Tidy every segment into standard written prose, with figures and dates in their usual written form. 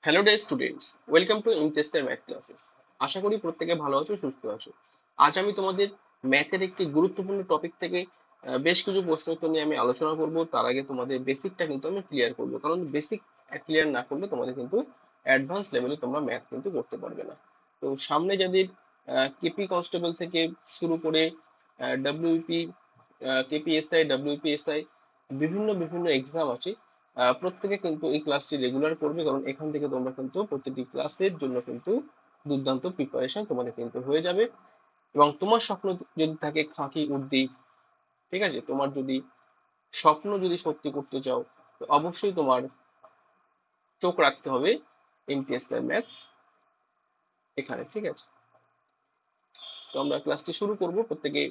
Hello dear students, welcome to ইমতেস্তার math classes. আশা করি প্রত্যেকে ভালো আছো, সুস্থ আছো। আজ আমি তোমাদের ম্যাথের একটি গুরুত্বপূর্ণ টপিক থেকে বেশ কিছু প্রশ্ন উত্তর নিয়ে আমি আলোচনা করব। তার আগে তোমাদের বেসিকটা কিন্তু আমি ক্লিয়ার করব, কারণ বেসিক ক্লিয়ার না করলে তোমাদের কিন্তু অ্যাডভান্স লেভেলে তোমরা ম্যাথ কিন্তু করতে পারবে না। তো সামনে যাদের কেপি কনস্টেবল থেকে শুরু করে ডাব্লিউপি, কেপিএসআই, ডাব্লিউপিএসআই, বিভিন্ন বিভিন্ন এক্সাম আছে, প্রত্যেকে কিন্তু এই ক্লাসটি রেগুলার করবে, কারণ এখান থেকে তোমরা কিন্তু প্রতিটি ক্লাসের জন্য কিন্তু দুর্দান্ত প্রিপারেশন তোমাদের কিন্তু হয়ে যাবে। এবং তোমার স্বপ্ন যদি থাকে খাঁকি উর্দি, ঠিক আছে, তোমার যদি স্বপ্ন যদি সত্যি করতে চাও, তো অবশ্যই তোমার চোখ রাখতে হবে এমটিএসআই ম্যাথস এখানে, ঠিক আছে। তো আমরা ক্লাসটি শুরু করব, প্রত্যেকে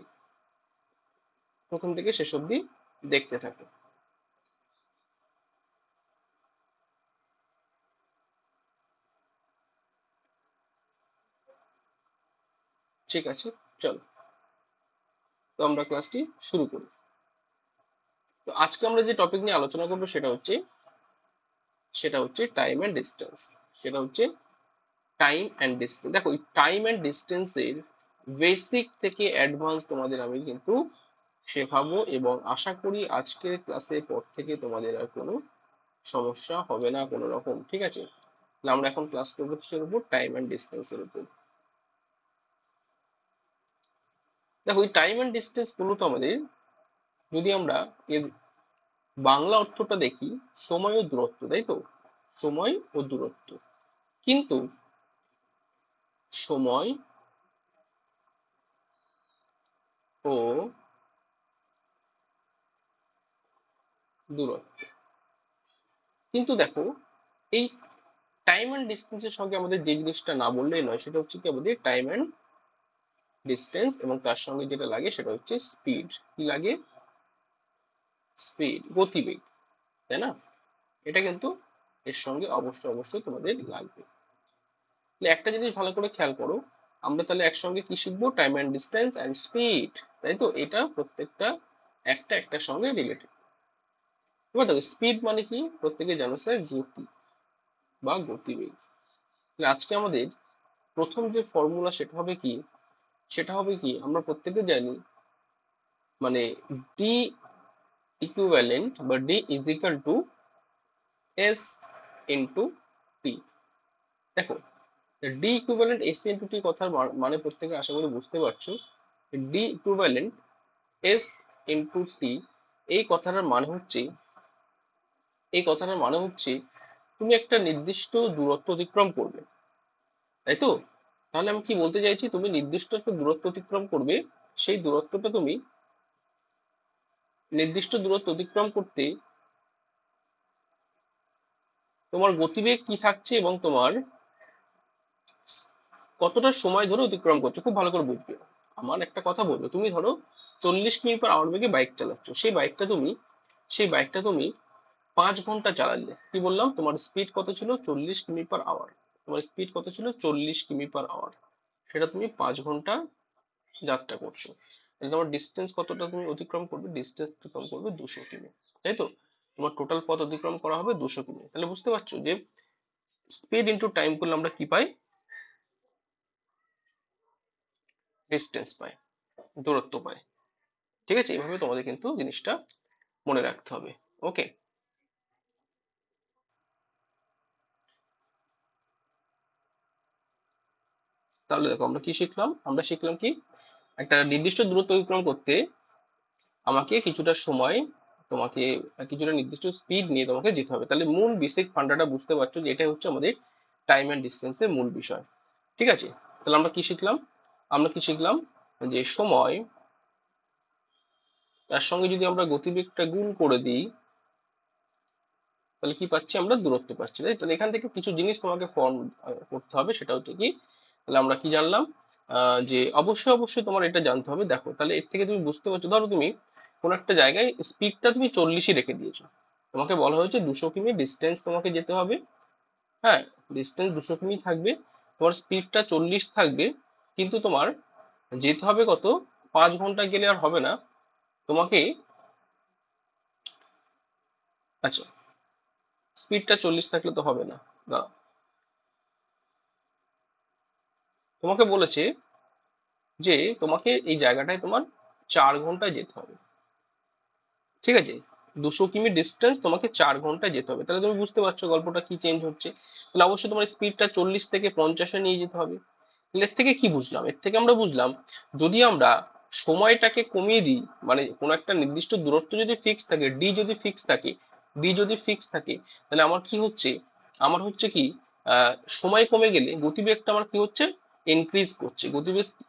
প্রথম থেকে শেষ অবধি দেখতে থাকো। ঠিক আছে, চলো। তো আমরা ক্লাসটি শুরু করি। তো আজকে আমরা যে টপিক নিয়ে আলোচনা করবো সেটা হচ্ছে টাইম অ্যান্ড ডিস্টেন্স। সেটা হচ্ছে টাইম অ্যান্ড ডিস্টেন্স। দেখো, এই টাইম অ্যান্ড ডিস্টেন্সের বেসিক থেকে অ্যাডভান্স তোমাদের আমি কিন্তু শেখাবো, এবং আশা করি আজকের ক্লাসের পর থেকে তোমাদের আর কোনো সমস্যা হবে না কোনো রকম, ঠিক আছে। তাহলে আমরা এখন ক্লাস করবো কিসের উপর? টাইম অ্যান্ড ডিস্টেন্সের উপর। দেখো, এই টাইম অ্যান্ড ডিস্টেন্স মূলত আমাদের, যদি আমরা এর বাংলা অর্থটা দেখি, সময় ও দূরত্ব, তাই তো? সময় ও দূরত্ব। কিন্তু সময় ও দূরত্ব, কিন্তু দেখো, এই টাইম অ্যান্ড ডিস্টেন্সের সঙ্গে আমাদের যে জিনিসটা না বললেই নয়, সেটা হচ্ছে কি, আমাদের টাইম অ্যান্ড ডিস্টেন্স এবং তার সঙ্গে যেটা লাগে সেটা হচ্ছে স্পিড। কি লাগে? স্পিড, গতিবেগ, তাই না? এটা কিন্তু এর সঙ্গে অবশ্যই অবশ্যই তোমাদের লাগবে। তাহলে একটা জিনিস ভালো করে খেয়াল করো, আমরা তাহলে একসঙ্গে কি শিখবো? Time and distance and speed, তাই তো? এটা প্রত্যেকটা একটা একটার সঙ্গে রিলেটেড। এবার দেখো, স্পিড মানে কি প্রত্যেকে জানো স্যার? গতি বা গতিবেগ। তাহলে আজকে আমাদের প্রথম যে ফর্মুলা সেটা হবে কি আমরা প্রত্যেকে জানি, মানে ডি ইকুইভ্যালেন্ট বা d is equal to s into t. দেখো, d equivalent s into t কথার মানে প্রত্যেকে আশা করি বুঝতে পারছো। D equivalent s into t, এই কথাটার মানে হচ্ছে এই কথাটার মানে হচ্ছে তুমি একটা নির্দিষ্ট দূরত্ব অতিক্রম করবে, তাই তো? তাহলে আমি কি বলতে চাইছি, তুমি নির্দিষ্ট একটা দূরত্ব অতিক্রম করবে, সেই দূরত্বটা তুমি নির্দিষ্ট দূরত্ব অতিক্রম করতে তোমার গতিবেগ কি থাকছে এবং তোমার কতটা সময় ধরে অতিক্রম করছো, খুব ভালো করে বুঝবে। আমার একটা কথা বলবো, তুমি ধরো 40 কিমি/আওয়ার বেগে বাইক চালাচ্ছ, সেই বাইকটা তুমি 5 ঘন্টা চালালে, কি বললাম, তোমার স্পিড কত ছিল? 40 কিমি/আওয়ার। তোমার স্পিড কত ছিল? 40 কিমি/আওয়ার। সেটা তুমি 5 ঘন্টা যাত্রা করছো, তাহলে তোমার ডিস্টেন্স কতটা তুমি অতিক্রম করবে? ডিস্টেন্স অতিক্রম করবে 200 কিমি, তাই তো? তোমার টোটাল পথ অতিক্রম করা হবে 200 কিমি। তাহলে বুঝতে পারছো যে স্পিড ইন্টু টাইম করলে আমরা কি পাই? ডিস্টেন্স পাই, দূরত্ব পাই। ঠিক আছে, এইভাবে তোমাদের কিন্তু জিনিসটা মনে রাখতে হবে। ওকে, তাহলে দেখো, আমরা শিখলাম কি, একটা নির্দিষ্ট দূরত্ব অতিক্রম করতে আমাকে কিছুটা সময়, তোমাকে কিছুটা নির্দিষ্ট স্পিড নিয়ে তোমাকে যেতে হবে। তাহলে মূল বেসিক ফান্ডাটা বুঝতে পারছো যে এটা হচ্ছে আমাদের টাইম অ্যান্ড ডিস্টেন্সের মূল বিষয়। ঠিক আছে, তাহলে আমরা কি শিখলাম যে সময়, তার সঙ্গে যদি আমরা গতিবেগটা গুণ করে দিই, তাহলে কি পাচ্ছি? আমরা দূরত্ব পাচ্ছি, তাই? তাহলে এখান থেকে কিছু জিনিস তোমাকে ফর্ম করতে হবে, সেটা হচ্ছে কি, তাহলে আমরা কি জানলাম, যে অবশ্যই অবশ্যই তোমার এটা জানতে হবে। দেখো, তাহলে এর থেকে তুমি বুঝতে পারছো, ধরো তুমি কোন একটা জায়গায় স্পিডটা তুমি 40ই রেখে দিয়েছো, তোমাকে বলা হয়েছে 200 কিমি ডিস্টেন্স তোমাকে যেতে হবে। হ্যাঁ, ডিস্টেন্স 200 কিমি থাকবে, তোমার স্পিডটা 40 থাকবে, কিন্তু তোমার যেতে হবে কত? 5 ঘন্টা গেলে আর হবে না তোমাকে। আচ্ছা, স্পিডটা 40 থাকলে তো হবে না, না, তোমাকে বলেছে যে তোমাকে এই জায়গাটায় তোমার 4 ঘন্টায় যেতে হবে, ঠিক আছে? 200 কিমি ডিস্টেন্স তোমাকে 4 ঘন্টায় যেতে হবে। তাহলে তুমি বুঝতে পারছো গল্পটা কি চেঞ্জ হচ্ছে। তাহলে অবশ্যই তোমার স্পিডটা 40 থেকে 50-এ নিয়ে যেতে হবে। তাহলে এর থেকে কি বুঝলাম? এর থেকে আমরা বুঝলাম যদি আমরা সময়টাকে কমিয়ে দিই, মানে কোনো একটা নির্দিষ্ট দূরত্ব যদি ফিক্স থাকে, ডি যদি ফিক্স থাকে, তাহলে আমার কি হচ্ছে, আমার হচ্ছে কি, সময় কমে গেলে গতিবেগটা আমার কি হচ্ছে, ইনক্রিজ করছে।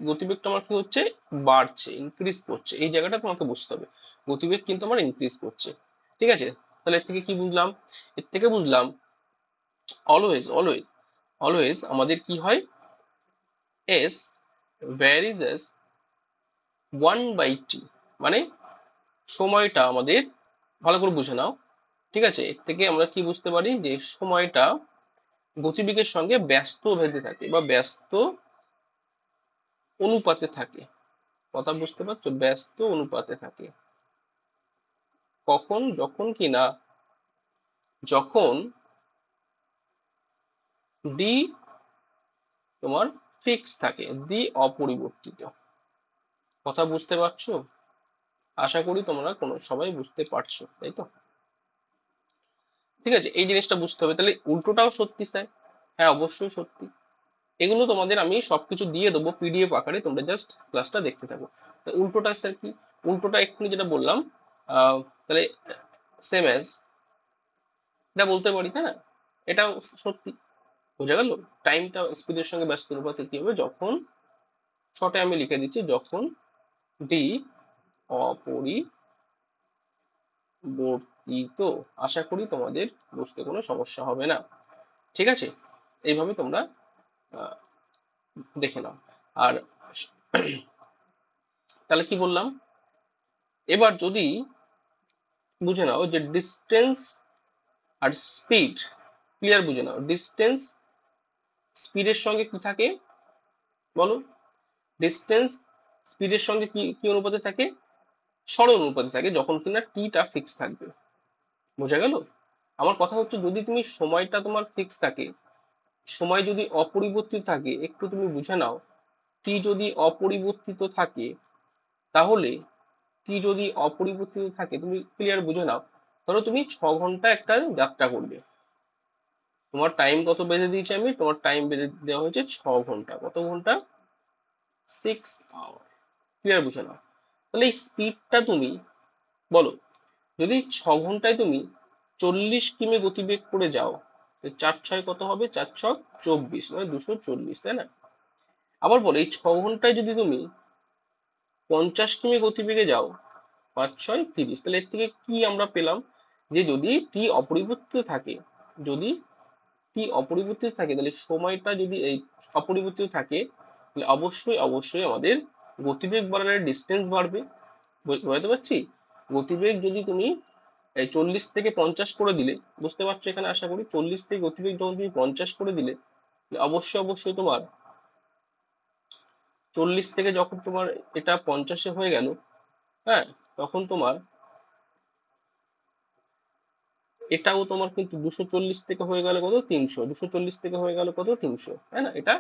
গতিবেগটা আমার কি হচ্ছে, বাড়ছে, ইনক্রিজ করছে। এই জায়গাটা তোমাকে বুঝতে হবে, গতিবেগ কিন্তু আমার ইনক্রিজ করছে। ঠিক আছে? তাহলে এর থেকে কি বুঝলাম? এর থেকে বুঝলাম অলওয়েজ অলওয়েজ অলওয়েজ আমাদের কি হয়, এস ভ্যারিজ এস 1/t, মানে সময়টা আমাদের, ভালো করে বুঝে নাও, ঠিক আছে? এর থেকে আমরা কি বুঝতে পারি যে সময়টা গতিবেগের সঙ্গে ব্যস্ত ভেদে থাকে বা ব্যস্ত অনুপাতে থাকে। কথা বুঝতে পারছো? ব্যস্ত অনুপাতে থাকে। কখন? যখন কিনা, যখন ডি তোমার ফিক্স থাকে, ডি অপরিবর্তিত। কথা বুঝতে পারছো? আশা করি তোমরা কোনো সবাই বুঝতে পারছো, তাই তো? ঠিক আছে, এই জিনিসটা বুঝতে হবে। তাহলে উল্টোটাও সত্যি স্যার? হ্যাঁ, অবশ্যই সত্যি। এগুলো তোমাদের আমি সবকিছু দিয়ে দেবো পিডিএফ আকারে, তোমরা জাস্ট ক্লাসটা দেখতে থাকো। উল্টোটা স্যার কি? উল্টোটা এক্ষুনি যেটা বললাম, তাহলে সেম অ্যাজ, এটা বলতে পারি, হ্যাঁ, এটাও সত্যি। বোঝা গেল? টাইমটা স্পিডের সঙ্গে ব্যস্ত অনুপাতে কি হবে, যখন, শর্টে আমি লিখে দিচ্ছি, যখন ডি অপরিবর্তিত। আশা করি তোমাদের বুঝতে কোনো সমস্যা হবে না। ঠিক আছে? এইভাবে তোমরা আহ, দেখে নাও। আর তাহলে কি বললাম, এবার যদি বুঝে নাও যে ডিস্টেন্স আর স্পিড, ক্লিয়ার বুঝে নাও, ডিস্টেন্স স্পিডের সঙ্গে কি থাকে বলো? ডিস্টেন্স স্পিডের সঙ্গে কি কি অনুপাতে থাকে? সরল অনুপাতে থাকে, যখন কিনা টিটা ফিক্স থাকবে। বোঝা গেল? আমার কথা হচ্ছে যদি তুমি সময়টা তোমার ফিক্স থাকে, সময় যদি অপরিবর্তিত থাকে, একটু তুমি বুঝে নাও, টি যদি অপরিবর্তিত থাকে, তাহলে টি যদি অপরিবর্তিত থাকে, তুমি ক্লিয়ার বুঝে নাও, ধরো তুমি 6 ঘন্টা একটা যাত্রা করবে, তোমার টাইম কত বেঁধে দিয়েছি আমি, তোমার টাইম বেঁধে দেওয়া হয়েছে 6 ঘন্টা। কত ঘন্টা? 6 আওয়ার। ক্লিয়ার বুঝে নাও। তাহলে এই স্পিডটা তুমি বলো, যদি 6 ঘন্টায় তুমি 40 কিমি গতিবেগ করে যাও, 4 6 কত হবে? 4 6 24, মানে 240, তাই না? আবার বলো এই 6 ঘন্টায় যদি তুমি 50 কিমি গতিবেগে যাও, 5 6 30, তাহলে এর থেকে কি আমরা পেলাম, যে যদি টি অপরিবর্তিত থাকে, যদি টি অপরিবর্তিত থাকে, তাহলে সময়টা যদি এই অপরিবর্তিত থাকে, তাহলে অবশ্যই অবশ্যই আমাদের গতিবেগ বাড়ানোর ডিস্টেন্স বাড়বে। বুঝতে পারছি? গতিবেগ যদি তুমি 40 থেকে 50 করে দিলে, বুঝতে পারছো এখানে আশা করি, 40 থেকে গতিবেগ যখন তুমি 50 করে দিলে, অবশ্যই অবশ্যই তোমার 40 থেকে যখন তোমার এটা 50-এ হয়ে গেল, হ্যাঁ, তখন তোমার এটাও তোমার কিন্তু 240 থেকে হয়ে গেল কত? 300। 240 থেকে হয়ে গেল কত? 300, তাই না? এটা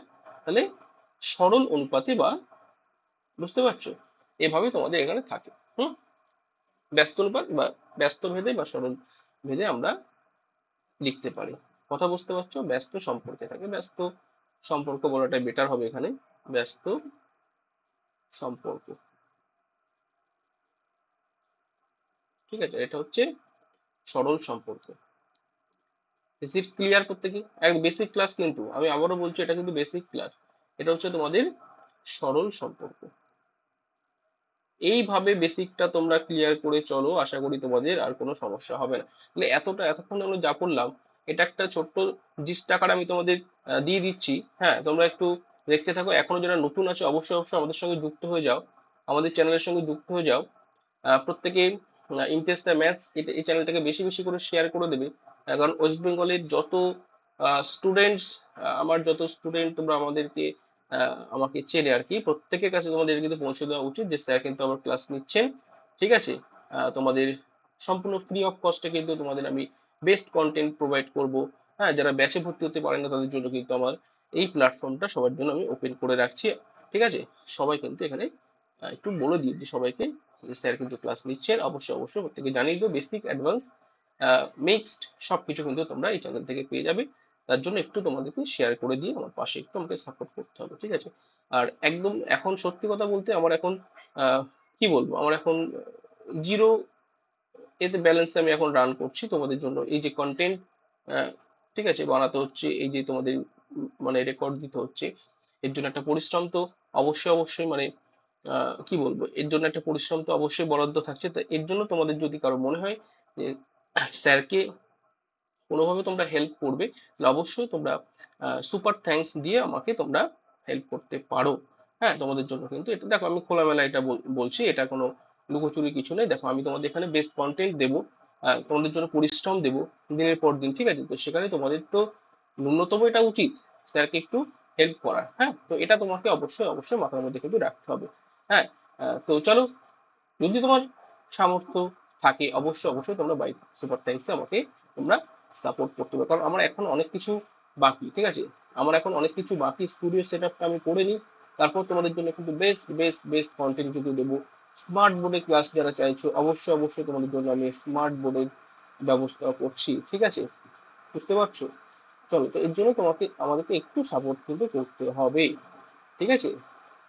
তাহলে সরল অনুপাতে বা, বুঝতে পারছো, এভাবে তোমাদের এখানে থাকে। হুম, ব্যস্ত অনুপাত বা ব্যস্ত ভেদে বা সরল ভেদে আমরা লিখতে পারি। কথা বুঝতে পারছো? ব্যস্ত সম্পর্কে থাকে, ব্যস্ত সম্পর্ক বলাটাই বেটার হবে এখানে, ব্যস্ত সম্পর্ক। ঠিক আছে, এটা হচ্ছে সরল সম্পর্ক। ইজ ইট ক্লিয়ার প্রত্যেকে? এক বেসিক ক্লাস, কিন্তু আমি আবারও বলছি এটা কিন্তু বেসিক ক্লাস। এটা হচ্ছে তোমাদের সরল সম্পর্ক। এইভাবে বেসিকটা তোমরা ক্লিয়ার করে চলো, আশা করি তোমাদের আর কোনো সমস্যা হবে না। তাহলে এতক্ষণ আমরা যা পড়লাম, এটা একটা ছোট্ট জিস্ট আকারে আমি তোমাদের দিয়ে দিচ্ছি। হ্যাঁ, তোমরা একটু দেখতে থাকো। এখনো যারা নতুন আছে অবশ্যই অবশ্যই আমাদের সঙ্গে যুক্ত হয়ে যাও, আমাদের চ্যানেলের সঙ্গে যুক্ত হয়ে যাও। প্রত্যেকে ইমতিয়াজ দ্য ম্যাথস এই চ্যানেলটাকে বেশি বেশি করে শেয়ার করে দেবে। কারণ ওয়েস্ট বেঙ্গলের যত স্টুডেন্টস, আমার যত স্টুডেন্ট তোমরা আমাদেরকে আমাকে চেনে আর কি, প্রত্যেকের কাছে তোমাদের কিন্তু পৌঁছে দেওয়া উচিত যে স্যার কিন্তু আমার ক্লাস নিচ্ছেন। ঠিক আছে? তোমাদের সম্পূর্ণ ফ্রি অফ কস্টে কিন্তু তোমাদের আমি বেস্ট কন্টেন্ট প্রোভাইড করব। হ্যাঁ, যারা ব্যাচে ভর্তি হতে পারে না তাদের জন্য কিন্তু আমার এই প্ল্যাটফর্মটা সবার জন্য আমি ওপেন করে রাখছি, ঠিক আছে? সবাই কিন্তু এখানে একটু বলে দিয়েছি সবাইকে যে স্যার কিন্তু ক্লাস নিচ্ছেন, অবশ্যই অবশ্যই প্রত্যেকে জানিয়ে দিও, বেসিক অ্যাডভান্স মিক্সড সবকিছু কিন্তু তোমরা এই চ্যানেল থেকে পেয়ে যাবে। তার জন্য একটু তোমাদেরকে শেয়ার করে দিয়ে আমার পাশে একটু আমাকে সাপোর্ট করতে হবে, ঠিক আছে? আর একদম এখন সত্যি কথা বলতে আমার এখন কি বলবো, আমার এখন জিরো এতে ব্যালেন্সে আমি এখন রান করছি তোমাদের জন্য। এই যে কন্টেন্ট ঠিক আছে বানাতে হচ্ছে, এই যে তোমাদের মানে রেকর্ড দিতে হচ্ছে, এর জন্য একটা পরিশ্রম তো অবশ্যই অবশ্যই মানে কি বলবো, এর জন্য একটা পরিশ্রম তো অবশ্যই বরাদ্দ থাকছে। তো এর জন্য তোমাদের যদি কারো মনে হয় যে স্যারকে কোনোভাবে তোমরা হেল্প করবে, তাহলে অবশ্যই তোমরা সুপার থ্যাঙ্কস দিয়ে আমাকে তোমরা হেল্প করতে পারো। হ্যাঁ, তোমাদের জন্য কিন্তু এটা দেখো আমি খোলামেলা এটা বলছি, এটা কোনো লুকোচুরি কিছু নেই। দেখো আমি তোমাদের এখানে বেস্ট কন্টেন্ট দেবো, তোমাদের জন্য পরিশ্রম দেবো দিনের পর দিন, ঠিক আছে? তো সেখানে তোমাদের তো ন্যূনতম এটা উচিত স্যারকে একটু হেল্প করা। হ্যাঁ, তো এটা তোমাকে অবশ্যই অবশ্যই মাথার মধ্যে কিন্তু রাখতে হবে। হ্যাঁ, তো চলো, যদি তোমার সামর্থ্য থাকে অবশ্যই অবশ্যই তোমরা বাই সুপার থ্যাঙ্কসে আমাকে তোমরা সাপোর্ট করতে হবে, কারণ আমার এখন অনেক কিছু বাকি, ঠিক আছে? আমার এখন অনেক কিছু বাকি, স্টুডিও সেট আপটা আমি করে নিই, তারপর তোমাদের জন্য কিন্তু বেস্ট বেস্ট বেস্ট কন্টেন্ট কিন্তু দেবো। স্মার্ট বোর্ডে ক্লাস যারা চাইছো অবশ্যই অবশ্যই তোমাদের জন্য আমি স্মার্ট বোর্ডের ব্যবস্থা করছি, ঠিক আছে? বুঝতে পারছো? চলো, তো এর জন্য তোমাকে আমাদেরকে একটু সাপোর্ট কিন্তু করতে হবে, ঠিক আছে?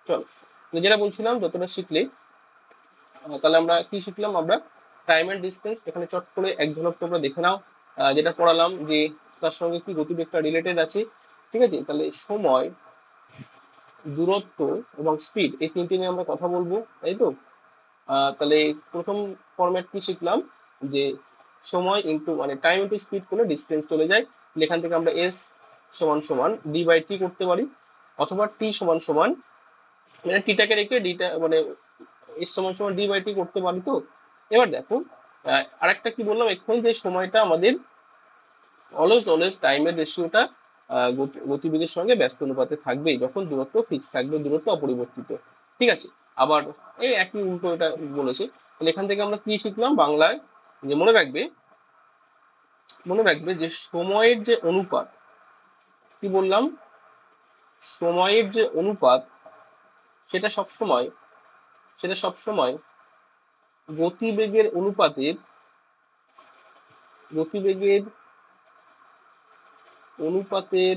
চলো, তো যেটা বলছিলাম যতটা শিখলে তাহলে আমরা কি শিখলাম, আমরা টাইম এন্ড ডিস্টেন্স এখানে চট করে এক ঝলক তোমরা দেখে নাও। যেটা পড়ালাম যে তার সঙ্গে কি গতিবেগটা রিলেটেড আছে, ঠিক আছে? তাহলে সময়, দূরত্ব এবং স্পিড এই তিনটে নিয়ে আমরা কথা বলবো, তাই তো? তাহলে প্রথম ফরম্যাট কি শিখলাম, যে সময় ইন্টু মানে টাইম ইন্টু স্পিড করলে ডিস্টেন্স চলে যায়। তাহলে এখান থেকে আমরা এস সমান সমান ডি বাই টি করতে পারি, অথবা টি সমান সমান মানে টিটাকে রেখে ডিটা মানে এর সমান সমান ডি বাই টি করতে পারি। তো এবার দেখো আরেকটা কি বললাম এক্ষুনি, যে সময়টা আমাদের অলওয়েজ অলওয়েজ টাইমের রেশিওটা গতিবেগের সঙ্গে ব্যস্ত অনুপাতে থাকবে যখন দূরত্ব ফিক্স থাকবে, দূরত্ব অপরিবর্তিত, ঠিক আছে? আবার এই একই উল্টো এটা বলেছে। তাহলে এখান থেকে আমরা কি শিখলাম বাংলায়, যে মনে রাখবে, মনে রাখবে যে সময়ের যে অনুপাত, কি বললাম, সময়ের যে অনুপাত সেটা সবসময় সেটা সবসময় গতিবেগের অনুপাতের গতিবেগের অনুপাতের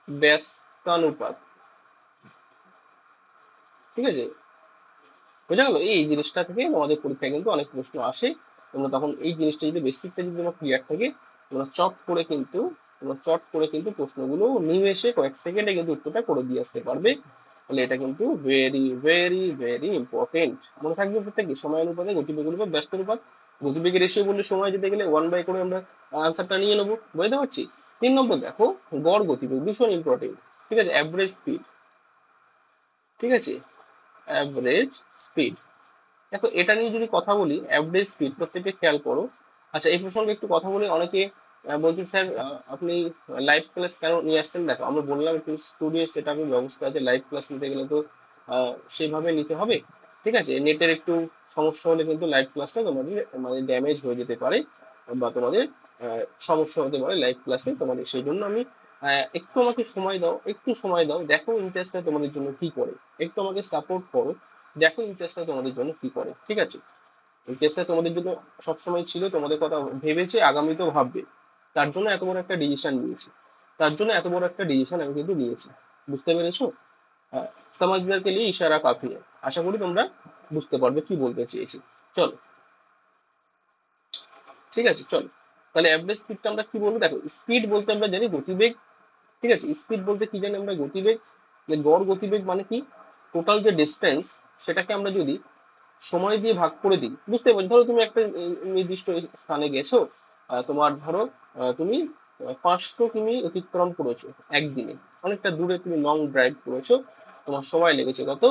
ব্যস্তানুপাত, ঠিক আছে? বোঝা গেল? এই জিনিসটা থেকে তোমাদের পরীক্ষায় কিন্তু অনেক প্রশ্ন আসে। তোমরা তখন এই জিনিসটা যদি বেসিকটা যদি তোমার ক্লিয়ার থাকে, তোমরা চট করে কিন্তু প্রশ্নগুলো নিমেষে কয়েক সেকেন্ডে কিন্তু উত্তরটা করে দিয়ে আসতে পারবে। তাহলে এটা কিন্তু ভেরি ভেরি ভেরি ইম্পর্টেন্ট। মনে থাকবে প্রত্যেকে, সময় অনুপাতে গতিবেগ অনুপাত ব্যস্ত অনুপাত। গতিবেগের রেশিও বললে সময় যেতে গেলে 1/, করে আমরা আনসারটা নিয়ে নেবো, বুঝতে পারছি? 3 নম্বর দেখো, গড় গতিবেগ ভীষণ ইম্পর্টেন্ট, ঠিক আছে? অ্যাভারেজ স্পিড, ঠিক আছে? অ্যাভারেজ স্পিড, দেখো এটা নিয়ে যদি কথা বলি, অ্যাভারেজ স্পিড প্রত্যেককে খেয়াল করো। আচ্ছা, এই প্রসঙ্গে একটু কথা বলি। অনেকে বলছেন স্যার আপনি লাইভ ক্লাস কেন নিয়ে আসছেন? দেখো আমরা বললাম একটু স্টুডিও সেট আপের ব্যবস্থা আছে, লাইভ ক্লাস নিতে গেলে তো সেইভাবে নিতে হবে, ঠিক আছে? নেটের একটু সমস্যা হলে কিন্তু লাইভ ক্লাসটা তোমাদের মানে ড্যামেজ হয়ে যেতে পারে, বা তোমাদের সমস্যা হতে পারে লাইভ ক্লাসে তোমাদের। সেই জন্য আমি একটু আমাকে সময় দাও, একটু সময় দাও, দেখো ইন্টারেস্টটা তোমাদের জন্য কি করে, একটু আমাকে সাপোর্ট করো, দেখো ইন্টারেস্টটা তোমাদের জন্য কি করে, ঠিক আছে? ইন্টারেস্টটা তোমাদের জন্য সবসময় ছিল, তোমাদের কথা ভেবেছে, আগামীতেও ভাববে। তার জন্য এত বড় একটা ডিসিশন নিয়েছি, তার জন্য এত বড় একটা ডিসিশন আমি কিন্তু নিয়েছি। বুঝতে পেরেছো? হ্যাঁ, সমাজদারকে নিয়ে ইশারা কাফি है। আশা করি তোমরা বুঝতে পারবে কি বলতে চেয়েছি। চলো, ঠিক আছে, চলো। তাহলে অ্যাভারেজ স্পিডটা আমরা কি বলবো, দেখো স্পিড বলতে আমরা জানি গতিবেগ, ঠিক আছে? স্পিড বলতে কি জানি আমরা, গতিবেগ। যে গড় গতিবেগ মানে কি, টোটাল যে ডিস্টেন্স সেটাকে আমরা যদি সময় দিয়ে ভাগ করে দিই, বুঝতে পারছি। ধরো তুমি একটা নির্দিষ্ট স্থানে গেছো, তোমার ধরো তুমি 500 কিমি অতিক্রম করেছো একদিনে, অনেকটা দূরে তুমি লং ড্রাইভ করেছো, তোমার সময় লেগেছে কত,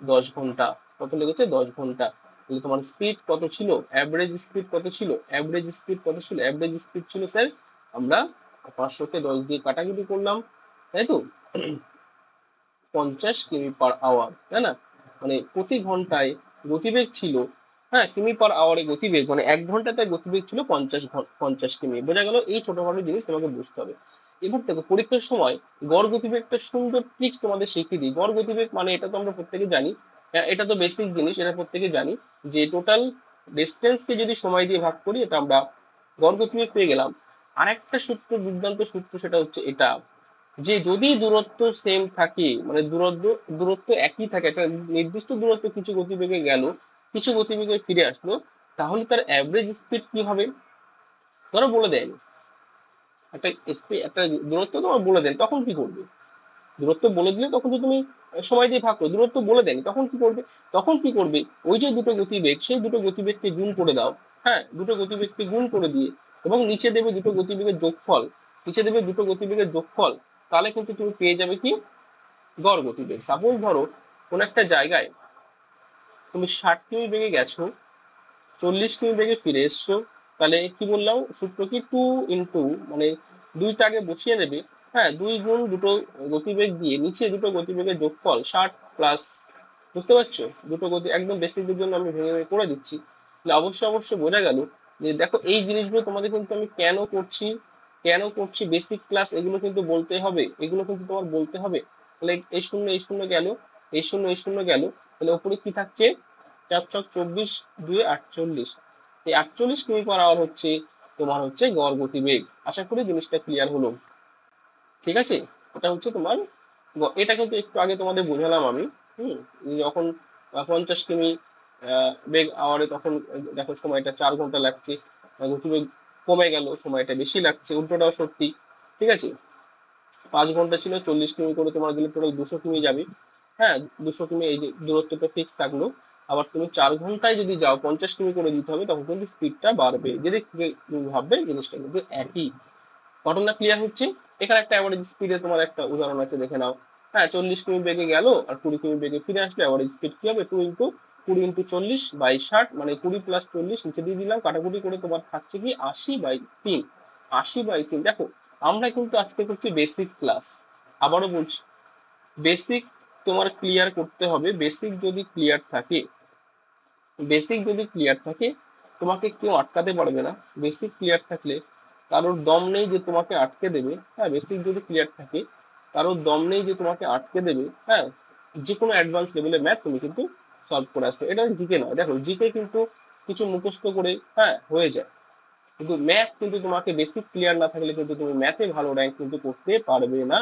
10 ঘন্টা। কত লেগেছে? 10 ঘন্টা। তাহলে তোমার স্পিড কত ছিল, অ্যাভারেজ স্পিড কত ছিল, অ্যাভারেজ স্পিড ছিল স্যার, আমরা 500-কে 10 দিয়ে কাটাকুটি করলাম, তাই তো? 50 কিমি পার আওয়ার, তাই না? মানে প্রতি ঘন্টায় গতিবেগ ছিল হ্যাঁ, কিমি পার আওয়ারে গতিবেগ মানে 1 ঘন্টাতে গতিবেগ ছিল 50 কিমি। বোঝা গেল? এই ছোটখাটো জিনিস তোমাকে বুঝতে হবে। এবার দেখো পরীক্ষার সময় গড় গতিবেগ একটা সুন্দর ট্রিক্স তোমাদের শিখিয়ে দিই। গড় গতিবেগ মানে এটা তো আমরা প্রত্যেকে জানি, এটা তো বেসিক জিনিস, এটা প্রত্যেকে জানি যে টোটাল ডিস্টেন্স কে যদি সময় দিয়ে ভাগ করি এটা আমরা গড় গতিবেগ পেয়ে গেলাম। আরেকটা সূত্র, দুর্দান্ত সূত্র, সেটা হচ্ছে এটা যে যদি দূরত্ব সেম থাকে মানে দূরত্ব দূরত্ব একই থাকে, একটা নির্দিষ্ট দূরত্ব কিছু গতিবেগে গেল, কিছু গতিবেগে ফিরে আসলো, তাহলে তার অ্যাভারেজ স্পিড কি হবে? ধরো বলে দেন একটা স্পিড, একটা দূরত্ব তোমার বলে দেন, তখন কি করবে? দূরত্ব বলে দিলে তখন তো তুমি সময় দিয়ে ভাগ করো, দূরত্ব বলে দেন তখন কি করবে? তখন কি করবে, ওই যে দুটো গতিবেগ সেই দুটো গতিবেগকে গুণ করে দাও। হ্যাঁ, দুটো গতিবেগকে গুণ করে দিয়ে এবং নিচে দেবে দুটো গতিবেগের যোগফল, নিচে দেবে দুটো গতিবেগের যোগফল, তাহলে কিন্তু তুমি পেয়ে যাবে কি? গড় গতিবেগ। সাপোজ ধরো কোন একটা জায়গায় তুমি 60 কিমি বেগে গেছো, 40 কিমি বেগে ফিরে এসছো, তাহলে কি বললাম সূত্র কি? 2 ইন্টু মানে দুইটা আগে বসিয়ে নেবে, হ্যাঁ, 2 গুণ দুটো গতিবেগ দিয়ে নিচে দুটো গতিবেগের যোগফল 60 প্লাস, বুঝতে পারছো? দুটো গতি একদম বেসিকদের জন্য আমি ভেঙে ভেঙে করে দিচ্ছি। তাহলে অবশ্যই অবশ্যই বোঝা গেল যে দেখো এই জিনিসগুলো তোমাদের কিন্তু আমি কেন করছি, কেন করছি, বেসিক ক্লাস, এগুলো কিন্তু বলতে হবে, এগুলো কিন্তু তোমার বলতে হবে। তাহলে এই শূন্য গেল, এই শূন্য গেল, তাহলে ওপরে কি থাকছে? 4 ছক 24, 2 48, এই 48 কিমি পার আওয়ার হচ্ছে তোমার হচ্ছে গড় গতিবেগ। আশা করি জিনিসটা ক্লিয়ার হলো। ঠিক আছে, এটা হচ্ছে তোমার এটা কিন্তু একটু আগে তোমাদের বোঝালাম আমি। হুম, যখন 50 কিমি বেগ আওয়ারে, তখন দেখো সময়টা 4 ঘন্টা লাগছে, গতিবেগ কমে গেল সময়টা বেশি লাগছে, উল্টোটাও সত্যি। ঠিক আছে, 5 ঘন্টা ছিল, 40 কিমি করে তোমার দিলে টোটাল 200 কিমি যাবে। হ্যাঁ, 200 কিমি এই যে দূরত্বটা ফিক্স থাকলো। আবার তুমি 4 ঘন্টায় যদি যাও 50 কিমি করে দিতে হবে, তখন কিন্তু স্পিডটা বাড়বে। যেদিক থেকে তুমি ভাববে জিনিসটা কিন্তু একই। ঘটনা ক্লিয়ার হচ্ছে? এখানে একটা অ্যাভারেজ স্পিডে তোমার একটা উদাহরণ আছে, দেখে নাও। হ্যাঁ, 40 কিমি বেগে গেল আর 20 কিমি বেগে ফিরে আসলে অ্যাভারেজ স্পিড কি হবে? 2 ইন্টু 20 ইন্টু 40 বাই 60, মানে 20 প্লাস 40 নিচে দিয়ে দিলাম, কাটাকুটি করে তোমার থাকছে কি 80/3। 80/3। দেখো আমরা কিন্তু আজকে করছি বেসিক ক্লাস, আবারও বলছি বেসিক তোমার ক্লিয়ার করতে হবে। বেসিক যদি ক্লিয়ার থাকে তোমাকে কেউ আটকাতে পারবে না। বেসিক ক্লিয়ার থাকলে কারোর দম নেই যে তোমাকে আটকে দেবে। হ্যাঁ, বেসিক যদি ক্লিয়ার থাকে কারোর দম নেই যে তোমাকে আটকে দেবে। হ্যাঁ, যে কোনো অ্যাডভান্স লেভেলের ম্যাথ তুমি কিন্তু সলভ করে আসবে। এটা জিকে নয়, দেখো জিকে কিন্তু কিছু মুখস্থ করে হ্যাঁ হয়ে যায়, কিন্তু ম্যাথ কিন্তু তোমাকে বেসিক ক্লিয়ার না থাকলে কিন্তু তুমি ম্যাথে ভালো র্যাঙ্ক কিন্তু করতে পারবে না।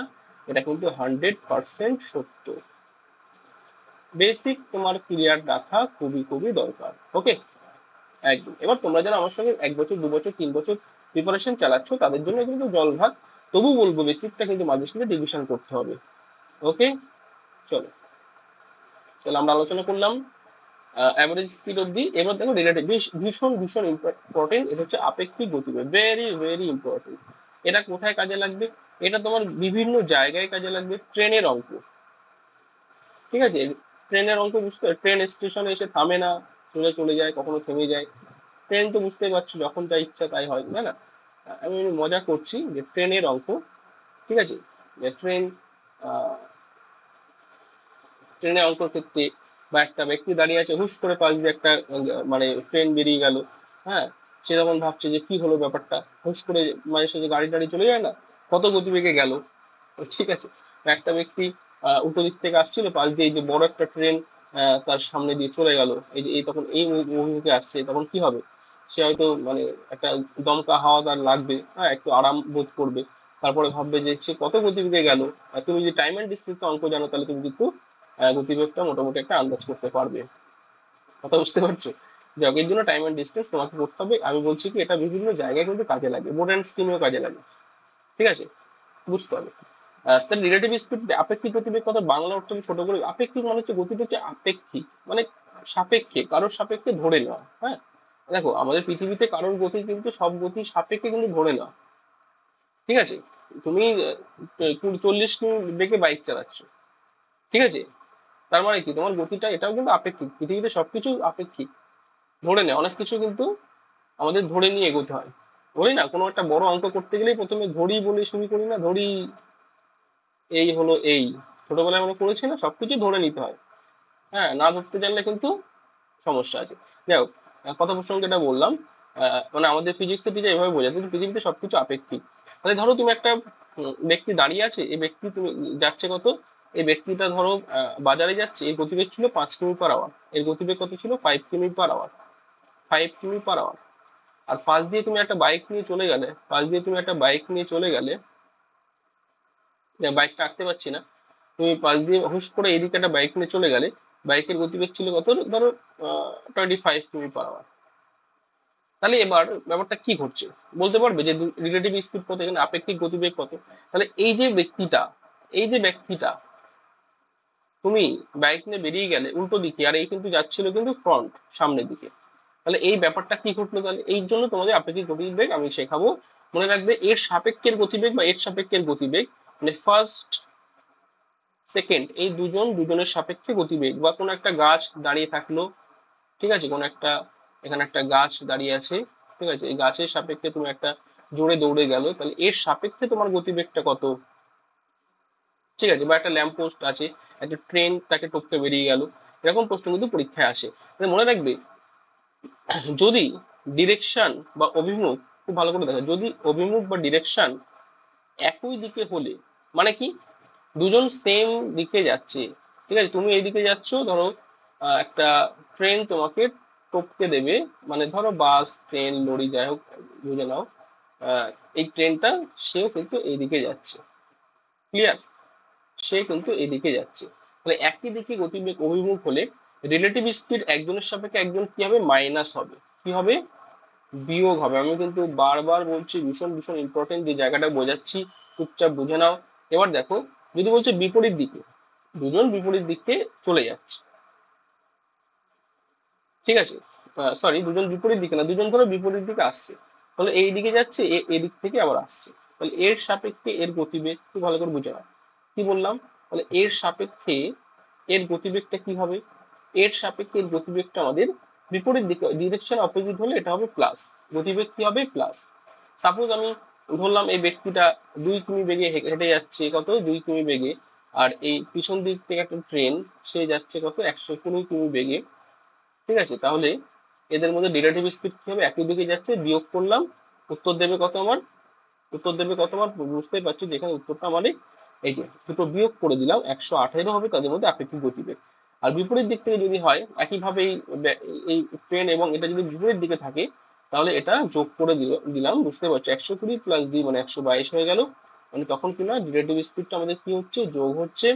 এটা কিন্তু 100% সত্য। বেসিক তোমার ক্লিয়ার রাখা খুবই খুবই দরকার। ওকে, একদম। এবার তোমরা যারা আমার সঙ্গে 1 বছর 2 বছর 3 বছর প্রিপারেশন চালাচ্ছ তাদের জন্য কিন্তু জল ভাত, তবু বলবো বেসিকটা কিন্তু মাঝে সাথে রিভিশন করতে হবে। ওকে, চলো, তাহলে আমরা আলোচনা করলাম অ্যাভারেজ স্পিড অব্দি। এবার দেখো রিলেটিভ, ভীষণ ভীষণ ইম্পর্টেন্ট, এটা হচ্ছে আপেক্ষিক গতিবেগ, ভেরি ভেরি ইম্পর্টেন্ট। এটা কোথায় কাজে লাগবে? এটা তোমার বিভিন্ন জায়গায় কাজে লাগবে। ট্রেনের অঙ্ক, ঠিক আছে, ট্রেনের অঙ্ক বুঝতে, ট্রেন স্টেশনে এসে থামে না, সোজা চলে যায়, কখনো থেমে যায়। ট্রেন তো বুঝতেই পারছো যখন যা ইচ্ছা তাই হয়, না না, আমি মজা করছি যে ট্রেনের অঙ্ক, ঠিক আছে, যে ট্রেনের অঙ্কর ক্ষেত্রে বা একটা ব্যক্তি দাঁড়িয়ে আছে, হুশ করে পাশ দিয়ে একটা মানে ট্রেন বেরিয়ে গেল। হ্যাঁ, সে তখন ভাবছে যে কি হলো ব্যাপারটা, হুশ করে মাঝে সাঝে গাড়ি টাড়ি চলে যায় না, কত গতিবেগে গেল। ঠিক আছে, একটা ব্যক্তি উল্টো দিক থেকে আসছিল, পাশ দিয়ে এই যে বড় একটা ট্রেন তার সামনে দিয়ে চলে গেল, এই যে এই তখন এই অভিমুখে আসছে, তখন কি হবে? সে হয়তো মানে একটা দমকা হাওয়া তার লাগবে, হ্যাঁ, একটু আরাম বোধ করবে। তারপরে ভাববে যে সে কত গতিবেগে গেল। আর তুমি যদি টাইম এন্ড ডিস্টেন্স অঙ্ক জানো তাহলে তুমি কিন্তু গতিবেগটা মোটামুটি একটা আন্দাজ করতে পারবে। কথা বুঝতে পারছো? যাক, এর জন্য টাইম এন্ড ডিস্টেন্স তোমাকে করতে হবে। আমি বলছি কি এটা বিভিন্ন জায়গায় কিন্তু কাজে লাগে, বোর্ড অ্যান্ড স্কিমেও কাজে লাগে। ঠিক আছে, বুঝতে হবে। তার রিলেটিভ স্পিড, আপেক্ষিক গতিবেগ কথা বাংলা অর্থ আমি ছোট করে, আপেক্ষিক মানে হচ্ছে গতিটা হচ্ছে আপেক্ষিক, মানে সাপেক্ষে, কারোর সাপেক্ষে ধরে নেওয়া। হ্যাঁ, দেখো আমাদের পৃথিবীতে কারোর গতি কিন্তু সব গতি সাপেক্ষে কিন্তু ধরে নেওয়া। ঠিক আছে, তুমি 40 কিমি বেগে বাইক চালাচ্ছ, ঠিক আছে, তার মানে কি তোমার গতিটা এটাও কিন্তু আপেক্ষিক। পৃথিবীতে সবকিছু আপেক্ষিক, ধরে নেয় অনেক কিছু কিন্তু আমাদের ধরে নিয়ে এগোতে হয়। ধরি না, কোনো একটা বড় অঙ্ক করতে গেলেই প্রথমে ধরি বলে শুরু করি না, ধরি এই হলো এই, ছোটবেলায় আমরা করেছি না, সবকিছু ধরে নিতে হয়। হ্যাঁ, না ধরতে জানলে কিন্তু সমস্যা আছে। যাই হোক, কথা প্রসঙ্গে এটা বললাম, মানে আমাদের ফিজিক্সের টিচার এভাবে বোঝাতেন পৃথিবীতে সবকিছু আপেক্ষিক। তাহলে ধরো তুমি একটা ব্যক্তি দাঁড়িয়ে আছে, এই ব্যক্তি তুমি যাচ্ছে কত, এই ব্যক্তিটা ধরো বাজারে যাচ্ছে, এর গতিবেগ ছিল 5 কিমি/আওয়ার, এর গতিবেগ কত ছিল 5 কিমি/আওয়ার, 5 কিমি/আওয়ার। আর পাশ দিয়ে তুমি একটা বাইক নিয়ে চলে গেলে, পাশ দিয়ে তুমি একটা বাইক নিয়ে চলে গেলে, বাইকটা আঁকতে পারছি না, তুমি পাশ দিয়ে হুশ করে এদিকে একটা বাইক নিয়ে চলে গেলে, বাইকের গতিবেগ ছিল কত, ধরো 25 কিমি/আওয়ার। তাহলে এবার ব্যাপারটা কি ঘটছে বলতে পারবে যে রিলেটিভ স্পিড কত, এখানে আপেক্ষিক গতিবেগ কত? তাহলে এই যে ব্যক্তিটা তুমি বাইক নিয়ে বেরিয়ে গেলে উল্টো দিকে, আর এই কিন্তু যাচ্ছিল কিন্তু ফ্রন্ট, সামনের দিকে। তাহলে এই ব্যাপারটা কি ঘটলো? তাহলে এই জন্য তোমাদের আপেক্ষিক গতিবেগ আমি শেখাবো। মনে রাখবে এর সাপেক্ষের গতিবেগ বা এর সাপেক্ষের গতিবেগ, মানে ফার্স্ট সেকেন্ড, এই দুজনের সাপেক্ষে গতিবেগ। বা কোনো একটা গাছ দাঁড়িয়ে থাকলো, ঠিক আছে, কোনো একটা, এখানে একটা গাছ দাঁড়িয়ে আছে, ঠিক আছে, এই গাছের সাপেক্ষে তুমি একটা জোরে দৌড়ে গেল, তাহলে এর সাপেক্ষে তোমার গতিবেগটা কত? ঠিক আছে, বা একটা ল্যাম্প পোস্ট আছে, একটা ট্রেন তাকে টপকে বেরিয়ে গেল, এরকম প্রশ্ন কিন্তু পরীক্ষায় আসে। তাহলে মনে রাখবে, যদি ডিরেকশন বা অভিমুখ, খুব ভালো করে দেখো, যদি অভিমুখ বা ডিরেকশন একই দিকে হলে, মানে কি, দুজন সেম দিকে যাচ্ছে, ঠিক আছে, তুমি এইদিকে যাচ্ছ, ধরো একটা ট্রেন তোমাকে টপকে দেবে, মানে ধরো বাস, ট্রেন, লরি, যাই হোক, বুঝে নাও, আহ, এই ট্রেনটা, সেও কিন্তু এইদিকে যাচ্ছে, ক্লিয়ার, সে কিন্তু এদিকে যাচ্ছে। তাহলে একই দিকে গতিবেগ অভিমুখ হলে রিলেটিভ স্পিড একজনের সাপেক্ষে একজন কি হবে, মাইনাস হবে, কি হবে, বিয়োগ হবে। আমি কিন্তু বারবার বলছি, ভীষণ ভীষণ ইম্পর্টেন্ট, যে জায়গাটা বোঝাচ্ছি চুপচাপ বুঝে নাও। এবার দেখো, যদি বলছে বিপরীত দিকে, দুজন বিপরীত দিকে চলে যাচ্ছে, ঠিক আছে, সরি, দুজন বিপরীত দিকে না, দুজন ধরো বিপরীত দিকে আসছে, তাহলে এই দিকে যাচ্ছে, এদিক থেকে আবার আসছে, তাহলে এর সাপেক্ষে এর গতিবেগ, খুব ভালো করে বুঝে নাও কি বললাম। তাহলে এর সাপেক্ষে এর গতিবেগটা কি হবে, এর সাপেক্ষে এর গতিবেগটা আমাদের বিপরীত দিকে, ডিরেকশন অপোজিট হলে এটা হবে প্লাস, গতিবেগ কি হবে, প্লাস। সাপোজ আমি ধরলাম এই ব্যক্তিটা 2 কিমি বেগে হেঁটে যাচ্ছে, কত, 2 কিমি বেগে, আর এই পিছন দিক থেকে একটা ট্রেন, সে যাচ্ছে কত, 120 কিমি বেগে, ঠিক আছে। তাহলে এদের মধ্যে রিলেটিভ স্পিড কি হবে, একই দিকে যাচ্ছে, বিয়োগ করলাম, উত্তর দেবে কত আমার, উত্তর দেবে কত আমার, বুঝতেই পারছো যে এখানে উত্তরটা আমাদের, এই যে দুটো বিয়োগ করে দিলাম, 118 হবে তাদের মধ্যে আপেক্ষিক গতিবেগ। আর বিপরীত দিক থেকে যদি হয় একইভাবে, এই ট্রেন এবং এটা যদি বিপরীত দিকে থাকে, তাহলে এটা যোগ করে দিলাম, বুঝতে পারছো, 120 + 2 মানে 122 হয়ে গেল। মানে তখন কি না, রিলেটিভ স্পিডটা আমাদের কি হচ্ছে, যোগ হচ্ছে।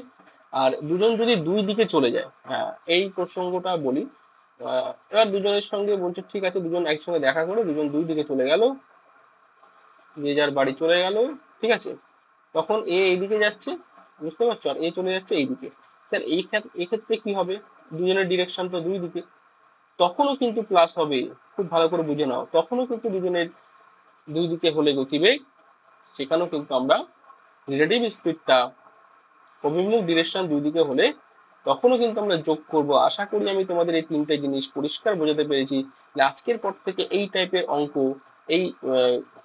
আর দুজন যদি দুই দিকে চলে যায়, হ্যাঁ, এই প্রসঙ্গটা বলি, এবার দুজনের সঙ্গে বলছে ঠিক আছে, দুজন একসঙ্গে দেখা করে দুজন দুই দিকে চলে গেল, যে যার বাড়ি চলে গেল, ঠিক আছে। তখন এ এইদিকে যাচ্ছে, বুঝতে পারছো, আর এ চলে যাচ্ছে এইদিকে। স্যার এই ক্ষেত্রে কি হবে, দুজনের ডিরেকশন তো দুই দিকে, তখনও কিন্তু প্লাস হবে, খুব ভালো করে বুঝে নাও, তখনও কিন্তু দুজনের দুই দিকে হলে গতিবেগ, সেখানেও কিন্তু আমরা রিলেটিভ স্পিডটা, অভিমুখ ডিরেকশন দুই দিকে হলে তখনও কিন্তু আমরা যোগ করব। আশা করি আমি তোমাদের এই তিনটে জিনিস পরিষ্কার বোঝাতে পেরেছি, যে আজকের পর থেকে এই টাইপের অঙ্ক, এই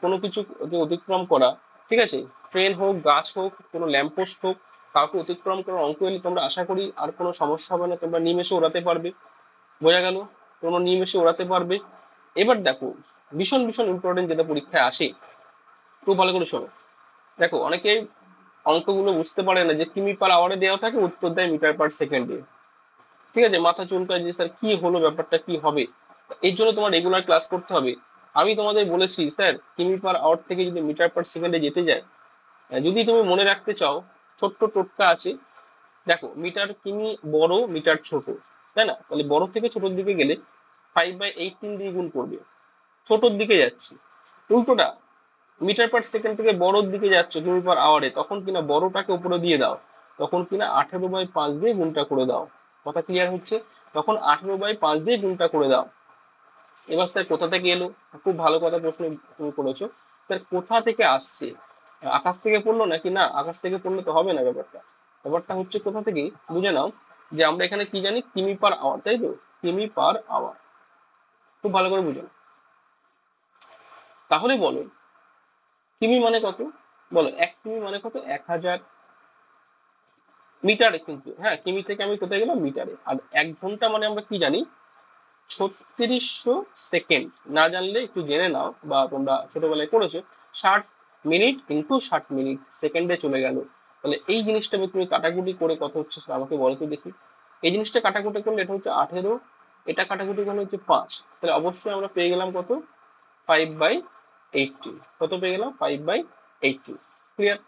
কোনো কিছু অতিক্রম করা, ঠিক আছে, ট্রেন হোক, গাছ হোক, কোনো ল্যাম্পপোস্ট হোক, কাউকে অতিক্রম করার অঙ্ক এলে তোমরা আশা করি আর কোনো সমস্যা হবে না, তোমরা নিমেষে ওড়াতে পারবে, বোঝা গেল, তোমরা নিমেষে ওড়াতে পারবে। এবার দেখো, ভীষণ ভীষণ ইম্পর্টেন্ট যেটা পরীক্ষায় আসে, খুব ভালো করে শোনো। দেখো, অনেকেই অঙ্কগুলো বুঝতে পারে না, যে কিমি/আওয়ারে দেওয়া থাকে, উত্তর দেয় মিটার/সেকেন্ডে, ঠিক আছে, মাথা চুলকায় যে স্যার কি হলো, ব্যাপারটা কি হবে। এর জন্য তোমার রেগুলার ক্লাস করতে হবে। আমি তোমাদের বলেছি স্যার, কিমি/আওয়ার থেকে যদি মিটার/সেকেন্ডে যেতে যায়, যদি তুমি মনে রাখতে চাও, ছোট্ট টোটকা আছে। দেখো, মিটার, কিমি বড়, মিটার ছোট, তাই না? তাহলে বড় থেকে ছোটর দিকে গেলে 5/18 দিয়ে গুণ করবে, ছোটর দিকে যাচ্ছি। উল্টোটা, মিটার/সেকেন্ড থেকে বড়র দিকে যাচ্ছ কিমি/আওয়ারে, তখন কিনা বড়টাকে উপরে দিয়ে দাও, তখন কিনা 18/5 দিয়ে গুণটা করে দাও। কথা ক্লিয়ার হচ্ছে? তখন 18/5 দিয়ে গুণটা করে দাও। এবার স্যার কোথা থেকে এলো, খুব ভালো কথা প্রশ্ন তুমি করেছো। স্যার কোথা থেকে আসছে, আকাশ থেকে পড়লো নাকি, না আকাশ থেকে পড়লে তো হবে না, ব্যাপারটা ব্যাপারটা হচ্ছে কোথা থেকে, বুঝে নাও। যে আমরা এখানে কি জানি, কিমি/আওয়ার, তাই তো, কিমি/আওয়ার, খুব ভালো করে বুঝে নাও। তাহলে বলো, কিমি মানে কত, বলো, 1 কিমি মানে কত, 1000 মিটারে, কিন্তু হ্যাঁ, কিমি থেকে আমি কোথায় গেলাম, মিটারে। আর 1 ঘন্টা মানে আমরা কি জানি, 3600 সেকেন্ড। না জানলে একটু জেনে নাও, বা তোমরা ছোটবেলায় পড়েছো, 60 মিনিট ইন্টু 60 মিনিট সেকেন্ডে চলে গেল। তাহলে এই জিনিসটা তুমি কাটাকুটি করে কত হচ্ছে সেটা আমাকে বলো তো দেখি। এই জিনিসটা কাটাকুটি করলে এটা হচ্ছে 18, এটা কাটাকুটি করলে হচ্ছে 5। তাহলে অবশ্যই আমরা পেয়ে গেলাম কত, 5/18। কত পেয়ে গেলাম, 5/18। ক্লিয়ার?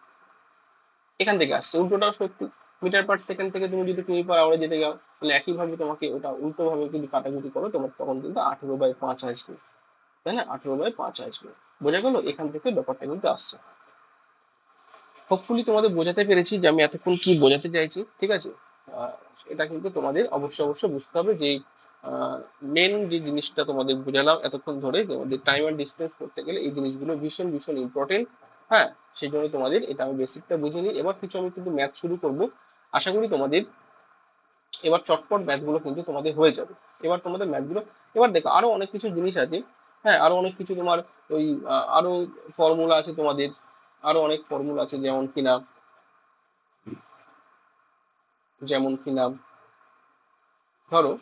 এখান থেকে আসছে, উল্টোটাও সত্যি। মিটার পার সেকেন্ড থেকে তুমি যদি কিমি পার আওয়ারে যেতে যাও, তাহলে একইভাবে তোমাকে ওটা উল্টো ভাবে কিন্তু কাটাকুটি করো, তোমার তখন কিন্তু 18/5 আসবে। তাই না, 18/5 আসবে। বোঝা গেল? এখান থেকে ব্যাপারটা কিন্তু আসছে। হোপফুলি তোমাদের বোঝাতে পেরেছি যে আমি এতক্ষণ কি বোঝাতে চাইছি। ঠিক আছে? আহ, এটা কিন্তু তোমাদের অবশ্যই অবশ্যই বুঝতে হবে যে মেন যে জিনিসটা তোমাদের বোঝালাম এতক্ষণ ধরে, তোমাদের টাইম অ্যান্ড ডিস্টেন্স করতে গেলে এই জিনিসগুলো ভীষণ ভীষণ ইম্পর্টেন্ট। হ্যাঁ, সেই জন্য তোমাদের এটা আমি বেসিকটা বুঝিয়ে নিই। এবার কিছু আমি কিন্তু ম্যাথ শুরু করব। আশা করি তোমাদের এবার চটপট ম্যাথগুলো কিন্তু তোমাদের হয়ে যাবে। এবার তোমাদের ম্যাথগুলো, এবার দেখো আরো অনেক কিছু জিনিস আছে। হ্যাঁ, আরো অনেক কিছু তোমার ওই আরো ফর্মুলা আছে তোমাদের। আরো অনেক ফর্মুলা আছে, যেমন কিনা ধরো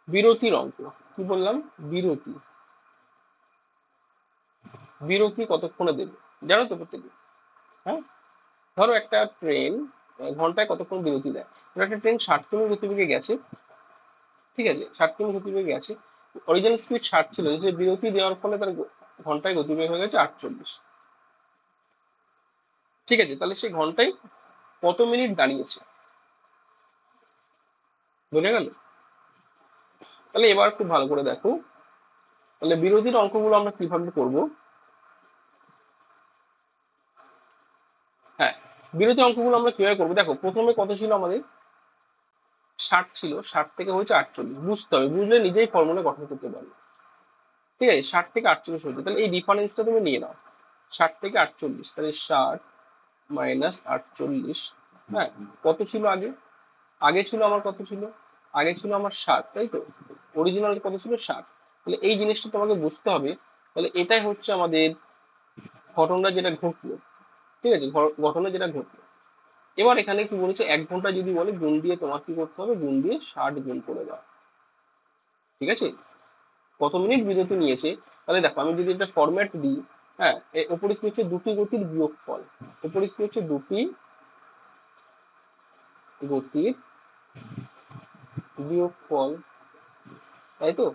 বিরতির অঙ্ক। কি বললাম? বিরতি। বিরতি কতক্ষণে দেবে জানো তো প্রত্যেকে? হ্যাঁ, ধরো একটা ট্রেন ঘন্টায় কতক্ষণ বিরতি দেয়। ধরো একটা ট্রেন 60 কিমি গতিবেগে গেছে। ঠিক আছে, 60 কিমি গতিবেগে গেছে। অরিজিনাল স্পিড 60 ছিল, যে বিরতি দেওয়ার ফলে তার ঘন্টায় গতিবেগ হয়ে গেছে 48। ঠিক আছে, তাহলে সে ঘন্টায় কত মিনিট দাঁড়িয়েছে? বোঝা গেল? তাহলে এবার খুব ভালো করে দেখো, তাহলে বিরতির অঙ্কগুলো আমরা কিভাবে করব। হ্যাঁ, বিরতি অঙ্কগুলো আমরা কিভাবে করবো, দেখো প্রথমে কত ছিল আমাদের, 60 ছিল, 60 থেকে হয়েছে 48। বুঝতে হবে, বুঝলে নিজেই ফর্মুলা গঠন করতে পারবে। ঠিক আছে, 60 থেকে 48 হয়েছে, তাহলে এই ডিফারেন্সটা তুমি নিয়ে নাও। 60 থেকে 48, তাহলে 60 মাইনাস 48। হ্যাঁ, কত ছিল আগে? আগে ছিল আমার কত ছিল, আগে ছিল আমার 60, তাই তো? অরিজিনাল কত ছিল, 60। তাহলে এই জিনিসটা তোমাকে বুঝতে হবে। তাহলে এটাই হচ্ছে আমাদের ঘটনা যেটা ঘটলো। ঠিক আছে, ঘটনা যেটা ঘটলো। এবার এখানে কি বলেছে, 1 ঘন্টা যদি বলে গুণ দিয়ে তোমার কি করতে হবে, গুণ দিয়ে 60 গুণ করে দাও। ঠিক আছে, কত মিনিট বিরতি নিয়েছে। তাহলে দেখো আমি যদি এটা ফরম্যাট দিই, হ্যাঁ, ওপরে কি হচ্ছে, দুটি গতির বিয়োগফল। ওপরে কি হচ্ছে, দুটি গতির বিয়োগফল, তাই তো?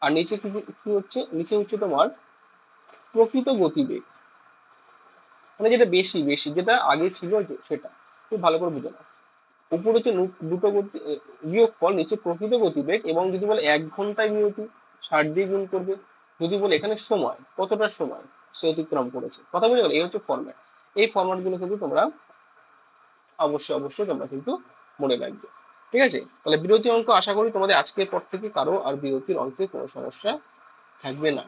আর নিচে কি কি হচ্ছে, নিচে হচ্ছে তোমার প্রকৃত গতিবেগ, মানে যেটা বেশি বেশি যেটা আগে ছিল সেটা। খুব ভালো করে বুঝে নাও। উপরে হচ্ছে দুটো গতি বিয়োগফল, নিচে প্রকৃত গতিবেগ, এবং যদি বলে 1 ঘন্টায় বিরতি, 60 দিয়ে গুণ করবে। যদি বলে এখানে সময়, কতটা সময় সে অতিক্রম করেছে। কথা বুঝে গেল? এই হচ্ছে ফরম্যাট। এই ফরম্যাট গুলো কিন্তু তোমরা অবশ্যই অবশ্যই তোমরা কিন্তু মনে রাখবে। ঠিক আছে, তাহলে বিরতি অঙ্ক আশা করি তোমাদের আজকের পর থেকে কারো আর বিরতির অঙ্কে কোনো সমস্যা থাকবে না।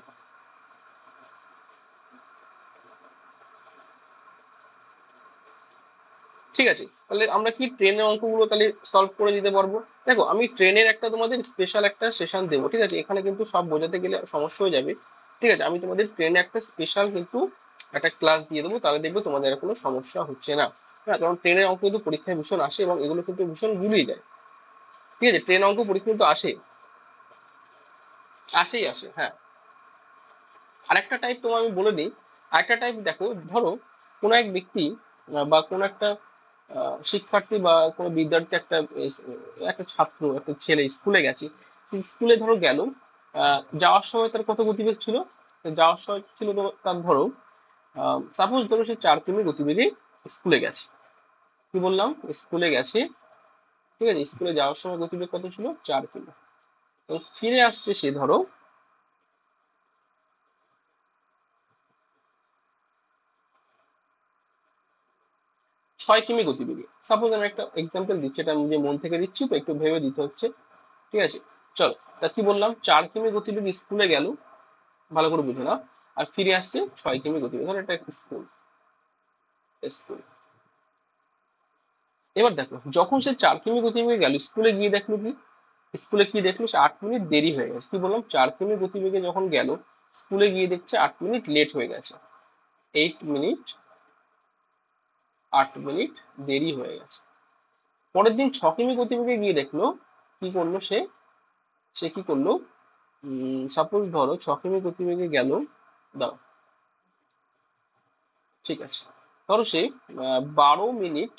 ঠিক আছে, তাহলে আমরা কি ট্রেনের অঙ্কগুলো তাহলে সলভ করে দিতে পারবো। দেখো আমি ট্রেনের একটা তোমাদের স্পেশাল একটা সেশন দেবো। ঠিক আছে, এখানে কিন্তু সব বোঝাতে গেলে সমস্যা হয়ে যাবে। ঠিক আছে, আমি তোমাদের ট্রেনে একটা স্পেশাল কিন্তু একটা ক্লাস দিয়ে দেবো, তাহলে দেখবে তোমাদের আর কোনো সমস্যা হচ্ছে না। হ্যাঁ, কারণ ট্রেনের অঙ্ক কিন্তু পরীক্ষায় ভীষণ আসে, এবং এগুলো কিন্তু ভীষণ গুলিয়ে যায়। ঠিক আছে, ট্রেন অঙ্ক পরীক্ষা কিন্তু আসে, আসেই আসে। হ্যাঁ, আরেকটা টাইপ তোমার আমি বলে দিই। আরেকটা টাইপ দেখো, ধরো কোনো এক ব্যক্তি বা কোনো একটা শিক্ষার্থী বা কোনো বিদ্যার্থী, একটা একটা ছাত্র, একটা ছেলে স্কুলে গেছে। স্কুলে ধরো গেল, যাওয়ার সময় তার কত গতিবেগ ছিল? তো যাওয়ার সময় ছিল তার ধরো সাপোজ ধরো সে 4 কিমি গতিবেগে স্কুলে গেছে। কি বললাম, স্কুলে গেছে। ঠিক আছে, স্কুলে যাওয়ার সময় গতিবেগ কত ছিল, 4 কিমি। তো ফিরে আসছে সে ধরো 6 কিমি গতিবেগে। সাপোজ আমি একটা এক্সাম্পল দিচ্ছি, এটা আমি যে মন থেকে দিচ্ছি তো একটু ভেবে দিতে হচ্ছে। ঠিক আছে, চলো। তা কি বললাম, 4 কিমি গতিবেগে স্কুলে গেল, ভালো করে বুঝে নাও। আর ফিরে আসছে 6 কিমি গতিবেগে, ধরো এটা স্কুল। স্কুল, এবার দেখো যখন সে 4 কিমি গতিবেগে গেল, স্কুলে গিয়ে দেখলো কি, স্কুলে কি দেখলো, সে 8 মিনিট দেরি হয়ে গেছে। কি বললাম, 4 কিমি গতিবেগে যখন গেল, স্কুলে গিয়ে দেখছে 8 মিনিট লেট হয়ে গেছে। 8 মিনিট, 8 মিনিট দেরি হয়ে গেছে। পরের দিন 6 কিমি গতিবেগে গিয়ে দেখলো কি করলো সে সে কি করলো, সাপোজ ধরো 6 কিমি গতিবেগে গেল, দাও, ঠিক আছে, ধরো সে 12 মিনিট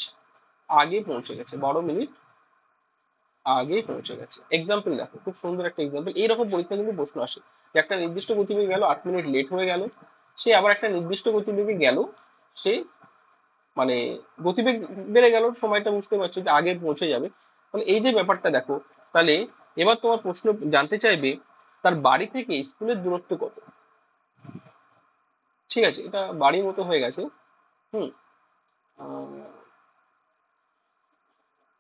আগে পৌঁছে গেছে, 12 মিনিট আগে পৌঁছে গেছে। এক্সাম্পল দেখো, খুব সুন্দর একটা এক্সাম্পল। এইরকম পরীক্ষা কিন্তু প্রশ্ন আসে যে একটা নির্দিষ্ট গতিবেগে গেল, 8 মিনিট লেট হয়ে গেল, সে আবার একটা নির্দিষ্ট গতিবেগে গেল, সে মানে গতিবেগ বেড়ে গেল, সময়টা বুঝতে পারছো যে আগে পৌঁছে যাবে। তাহলে এই যে ব্যাপারটা দেখো, তাহলে এবার তোমার প্রশ্ন জানতে চাইবে তার বাড়ি থেকে স্কুলের দূরত্ব কত। ঠিক আছে, এটা বাড়ির মতো হয়ে গেছে। হুম। আহ,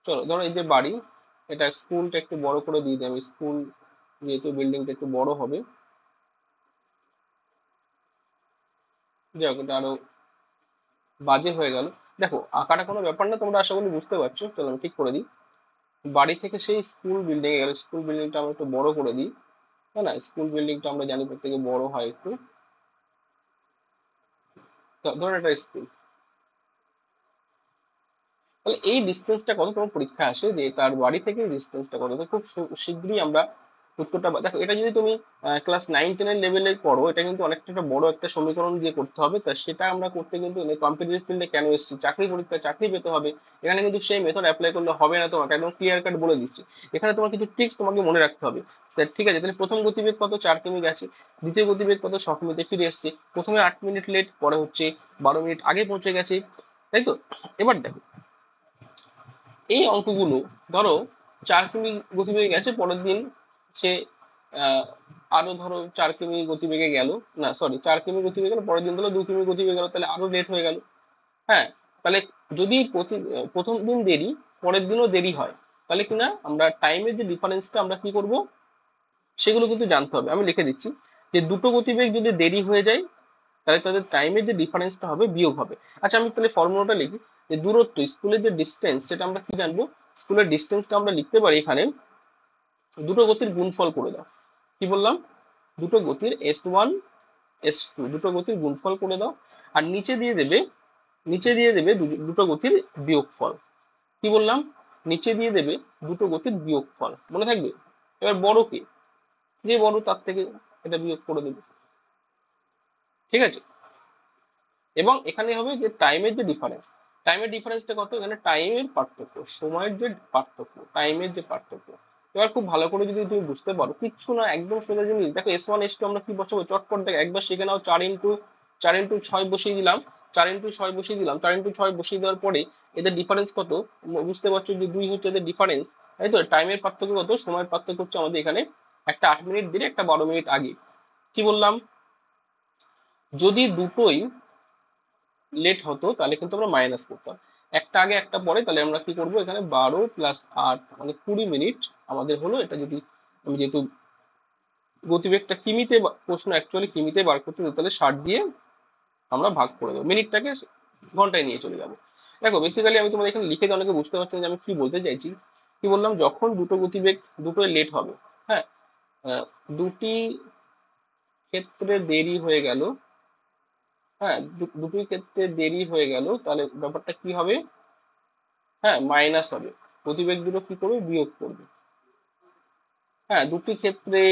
চলো ধরো এই যে বাড়ি, এটা স্কুলটা একটু বড় করে দিয়ে দিই আমি, স্কুল যেহেতু বিল্ডিংটা একটু বড় হবে, যাই হোক এটা আরো বাজে হয়ে গেল। দেখো আঁকাটা কোনো ব্যাপার না, তোমরা আশা করি বুঝতে পারছো। চলো আমি ঠিক করে দিই। বাড়ি থেকে সেই স্কুল বিল্ডিং এ গেল, স্কুল বিল্ডিংটা আমরা একটু বড় করে দিই, তাই না? স্কুল বিল্ডিংটা আমরা জানি প্রত্যেকে বড় হয় একটু। ধরুন একটা স্কুল, তাহলে এই ডিস্টেন্সটা কত তোমার পরীক্ষা আসে যে তার বাড়ি থেকে ডিস্টেন্সটা কত। তো খুব শীঘ্রই আমরা উত্তরটা দেখো, এটা যদি তুমি ক্লাস 9-10 লেভেলে করো, এটা কিন্তু অনেকটা একটা বড় একটা সমীকরণ দিয়ে করতে হবে। তা সেটা আমরা করতে কিন্তু কম্পিটিটিভ ফিল্ডে কেন এসেছি, চাকরি পরীক্ষা, চাকরি পেতে হবে, এখানে কিন্তু সেই মেথড অ্যাপ্লাই করলে হবে না। তোমাকে একদম ক্লিয়ার কাট বলে দিচ্ছি, এখানে তোমার কিছু ট্রিক্স তোমাকে মনে রাখতে হবে। স্যার ঠিক আছে, তাহলে প্রথম গতিবেগ কত, 4 কিমি গেছে, দ্বিতীয় গতিবেগ কত, 6 কিমিতে ফিরে এসছে, প্রথমে 8 মিনিট লেট, পরে হচ্ছে 12 মিনিট আগে পৌঁছে গেছে, তাই তো? এবার দেখো এই অঙ্কগুলো, ধরো 4 কিমি গতিবেগে গেছে, পরের দিন সে আহ, আরো ধরো 4 কিমি গতিবেগে গেল, না সরি 4 কিমি গতিবেগে গেল, পরের দিন ধরো 2 কিমি গতিবেগে গেল, তাহলে আরো লেট হয়ে গেল। হ্যাঁ, তাহলে যদি প্রথম দিন দেরি, পরের দিনও দেরি হয়, তাহলে কিনা আমরা টাইমের যে ডিফারেন্সটা আমরা কি করব, সেগুলো কিন্তু জানতে হবে। আমি লিখে দিচ্ছি যে দুটো গতিবেগ যদি দেরি হয়ে যায়, তাহলে তাদের টাইমের যে ডিফারেন্সটা হবে বিয়োগ হবে। আচ্ছা আমি তাহলে ফর্মুলাটা লিখি, যে দূরত্ব, স্কুলের যে ডিস্টেন্স, সেটা আমরা কি জানবো, স্কুলের ডিস্টেন্সটা আমরা লিখতে পারি এখানে দুটো গতির গুণফল করে দাও। কি বললাম, দুটো গতির S1 S2 দুটো গতির গুণফল করে দাও, আর নিচে দিয়ে দেবে দুটো গতির বিয়োগফল। কি বললাম, নিচে দিয়ে দেবে দুটো গতির বিয়োগফল, মনে থাকবে? এবার বড় কে, যে বড় তার থেকে এটা বিয়োগ করে দেবে। ঠিক আছে, এবং এখানে হবে যে টাইমের যে ডিফারেন্স, টাইমের ডিফারেন্সটা কত, এখানে টাইমের পার্থক্য, সময়ের যে পার্থক্য, টাইমের যে পার্থক্য। এবার খুব ভালো করে যদি তুমি বুঝতে পারো, কিচ্ছু না, একদম সোজা জিনিস। দেখো S1 S2 আমরা কি বসাবো, চটপট দেখো একবার শিখে নাও। 4 ইন্টু 6 বসিয়ে দিলাম, 4 ইন্টু 6 বসিয়ে দিলাম, 4 ইন্টু 6 বসিয়ে দেওয়ার পরে এদের ডিফারেন্স কত, বুঝতে পারছো যে 2 হচ্ছে এদের ডিফারেন্স, তাই তো? টাইমের পার্থক্য কত, সময়ের পার্থক্য হচ্ছে আমাদের এখানে একটা 8 মিনিট দেরি, একটা 12 মিনিট আগে। কি বললাম, যদি দুটোই লেট হতো তাহলে কিন্তু আমরা মাইনাস করতাম, একটা আগে একটা পরে, তাহলে আমরা কি করব, এখানে 12 + 8 মানে 20 মিনিট আমাদের হলো। এটা যদি আমি যেহেতু গতিবেগটা কিমিতে প্রশ্ন অ্যাকচুয়ালি কিমিতে বার করতে দিই, তাহলে 60 দিয়ে আমরা ভাগ করে দেবো, মিনিটটাকে ঘন্টায় নিয়ে চলে যাবো। দেখো বেসিক্যালি আমি তোমাদের এখানে লিখে দিয়ে অনেকে বুঝতে পারছেন যে আমি কি বলতে চাইছি। কি বললাম, যখন দুটো গতিবেগ দুটোই লেট হবে, হ্যাঁ, আহ, দুটি ক্ষেত্রে দেরি হয়ে গেল, হ্যাঁ দুটোই ক্ষেত্রে দেরি হয়ে গেল, তাহলে ব্যাপারটা কি হবে, হ্যাঁ মাইনাস হবে, গতিবেগ দুটো কি করবে, বিয়োগ করবে। হ্যাঁ, দুটি ক্ষেত্রে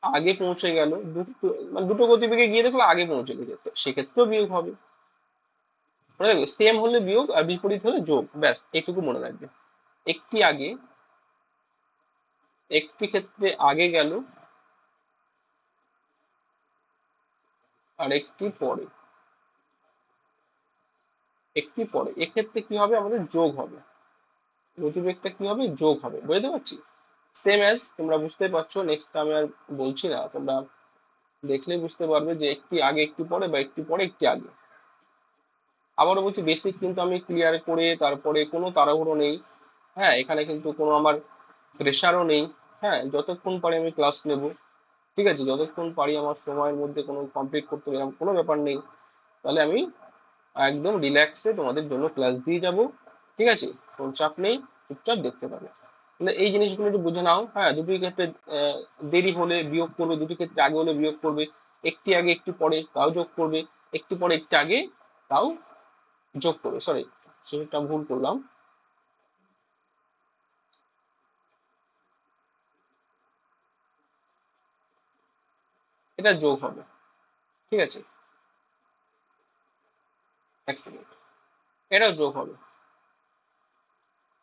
আগে পৌঁছে গেল, দুটো মানে দুটো গতিবেগে গিয়ে দেখলো আগে পৌঁছে গেছে, তো সেক্ষেত্রেও বিয়োগ হবে। মনে রাখবে, সেম হলে বিয়োগ আর বিপরীত হলে যোগ, ব্যাস এইটুকু মনে রাখবে। একটি আগে, একটি ক্ষেত্রে আগে গেল, আর একটি পরে, একটি পরে, এক্ষেত্রে কি হবে, আমাদের যোগ হবে, গতিবেগটা কি হবে, যোগ হবে। বুঝতে পারছি? সেম অ্যাজ তোমরা বুঝতে পারছো, নেক্সট আমি আর বলছি না, তোমরা দেখলেই বুঝতে পারবে যে একটি আগে একটি পরে, বা একটি পরে একটি আগে। আবারও বলছি, বেসিক কিন্তু আমি ক্লিয়ার করে তারপরে কোনো তাড়াহুড়ো নেই। হ্যাঁ, এখানে কিন্তু কোনো আমার প্রেশারও নেই। হ্যাঁ, যতক্ষণ পারি আমি ক্লাস নেব, ঠিক আছে, যতক্ষণ পারি আমার সময়ের মধ্যে কোনো কমপ্লিট করতে হবে, এরকম কোনো ব্যাপার নেই। তাহলে আমি একদম রিল্যাক্সে তোমাদের জন্য ক্লাস দিয়ে যাব, ঠিক আছে, কোনো চাপ নেই, চুপচাপ দেখতে পাবে। তাহলে এই জিনিসগুলো একটু বুঝে নাও। হ্যাঁ, দুটোই ক্ষেত্রে দেরি হলে বিয়োগ করবে, দুটি ক্ষেত্রে আগে হলে বিয়োগ করবে, একটি আগে একটি পরে তাও যোগ করবে, একটি পরে একটি আগে তাও যোগ করবে। সরি, সেটা ভুল করলাম, এটা যোগ হবে, ঠিক আছে, এক সেকেন্ড, এটাও যোগ হবে।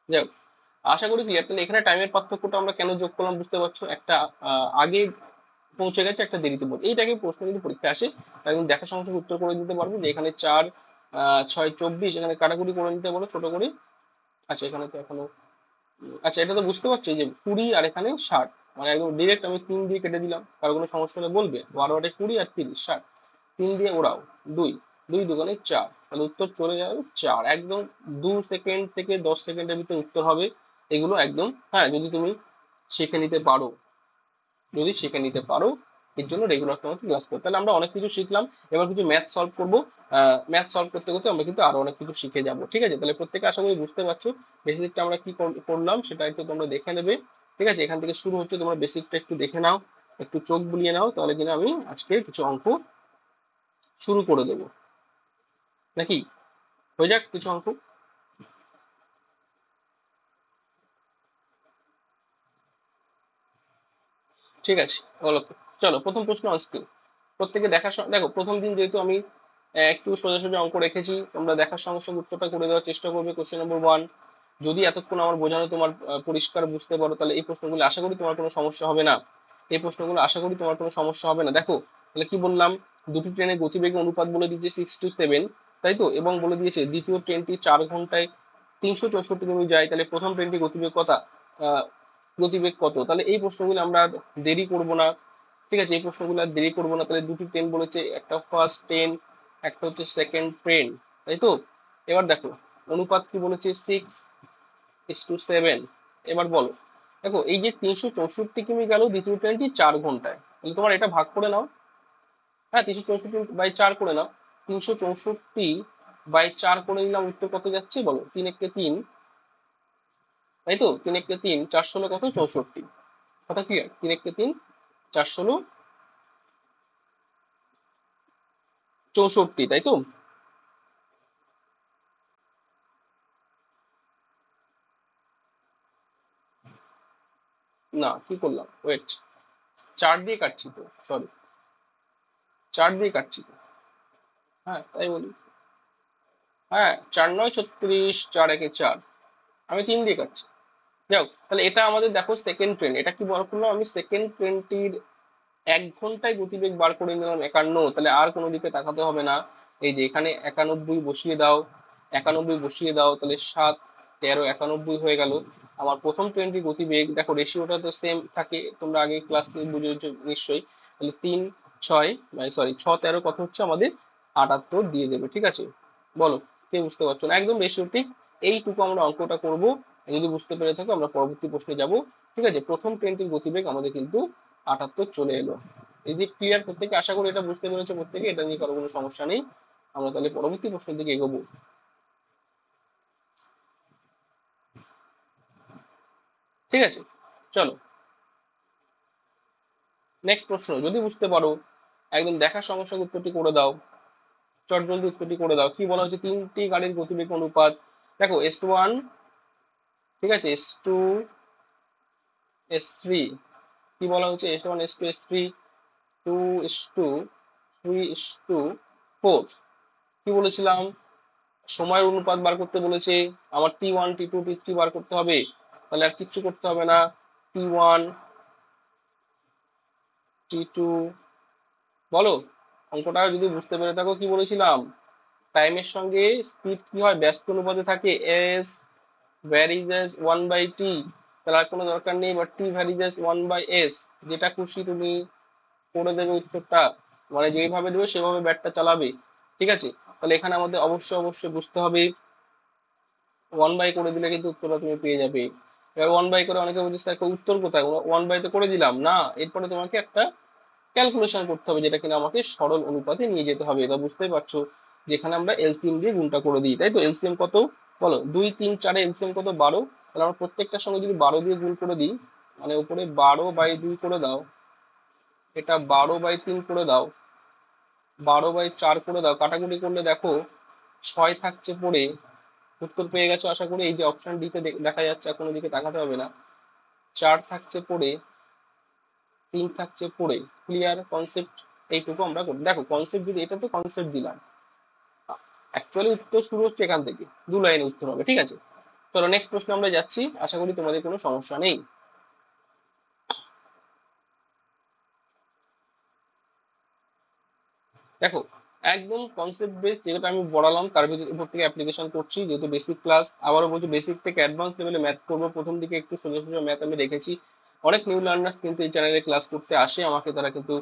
যাই হোক, আশা করি ক্লিয়ার। তাহলে এখানে টাইমের পার্থক্যটা আমরা কেন যোগ করলাম বুঝতে পারছো, একটা আগে পৌঁছে গেছে, একটা দেরিতে পৌঁছে, এইটাকে প্রশ্ন যদি পরীক্ষা আসে একদম দেখা সঙ্গে সঙ্গে উত্তর করে দিতে পারবে যে এখানে 4 6 24, এখানে কাটাকুটি করে নিতে পারো ছোট করে। আচ্ছা এখানে তো এখনো আচ্ছা এটা তো বুঝতে পারছি যে 20 আর এখানে 60, মানে একদম ডিরেক্ট আমি 3 দিয়ে কেটে দিলাম, কারো কোনো সমস্যা হলে বলবে। 12 8 20 আর 30 60, 3 দিয়ে ওড়াও, 2, 2 দুগুণে 4, তাহলে উত্তর চলে যাবে 4। একদম 2 সেকেন্ড থেকে 10 সেকেন্ডের ভিতরে উত্তর হবে এগুলো একদম। হ্যাঁ যদি তুমি শিখে নিতে পারো, যদি শিখে নিতে পারো, এর জন্য রেগুলার তোমাকে ক্লাস করো। তাহলে আমরা অনেক কিছু শিখলাম, এবার কিছু ম্যাথ সলভ করবো। ম্যাথ সলভ করতে করতে আমরা কিন্তু আরো অনেক কিছু শিখে যাব, ঠিক আছে। তাহলে প্রত্যেকে আশা করি বুঝতে পারছো বেসিকটা আমরা কি করলাম সেটা একটু তোমরা দেখে নেবে, ঠিক আছে। এখান থেকে শুরু হচ্ছে, তোমরা বেসিকটা একটু দেখে নাও, একটু চোখ বুলিয়ে নাও, তাহলে কিনা আমি আজকে কিছু অঙ্ক শুরু করে দেবো, নাকি হয়ে যাক কিছু অঙ্ক। ঠিক আছে বলো, চলো প্রথম প্রশ্ন অন স্ক্রিন। প্রত্যেকে দেখার সঙ্গে দেখো, প্রথম দিন যেহেতু আমি একটু সোজা সোজা অঙ্ক রেখেছি, তোমরা দেখার সঙ্গে সঙ্গে উত্তরটা করে দেওয়ার চেষ্টা করবে। কোশ্চেন নম্বর 1, যদি এতক্ষণ আমার বোঝানো তোমার পরিষ্কার বুঝতে পারো, তাহলে এই প্রশ্নগুলো আশা করি তোমার কোনো সমস্যা হবে না। এই প্রশ্নগুলো আশা করি তোমার কোনো সমস্যা হবে না। দেখো তাহলে কি বললাম, দুটি ট্রেনের গতিবেগের অনুপাত বলে দিয়েছে 6:7, তাই তো, এবং বলে দিয়েছে দ্বিতীয় ট্রেনটি 4 ঘন্টায় 364 কিমি যায়, তাহলে প্রথম ট্রেনটি গতিবেগ কত, গতিবেগ কত। তাহলে এই প্রশ্নগুলো আমরা আর দেরি করব না, ঠিক আছে, এই প্রশ্নগুলো আর দেরি করবো না। তাহলে দুটি ট্রেন বলেছে, একটা ফার্স্ট ট্রেন, একটা হচ্ছে সেকেন্ড ট্রেন, তাই তো। এবার দেখো অনুপাত কি বলেছে, 6:7। এবার বলো, দেখো এই যে 364 কিমি গেল দ্বিতীয় ট্রেনটি 4 ঘন্টায়, তাহলে তোমার এটা ভাগ করে নাও। হ্যাঁ 364/4 করে নাও, 364/4 করে নিলাম, উত্তর কত যাচ্ছে বলো, 3 × 3, তাই তো, 3 × 3 416 কত, 64। কথা ক্লিয়ার, 3 × 3 416 64, তাই তো। না কি করলাম, ওয়েট, 4 দিয়ে কাটছি তো, সরি, 4 দিয়ে কাটছি তো, হ্যাঁ তাই বলি, হ্যাঁ 4 9 36, 4 1 4, আমি 3 দিয়ে কাটছি। যাই হোক, তাহলে এটা আমাদের দেখো সেকেন্ড ট্রেন, এটা কি বার করলাম আমি, সেকেন্ড ট্রেনটির 1 ঘন্টায় গতিবেগ বার করে নিলাম 51, তাহলে আর কোনো দিকে তাকাতে হবে না। এই যে এখানে 91 বসিয়ে দাও, 91 বসিয়ে দাও, তাহলে 7 13 91 হয়ে গেল। আমার প্রথম ট্রেনটির গতিবেগ, দেখো রেশিওটা তো সেম থাকে, তোমরা আগে ক্লাসে বুঝেছো নিশ্চয়ই। তাহলে 3 6, সরি 6 13 কত হচ্ছে আমাদের, 78 দিয়ে দেবে, ঠিক আছে। বলো কে বুঝতে পারছো না, একদম রেশিও ঠিক এইটুকু আমরা অঙ্কটা করব। যদি বুঝতে পেরে থাকো আমরা পরবর্তী প্রশ্নে যাব, ঠিক আছে। প্রথম ট্রেনটির গতিবেগ আমাদের কিন্তু 78 চলে এলো। এই যে ক্লিয়ার, প্রত্যেকে আশা করি এটা বুঝতে পেরেছো, প্রত্যেকে এটা নিয়ে কারো কোনো সমস্যা নেই। আমরা তাহলে পরবর্তী প্রশ্নের দিকে এগোবো। ঠিক আছে চলো, নেক্সট প্রশ্ন যদি বুঝতে পারো একদম দেখার সঙ্গে সঙ্গে উত্তরটি করে দাও, চট জলদি উত্তরটি করে দাও। কি বলা হচ্ছে, তিনটি গাড়ির গতিবেগ অনুপাত, দেখো S1, ঠিক আছে, S2, S3, কি বলা হচ্ছে, S1 S2 S3, 2:2, 3:4। কি বলেছিলাম, সময়ের অনুপাত বার করতে বলেছে, আমার T1 T2 T3 বার করতে হবে, তাহলে আর কিচ্ছু করতে হবে না, T1 T2, বলো অঙ্কটা যদি বুঝতে পেরে থাকো। কি বলেছিলাম, টাইমের সঙ্গে স্পিড কি হয়, ব্যস্ত অনুপাতে থাকে, এস ভ্যারিজেস 1/t, তাহলে আর কোনো দরকার নেই, বা টি ভ্যারিজেস 1/s, যেটা খুশি তুমি করে দেবে উত্তরটা, মানে যেইভাবে দেবে সেভাবে ব্যাটটা চালাবে, ঠিক আছে। তাহলে এখানে আমাদের অবশ্যই অবশ্যই বুঝতে হবে, 1/, করে দিলে কিন্তু উত্তরটা তুমি পেয়ে যাবে। এবার 1/, করে অনেকে বলছে স্যার উত্তর কোথায়, 1/, তো করে দিলাম না, এরপরে তোমাকে একটা ক্যালকুলেশন করতে হবে, যেটা কিনা আমাকে সরল অনুপাতে নিয়ে যেতে হবে। এটা বুঝতেই পারছো, যেখানে আমরা এলসিএম দিয়ে গুণটা করে দিই, তাই তো। এলসিএম কত বলো, 2 3 4 এলসিএম কত, 12, তাহলে আমরা প্রত্যেকটার সঙ্গে যদি 12 দিয়ে গুণ করে দিই, মানে উপরে 12/2 করে দাও, এটা 12/3 করে দাও, 12/4 করে দাও, কাটাকুটি করলে দেখো 6 থাকছে পড়ে, উত্তর পেয়ে গেছো আশা করি। এই যে অপশন ডিতে দেখা যাচ্ছে, এখন ওদিকে তাকাতে হবে না, 4 থাকছে পড়ে, 3 থাকছে 4 ক্লিয়ার কনসেপ্ট। এইটুকু আমরা করি। দেখো কনসেপ্ট যদি, এটা তো কনসেপ্ট দিলাম, অ্যাকচুয়ালি উত্তর শুরু হচ্ছে এখান থেকে, 2 লাইনে উত্তর হবে, ঠিক আছে। চলো নেক্সট প্রশ্ন আমরা যাচ্ছি, আশা করি তোমাদের কোনো সমস্যা নেই। দেখো একদম কনসেপ্ট বেস যেটা আমি পড়ালাম তার উপর থেকে অ্যাপ্লিকেশন করছি, যেহেতু বেসিক ক্লাস, আবারও বলছি বেসিক থেকে অ্যাডভান্স লেভেলে ম্যাথ করবো। প্রথম দিকে একটু সোজা সোজা ম্যাথ আমি রেখেছি। অনেক নিউ লার্নার্স কিন্তু এই চ্যানেলে ক্লাস করতে আসে আমাকে, তারা কিন্তু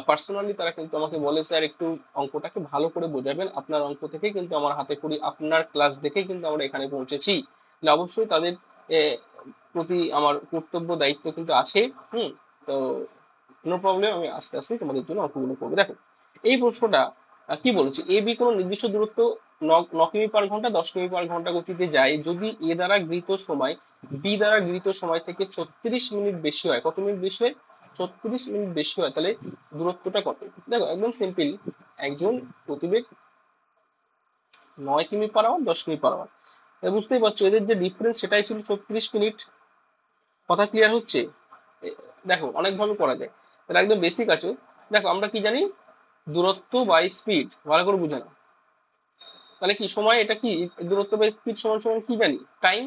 পার্সোনালি তারা কিন্তু আমাকে বলে স্যার একটু অঙ্কটাকে ভালো করে বোঝাবেন, আপনার অঙ্ক থেকেই কিন্তু আমার হাতে করি, আপনার ক্লাস দেখেই কিন্তু আমরা এখানে পৌঁছেছি। তাহলে অবশ্যই তাদের প্রতি আমার কর্তব্য দায়িত্ব কিন্তু আছে। তো নো প্রবলেম, আমি আস্তে আস্তে তোমাদের জন্য অঙ্কগুলো করবো। দেখো এই প্রশ্নটা কি বলেছে, এ বি কোনো নির্দিষ্ট দূরত্ব 9 কিমি/ঘন্টা 10 কিমি/ঘন্টা গতিতে যায় যদি এ দ্বারা গৃহীত সময় বি দ্বারা গৃহীত সময় থেকে 36 মিনিট বেশি হয়। কত মিনিট বেশি হয়? 36 মিনিট বেশি হয়, তাহলে দূরত্বটা কত? দেখো একদম সিম্পল, একজন গতিবেগ 9 কিমি/আওয়ার 10 কিমি/আওয়ার, বুঝতেই পারছো এদের যে ডিফারেন্স সেটাই ছিল 36 মিনিট। কথা ক্লিয়ার হচ্ছে? দেখো অনেক ভাবে করা যায়, তাহলে একদম বেসিক আছে। দেখো আমরা কি জানি, দূরত্ব বাই স্পিড, ভালো করে বুঝে নাও। তাহলে কি সময়, এটা কি দূরত্ব বাই স্পিড সমান সমান কি জানি? টাইম।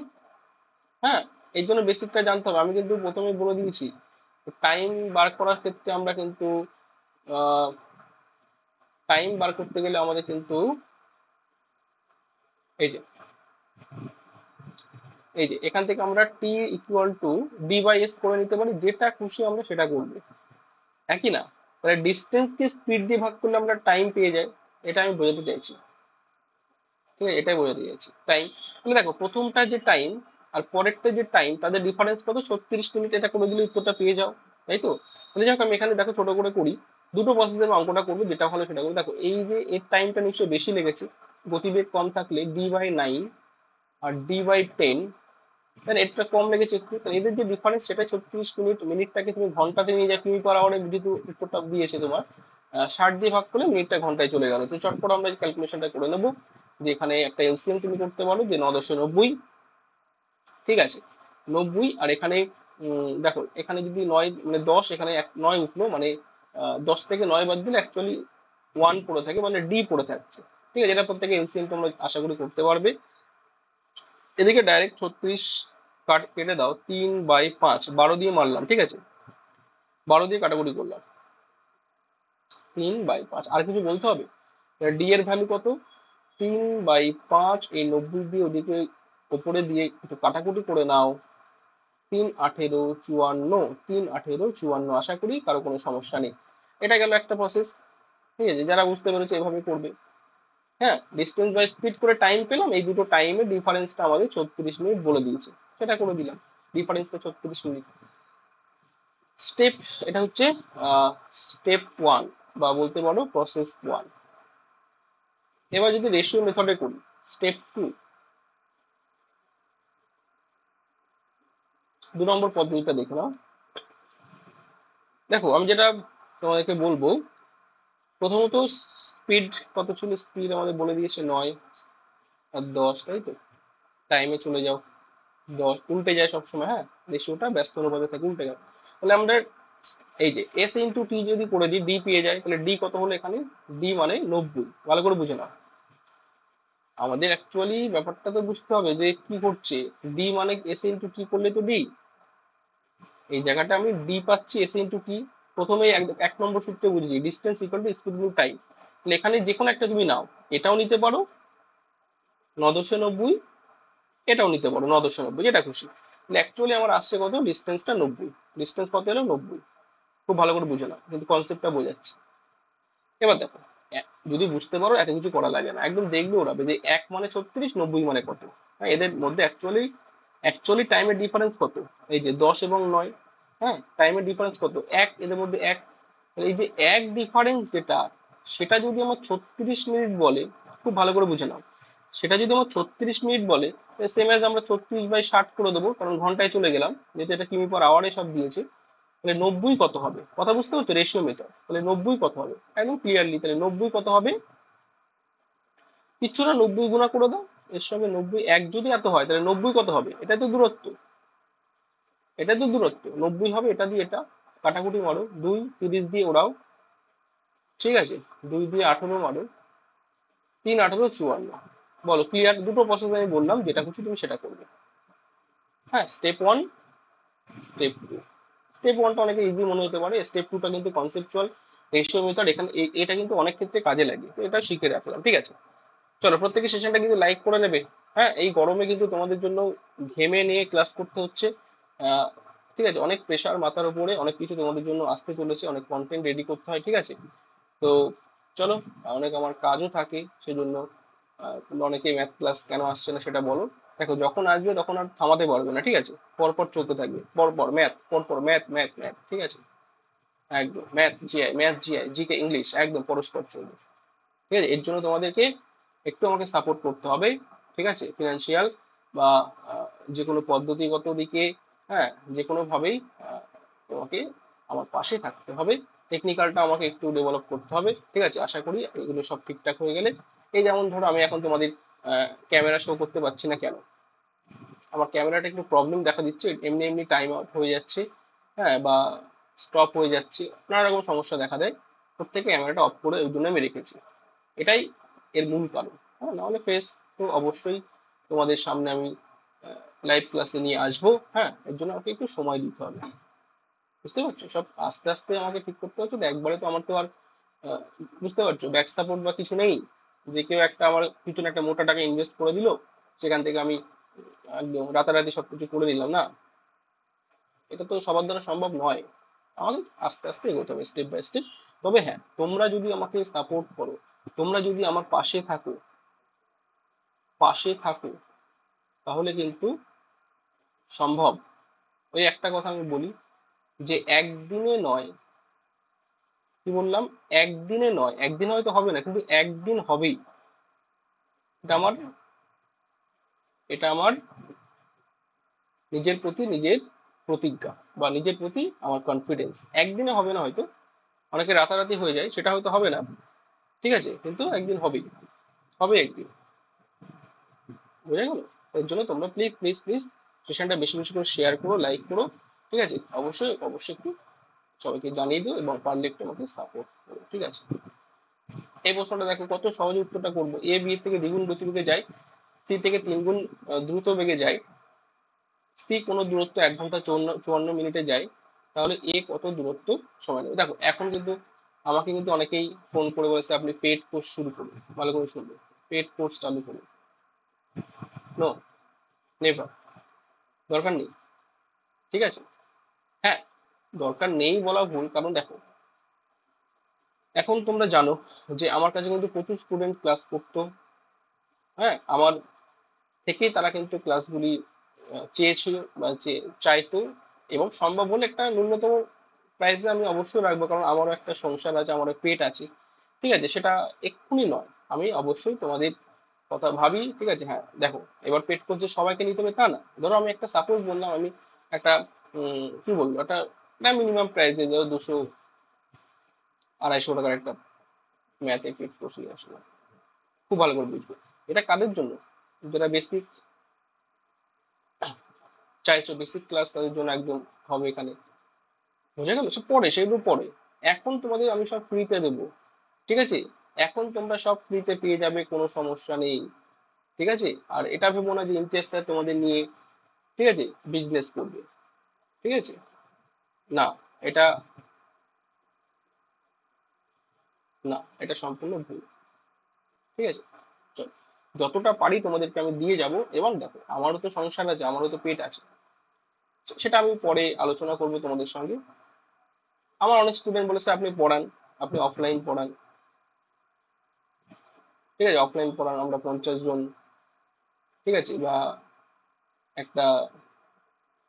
হ্যাঁ, এই জন্য বেসিকটা জানতে হবে। আমি কিন্তু প্রথমে বলে দিয়েছি, টাইম বার করার ক্ষেত্রে আমরা কিন্তু টাইম বার করতে গেলে আমাদের কিন্তু এই যে এখান থেকে আমরা t equal to d by s করে নিতে পারি, যেটা খুশি আমরা সেটা করবো, একই না? তাহলে ডিস্টেন্স কে স্পিড দিয়ে ভাগ করলে আমরা টাইম পেয়ে যাই, এটা আমি বোঝাতে চাইছি, ঠিক আছে, এটাই বোঝাতে চাইছি টাইম। তাহলে দেখো প্রথমটা যে টাইম আর পরেরটা যে টাইম, তাদের ডিফারেন্স কত? 36 মিনিট। এটা করে দিলে উত্তরটা পেয়ে যাও, তাই তো? তাহলে যাক আমি এখানে দেখো ছোট করে করি, দুটো প্রসেসে আমি অঙ্কটা করবো, যেটা হলো সেটা করবো। দেখো এই যে এর টাইমটা নিশ্চয়ই বেশি লেগেছে, গতিবেগ কম থাকলে d/9 আর d/10, তাহলে এটা কম লেগেছে একটু, তাহলে এদের যে ডিফারেন্স সেটা 36 মিনিট। মিনিটটাকে তুমি ঘন্টাতে নিয়ে যা কিমি/আওয়ারে, যেহেতু উত্তরটা দিয়েছে তোমার 60 দিয়ে ভাগ করলে মিনিটটা ঘন্টায় চলে গেল। তো চট করে আমরা ক্যালকুলেশনটা করে নেবো, যে এখানে একটা এলসিএম তুমি করতে পারো, যে 9×90, ঠিক আছে, 90। আর এখানে দেখো এখানে যদি 9 মানে 10, এখানে 9 উঠলো, মানে 10 থেকে 9 বাদ দিলে অ্যাকচুয়ালি 1 পড়ে থাকে, মানে ডি পড়ে থাকছে, ঠিক আছে। এটা প্রত্যেকে এলসিএম তোমরা আশা করি করতে পারবে। এদিকে ডাইরেক্ট 36 কেটে দাও, 3/5, 12 দিয়ে মারলাম, ঠিক আছে, 12 দিয়ে কাটাকুটি করলাম, 3/5। আর কিছু বলতে হবে? ডি এর ভ্যালু কত? 3/5, এই 90 দিয়ে ওদিকে ওপরে দিয়ে একটু কাটাকুটি করে নাও, 3×18 = 54, 3×18 = 54। আশা করি কারো কোনো সমস্যা নেই। এটা গেল একটা প্রসেস, ঠিক আছে, যারা বুঝতে পেরেছে এভাবে করবে। হ্যাঁ, ডিস্টেন্স বাই স্পিড করে টাইম পেলাম, এই দুটো টাইমের ডিফারেন্সটা আমাদের 36 মিনিট বলে দিয়েছে, সেটা করে দিলাম, ডিফারেন্সটা 36 মিনিট। স্টেপ, এটা হচ্ছে স্টেপ 1 বা বলতে পারো প্রসেস 1। এবার যদি রেশিও মেথডে করি, স্টেপ 2, 2 নম্বর পদ্ধতিটা দেখে নাও। দেখো আমি যেটা তোমাদেরকে বলবো, প্রথমত স্পিড কত ছিল? স্পিড আমাদের বলে দিয়েছে 9 আর 10, তাই তো? টাইমে চলে যাও, 10 উল্টে যায় সবসময়, হ্যাঁ, রেশিওটা ব্যস্ত অনুপাতে থাকে, উল্টে গেল। তাহলে আমরা এই যে এস ইন্টু টি যদি করে দিই, ডি পেয়ে যায়, তাহলে ডি কত হলো এখানে? ডি মানে 90। ভালো করে বুঝে নাও, আমাদের অ্যাকচুয়ালি ব্যাপারটা তো বুঝতে হবে যে কি করছে। ডি মানে এস ইন্টু টি করলে তো ডি, এই জায়গাটা আমি ডি পাচ্ছি এস ইন্টু টি। প্রথমে 1 নম্বর সূত্রে বুঝেছি, distance equal to speed into time. তাহলে এখানে যে কোনো একটা তুমি নাও, এটাও নিতে পারো 9×90, এটাও নিতে পারো 9×90, যেটা খুশি। তাহলে অ্যাকচুয়ালি আমার আসছে কত? ডিস্টেন্সটা 90। ডিস্টেন্স কত এলো? 90। খুব ভালো করে বুঝে নাও, কিন্তু কনসেপ্টটা বোঝাচ্ছি। এবার দেখো, যদি বুঝতে পারো এত কিছু করা লাগে না, একদম দেখবে ওরা যে 1 মানে 36, 90 মানে কত। হ্যাঁ, এদের মধ্যে অ্যাকচুয়ালি টাইমের ডিফারেন্স কত? এই যে 10 এবং 9, হ্যাঁ, টাইমের ডিফারেন্স কত? 1, এদের মধ্যে 1। এই যে 1 ডিফারেন্স যেটা, সেটা যদি আমার 36 মিনিট বলে, খুব ভালো করে বুঝে নাও, সেটা যদি আমার 36 মিনিট বলে, সেম এজ আমরা 36/60 করে দেবো, কারণ ঘন্টায় চলে গেলাম, যেহেতু এটা কিমি/আওয়ারে সব দিয়েছে। তাহলে 90 কত হবে? কথা বুঝতে পারছো? Ratio method. তাহলে 90 কত হবে একদম ক্লিয়ারলি, তাহলে 90 কত হবে? কিচ্ছু না, 90 গুণা করে দাও এর সঙ্গে। 90 এক যদি এত হয়, তাহলে 90 কত হবে? এটা তো দূরত্ব, এটা তো দূরত্ব, 90 হবে এটা দিয়ে এটা। কাটাকুটি মারো, 2 30 দিয়ে ওড়াও, ঠিক আছে, 2 দিয়ে 18 মারো, 3 18 54। বলো ক্লিয়ার? দুটো প্রসেস আমি বললাম, যেটা খুশি তুমি সেটা করবে। হ্যাঁ, স্টেপ 1, স্টেপ 2। স্টেপ 1টা অনেকে ইজি মনে হতে পারে, স্টেপ 2টা কিন্তু কনসেপচুয়াল রেশিও মেথড, এখানে এটা কিন্তু অনেক ক্ষেত্রে কাজে লাগে, তো এটা শিখে রাখলাম, ঠিক আছে। চলো প্রত্যেকে সেশনটা কিন্তু লাইক করে নেবে। হ্যাঁ, এই গরমে কিন্তু তোমাদের জন্য ঘেমে নিয়ে ক্লাস করতে হচ্ছে। আহ, ঠিক আছে, অনেক প্রেশার মাথার উপরে, অনেক কিছু তোমাদের জন্য আসতে চলেছে, অনেক কন্টেন্ট রেডি করতে হয়, ঠিক আছে। তো চলো, অনেক আমার কাজও থাকে সেজন্য। তোমরা অনেকেই ম্যাথ ক্লাস কেন আসছে না সেটা বলো। দেখো যখন আসবে তখন আর থামাতে পারবে না, ঠিক আছে, পরপর চলতে থাকবে, পরপর ম্যাথ, পরপর ম্যাথ ম্যাথ ম্যাথ, ঠিক আছে। একদম ম্যাথ জিআই জিকে ইংলিশ একদম পরস্পর চলবে, ঠিক আছে। এর জন্য তোমাদেরকে একটু আমাকে সাপোর্ট করতে হবে, ঠিক আছে, ফিনান্সিয়াল বা যে কোনো পদ্ধতিগত দিকে, হ্যাঁ, যে কোনো ভাবেই তোমাকে আমার পাশে থাকতে হবে। টেকনিক্যালটা আমাকে একটু ডেভেলপ করতে হবে, ঠিক আছে। আশা করি এগুলো সব ঠিকঠাক হয়ে গেলে, এই যেমন ধরো আমি এখন তোমাদের ক্যামেরা শো করতে পারছি না কেন, আমার ক্যামেরাটা একটু প্রবলেম দেখা দিচ্ছে, এমনি এমনি টাইম আউট হয়ে যাচ্ছে, হ্যাঁ, বা স্টপ হয়ে যাচ্ছে, নানা রকম সমস্যা দেখা দেয়। প্রত্যেকে ক্যামেরাটা অফ করে ওই জন্য আমি রেখেছি, এটাই এর মূল কারণ। হ্যাঁ, নাহলে ফেস তো অবশ্যই তোমাদের সামনে আমি লাইভ ক্লাসে নিয়ে আসবো। হ্যাঁ, এর জন্য আমাকে একটু সময় দিতে হবে, বুঝতে পারছো, সব আস্তে আস্তে আমাকে ঠিক করতে হচ্ছে, তো একবারে তো আমার তো আর আহ, বুঝতে পারছো ব্যাক সাপোর্ট বা কিছু নেই, যে কেউ একটা আমার পিছনে একটা মোটা টাকা ইনভেস্ট করে দিল, সেখান থেকে আমি একদম রাতারাতি সবকিছু করে দিলাম না, এটা তো সবার দ্বারা সম্ভব নয়। আমাকে আস্তে আস্তে এগোতে হবে, স্টেপ বাই স্টেপ। তবে হ্যাঁ, তোমরা যদি আমাকে সাপোর্ট করো, তোমরা যদি আমার পাশে থাকো, তাহলে কিন্তু সম্ভব। ওই একটা কথা আমি বলি, যে একদিনে নয়, কি বললাম, একদিনে নয়, একদিন হয়তো হবে না, কিন্তু একদিন হবেই। এটা আমার এটা আমার নিজের প্রতি নিজের প্রতিজ্ঞা, বা নিজের প্রতি আমার কনফিডেন্স। একদিনে হবে না হয়তো, অনেকে রাতারাতি হয়ে যায়, সেটা হয়তো হবে না, ঠিক আছে, কিন্তু একদিন হবেই, হবে একদিন, বুঝে গেল। এর জন্য তোমরা প্লিজ প্লিজ প্লিজ সেশনটা বেশি বেশি করে শেয়ার করো, লাইক করো, ঠিক আছে। অবশ্যই অবশ্যই একটু সবাইকে জানিয়ে দিও, এবং পারলে একটু আমাকে সাপোর্ট করো, ঠিক আছে। এই প্রশ্নটা দেখো কত সহজে উত্তরটা করবো। এ বি এর থেকে দ্বিগুণ গতিবেগে যায়, সি থেকে 3 গুণ দ্রুত বেগে যায়, সি কোনো দূরত্ব 1 ঘন্টা 54 মিনিটে যায়, তাহলে এ কত দূরত্ব সময় নেবে। দেখো এখন কিন্তু আমাকে কিন্তু অনেকেই ফোন করে বলেছে আপনি পেড কোর্স শুরু করুন, ভালো করে শুনবে, পেড কোর্স চালু করুন। নো, নেভার, দরকার নেই, ঠিক আছে। হ্যাঁ, দরকার নেই বলা ভুল, কারণ দেখো এখন তোমরা জানো যে আমার কাছে কিন্তু প্রচুর স্টুডেন্ট ক্লাস করতো। হ্যাঁ, আমার থেকেই তারা কিন্তু ক্লাসগুলি চেয়েছিল বা চাইতো, এবং সম্ভব হলে একটা ন্যূনতম প্রাইসে আমি অবশ্যই রাখবো, কারণ আমারও একটা সংসার আছে, আমারও পেট আছে, ঠিক আছে। সেটা এক্ষুনি নয়, আমি অবশ্যই তোমাদের কথা ভাবি, ঠিক আছে। হ্যাঁ দেখো, এবার পেট করছে সবাইকে নিতে হবে তা না, ধরো আমি একটা সাপোজ বললাম, আমি একটা কি বলবো, একটা মিনিমাম প্রাইসে ধরো 200 250 টাকার একটা ম্যাথে পেট কোর্স নিয়ে আসলাম, খুব ভালো করে বুঝবে। এটা কাদের জন্য? যারা বেসিক চাইছো, বেসিক ক্লাস তাদের জন্য একদম হবে এখানে, বুঝে গেল। সব পরে, সেগুলো পরে, এখন তোমাদের আমি সব ফ্রিতে দেবো, ঠিক আছে। এখন তোমরা সব ফ্রিতে পেয়ে যাবে, কোনো সমস্যা নেই, ঠিক আছে। আর এটা ভেবো না যে ইমতিয়াজ স্যার তোমাদের নিয়ে, ঠিক আছে, বিজনেস করবে, ঠিক আছে, না, এটা না, এটা সম্পূর্ণ ভুল, ঠিক আছে। চলো, যতটা পারি তোমাদেরকে আমি দিয়ে যাব, এবং দেখো আমারও তো সংসার আছে, আমারও তো পেট আছে, সেটা আমি পরে আলোচনা করবো তোমাদের সঙ্গে। আমার অনেক স্টুডেন্ট বলেছে আপনি পড়ান, আপনি অফলাইন পড়ান, ঠিক আছে, অফলাইন পড়ান, আমরা 50 জন, ঠিক আছে, বা একটা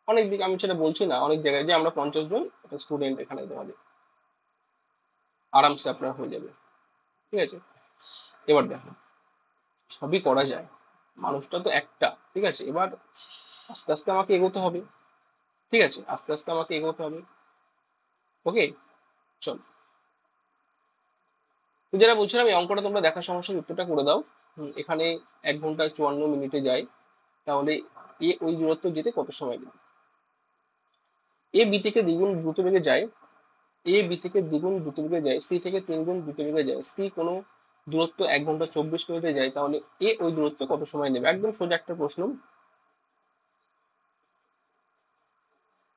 অনেক দিকে, আমি সেটা বলছি না, অনেক জায়গায় যে আমরা 50 জন স্টুডেন্ট এখানে তোমাদের আরামসে আপনার হয়ে যাবে, ঠিক আছে। এবার দেখো, সবই করা যায়, মানুষটা তো একটা, ঠিক আছে। এবার আস্তে আস্তে আমাকে এগোতে হবে, ঠিক আছে, আস্তে আস্তে আমাকে এগোতে হবে, ওকে। চল, তো যেটা বলছিলাম, এই অঙ্কটা তোমরা দেখার সমস্যার উত্তরটা করে দাও। এখানে 1 ঘন্টা 54 মিনিটে যায়, তাহলে এ ওই দূরত্ব যেতে কত সময় লাগবে? এ বি থেকে দ্বিগুণ দ্রুত বেগে যায়, এ বি থেকে দ্বিগুণ দ্রুত বেগে যায়, সি থেকে 3 গুণ দ্রুত বেগে যায়, সি কোনো দূরত্ব 1 ঘন্টা 24 মিনিটে যায়, তাহলে এ ওই দূরত্ব কত সময় নেবে? একদম সোজা একটা প্রশ্ন।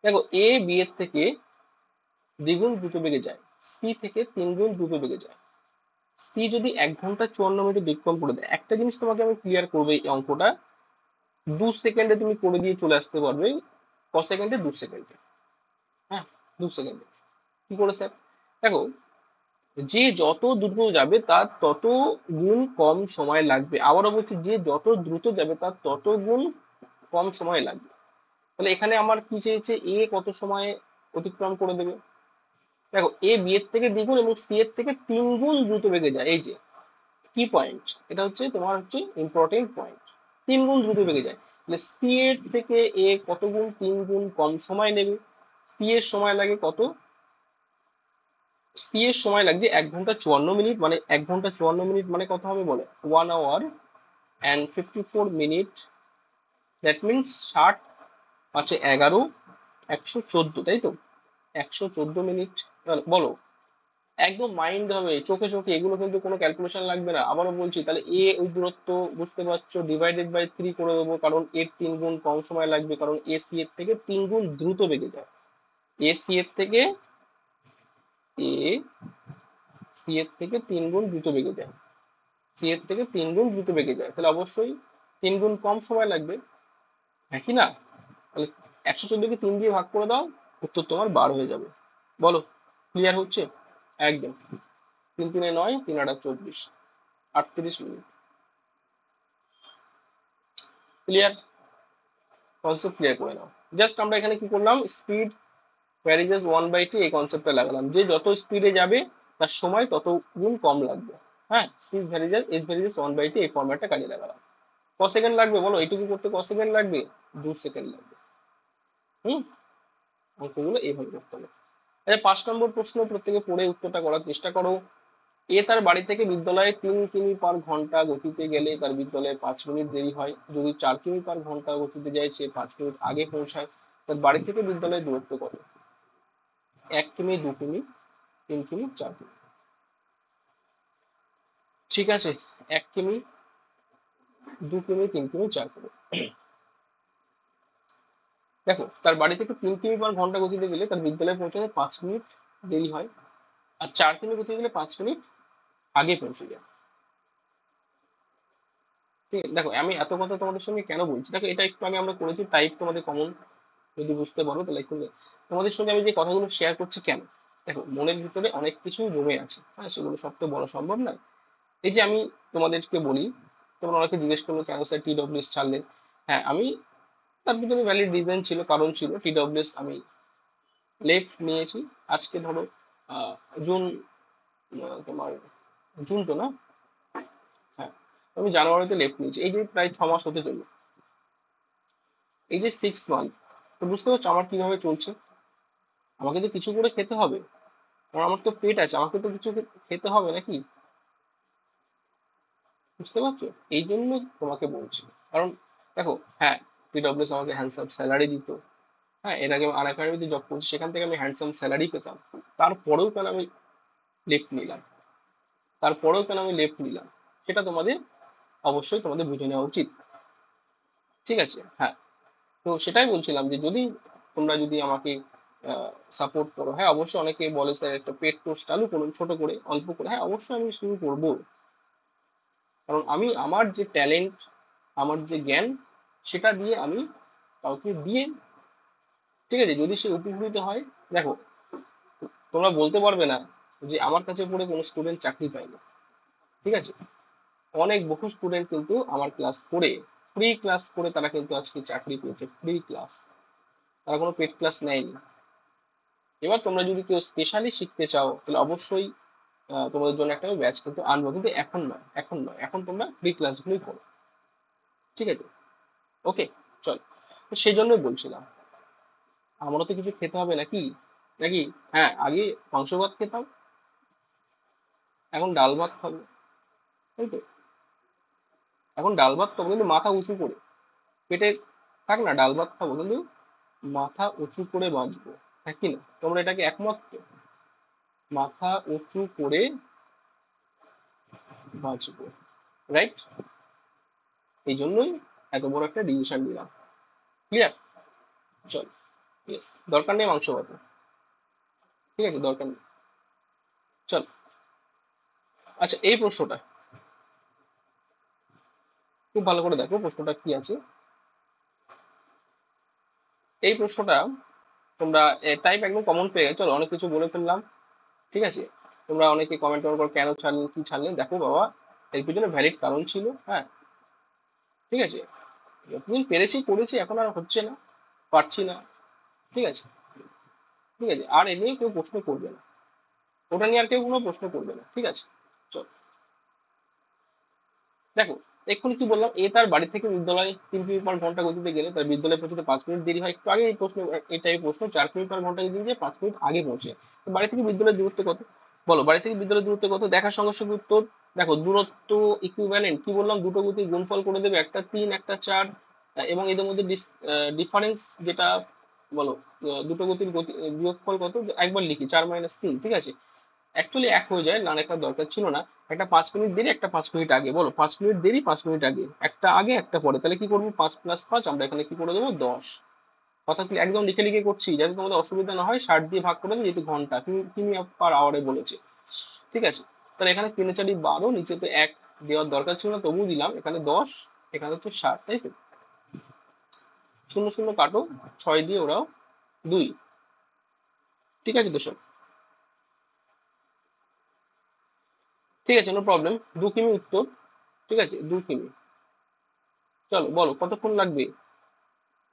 দেখো, এ বি এর থেকে দ্বিগুণ দ্রুত বেগে যায়, সি থেকে 3 গুণ দ্রুত বেগে যায়, সি যদি 1 ঘন্টা 54 মিনিটে বিক্রম করে দেয়, একটা জিনিস তোমাকে আমি ক্লিয়ার করবো, এই অঙ্কটা 2 সেকেন্ডে তুমি করে দিয়ে চলে আসতে পারবে। ক সেকেন্ডে? 2 সেকেন্ডে। হ্যাঁ, 2 সেকেন্ডে। কি করে স্যার? দেখো, যে যত দ্রুত যাবে তার তত গুণ কম সময় লাগবে। আবারও বলছি, যে যত দ্রুত যাবে তার তত গুণ কম সময় লাগবে। তাহলে এখানে আমার কি চেয়েছে, এ কত সময়ে অতিক্রম করে দেবে? দেখো, এ বি এর থেকে দ্বিগুণ এবং সি এর থেকে 3 গুণ দ্রুত বেগে যায়, এই যে কি পয়েন্ট, এটা হচ্ছে তোমার হচ্ছে ইম্পর্টেন্ট পয়েন্ট। 3 গুণ দ্রুত বেগে যায়, তাহলে সি এর থেকে এ কত গুণ? 3 গুণ কম সময় নেবে। সি এর সময় লাগে কত? সি এর সময় লাগছে 1 ঘন্টা 54 মিনিট, মানে 1 ঘন্টা 54 মিনিট মানে কত হবে বলো? 1 hour and 54 minute। That means 60 × 11 114, তাই তো? 114 মিনিট। বলো, একদম মাইন্ড হবে, চোখে চোখে, এগুলো কিন্তু কোনো ক্যালকুলেশন লাগবে না। আবারও বলছি, তাহলে এ ওই দূরত্ব বুঝতে পারছো, /3 করে দেবো, কারণ এর 3 গুণ কম সময় লাগবে, কারণ এ সি এর থেকে 3 গুণ দ্রুত বেগে যায়। এ সি এর থেকে এ সি এর থেকে 3 গুণ দ্রুত বেগে যায়, সি এর থেকে 3 গুণ দ্রুত বেগে যায়, তাহলে অবশ্যই 3 গুণ কম সময় লাগবে, হ্যাঁ কি না? তাহলে 114কে 3 দিয়ে ভাগ করে দাও, উত্তর তোমার 12 হয়ে যাবে। বলো, ক্লিয়ার হচ্ছে? একদম। 3 3 9, 3 8 24, 38 মিনিট। ক্লিয়ার? কনসেপ্ট ক্লিয়ার করে নাও। জাস্ট আমরা এখানে কি করলাম, স্পিড ভ্যারিজেস 1/t এই কনসেপ্টটা লাগালাম, যে যত স্পিডে যাবে তার সময় তত গুণ কম লাগবে। হ্যাঁ, speed varies as S varies as 1/t এই ফরম্যাটটা কাজে লাগালাম। ক সেকেন্ড লাগবে বলো, এইটুকু করতে ক সেকেন্ড লাগবে? 2 সেকেন্ড লাগবে। হুম, অঙ্কগুলো এইভাবে করতে হবে। আচ্ছা, 5 নম্বর প্রশ্ন প্রত্যেকে পড়ে উত্তরটা করার চেষ্টা করো। এ তার বাড়ি থেকে বিদ্যালয়ে 3 কিমি/ঘন্টা গতিতে গেলে তার বিদ্যালয়ে 5 মিনিট দেরি হয়। যদি 4 কিমি/ঘন্টা গতিতে যায়, সে 5 মিনিট আগে পৌঁছায়। তার বাড়ি থেকে বিদ্যালয়ের দূরত্ব কত? 1 কিমি, 2 কিমি, 3 কিমি, 4 কিমি। ঠিক আছে, 1 কিমি, 2 কিমি, 3 কিমি, 4 কিমি। দেখো, তার বাড়ি থেকে 3 কিমি/ঘন্টা গতিতে গেলে তার বিদ্যালয়ে পৌঁছাতে 5 মিনিট দেরি হয়, আর 4 কিমি গতিতে গেলে 5 মিনিট আগে পৌঁছে যায়। ঠিক আছে, দেখো আমি এত কথা তোমাদের সঙ্গে কেন বলছি, দেখো এটা একটু আগে আমরা করেছি, টাইপ তোমাদের কমন, যদি বুঝতে পারো তাহলে একটু। তোমাদের সঙ্গে আমি যে কথাগুলো শেয়ার করছি কেন, দেখো মনের ভিতরে অনেক কিছু জমে আছে, হ্যাঁ, সেগুলো সব তো বলা সম্ভব নয়। এই যে আমি তোমাদেরকে বলি, তোমরা অনেকে জিজ্ঞেস করলো কেন স্যার TWS ছাড়লেন? হ্যাঁ, আমি তার পিছনে ভ্যালিড রিজন ছিল, কারণ ছিল। TWS আমি লেফট নিয়েছি আজকে ধরো জুন, তোমার জুন তো না, হ্যাঁ, আমি জানুয়ারিতে লেফট নিয়েছি, এই যে প্রায় 6 মাস হতে চললো, এই যে 6 মান্থ। তো বুঝতে পারছো আমার কিভাবে চলছে। আমাকে তো কিছু করে খেতে হবে, কারণ আমার তো পেট আছে, আমাকে তো কিছু খেতে হবে নাকি? বুঝতে পারছো? এই জন্য তোমাকে বলছি। কারণ দেখো, হ্যাঁ, TWS আমাকে হ্যান্ডসাম স্যালারি দিত। হ্যাঁ, এর আগে আন একাডেমিতে জব করছি, সেখান থেকে আমি হ্যান্ডসাম স্যালারি পেতাম। তারপরেও কেন আমি লেফট নিলাম? তারপরেও কেন আমি লেফট নিলাম? সেটা তোমাদের অবশ্যই তোমাদের বুঝে নেওয়া উচিত। ঠিক আছে, হ্যাঁ। তো সেটাই বলছিলাম যে যদি তোমরা যদি আমাকে সাপোর্ট করো, হ্যাঁ অবশ্যই। অনেকে বলে স্যার একটা পেড কোর্স চালু করুন, ছোট করে, অল্প করে। হ্যাঁ, অবশ্যই আমি শুরু করব, কারণ আমি আমার যে ট্যালেন্ট, আমার যে জ্ঞান, সেটা দিয়ে আমি কাউকে দিয়ে, ঠিক আছে, যদি সে উপকৃত হয়। দেখো, তোমরা বলতে পারবে না যে আমার কাছে পড়ে কোনো স্টুডেন্ট চাকরি পায়নি। ঠিক আছে, অনেক বহু স্টুডেন্ট কিন্তু আমার ক্লাস করে, ফ্রি ক্লাস করে তারা কিন্তু আজকে চাকরি পেয়েছে, ফ্রি ক্লাস, তারা কোনো পেড ক্লাস নেয়নি। এবার তোমরা যদি কেউ স্পেশালি শিখতে চাও, তাহলে অবশ্যই তোমাদের জন্য একটা ব্যাচ কিন্তু আনবো, কিন্তু এখন নয়, এখন নয়, এখন তোমরা ফ্রি ক্লাসগুলোই করো। ঠিক আছে, ওকে, চল। তো সেই জন্যই বলছিলাম, আমারও তো কিছু খেতে হবে নাকি, নাকি? হ্যাঁ, আগে মাংস ভাত খেতাম, এখন ডাল ভাত খাবো, তাই তো? এখন ডাল ভাত খাবো, কিন্তু মাথা উঁচু করে। পেটে থাক না, ডাল ভাত খাবো, কিন্তু মাথা উঁচু করে বাঁচবো। হ্যাঁ কি না? তোমরা এটাকে একমত তো? মাথা উঁচু করে বাঁচবো, রাইট? এই জন্যই এত বড় একটা ডিসিশন নিলাম। ক্লিয়ার? চল, ইয়েস, দরকার নেই মাংস ভাত, ঠিক আছে, দরকার নেই। চল, আচ্ছা এই প্রশ্নটা খুব ভালো করে দেখো, প্রশ্নটা কি আছে। এই প্রশ্নটা তোমরা টাইপ একদম কমন পেয়ে গেছো, চলো অনেক কিছু বলে ফেললাম, ঠিক আছে। তোমরা অনেকে কমেন্ট করে কেন ছাড়লেন কি ছাড়লেন, দেখো বাবা এর পিছনে ভ্যালিড কারণ ছিল, হ্যাঁ, ঠিক আছে। যতদিন পেরেছি করেছি, এখন আর হচ্ছে না, পারছি না, ঠিক আছে, ঠিক আছে। আর এ নিয়ে কেউ প্রশ্ন করবে না, ওটা নিয়ে আর কেউ কোনো প্রশ্ন করবে না, ঠিক আছে। চল, দেখো এক্ষুনি কি বললাম, এ তার বাড়ি থেকে বিদ্যালয় 3 কিমি/ঘন্টা গতিতে গেলে তার বিদ্যালয়ে পৌঁছতে 5 মিনিট দেরি হয়। একটু আগে এই প্রশ্ন, এই টাইপের প্রশ্ন, 4 কিমি/ঘন্টা যদি যায় 5 মিনিট আগে পৌঁছে। তো বাড়ি থেকে বিদ্যালয়ের দূরত্ব কত? বলো, বাড়ি থেকে বিদ্যালয়ের দূরত্ব কত? দেখার সঙ্গে সঙ্গে উত্তর। দেখো দূরত্ব ইকুইভ্যালেন্ট কি বললাম, দুটো গতির গুণফল করে দেবে, একটা 3 একটা 4, এবং এদের মধ্যে ডিফারেন্স যেটা, বলো দুটো গতির গতি বিয়োগফল কত, একবার লিখি 4 - 3, ঠিক আছে। অ্যাকচুয়ালি এক হয়ে যায়, না লেখার দরকার ছিল না। একটা 5 মিনিট দেরি, একটা 5 মিনিট আগে, বলো 5 মিনিট দেরি 5 মিনিট আগে, একটা আগে একটা পরে, তাহলে কি করবো, 5 + 5 আমরা এখানে কি করে দেবো, 10। কথা কি একদম লিখে লিখে করছি যাতে তোমাদের অসুবিধা না হয়, 60 দিয়ে ভাগ করে দেবো, যেহেতু ঘন্টা কিমি/আওয়ারে বলেছে, ঠিক আছে। তাহলে এখানে 3 × 4 = 12, নিচে তো এক দেওয়ার দরকার ছিল না, তবুও দিলাম, এখানে 10, এখানে তো 60, তাই তো। শূন্য শূন্য কাটো, 6 দিয়ে ওরাও 2, ঠিক আছে তো সব, ঠিক আছে, নো প্রবলেম। 2 কিমি উত্তর, ঠিক আছে, 2 কিমি। চলো বলো কতক্ষণ লাগবে,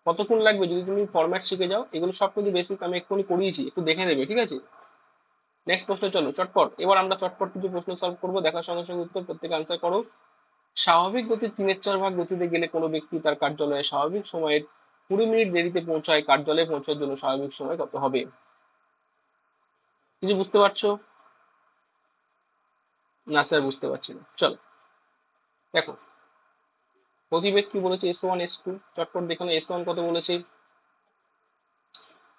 কতক্ষণ লাগবে যদি তুমি ফরম্যাট শিখে যাও, এগুলো সব কিছু বেসিক আমি এক্ষুনি করিয়েছি, একটু দেখে নেবে, ঠিক আছে। নেক্সট প্রশ্ন, চলো চটপট, এবার আমরা চটপট কিছু প্রশ্ন সলভ করবো, দেখার সঙ্গে সঙ্গে উত্তর প্রত্যেকে আনসার করো। স্বাভাবিক গতির 3/4 ভাগ গতিতে গেলে কোনো ব্যক্তি তার কার্যালয়ে স্বাভাবিক সময়ের 20 মিনিট দেরিতে পৌঁছায়, কার্যালয়ে পৌঁছার জন্য স্বাভাবিক সময় কত হবে? কিছু বুঝতে পারছো? না স্যার বুঝতে পারছি না, চলো দেখো গতিবেগ কি বলেছে, S1 S2, চটপট দেখো S1 কত বলেছে।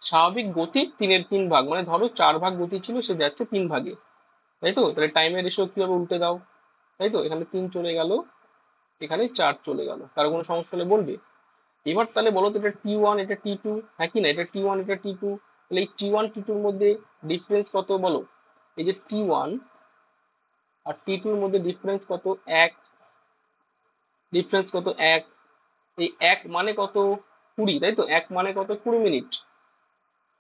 স্বাভাবিক গতির 3/3 ভাগ, মানে ধরো 4 ভাগ গতি ছিল, সে যাচ্ছে 3 ভাগে, তাই তো। তাহলে টাইমের রেশিও কি হবে, উল্টে দাও, তাই তো। এখানে 3 চলে গেল, এখানে 4 চলে গেল, কারো কোনো সমস্যা হলে বলবে। এবার তাহলে বলো তো, এটা T1 এটা T2, হ্যাঁ কি না, এটা T1 এটা T2, তাহলে এই T1 T2 এর মধ্যে ডিফারেন্স কত বলো। এই যে T1 আর T2 এর মধ্যে ডিফারেন্স কত, 1, ডিফারেন্স কত 1, এই 1 মানে কত, 20, তাই তো। 1 মানে কত, 20 মিনিট।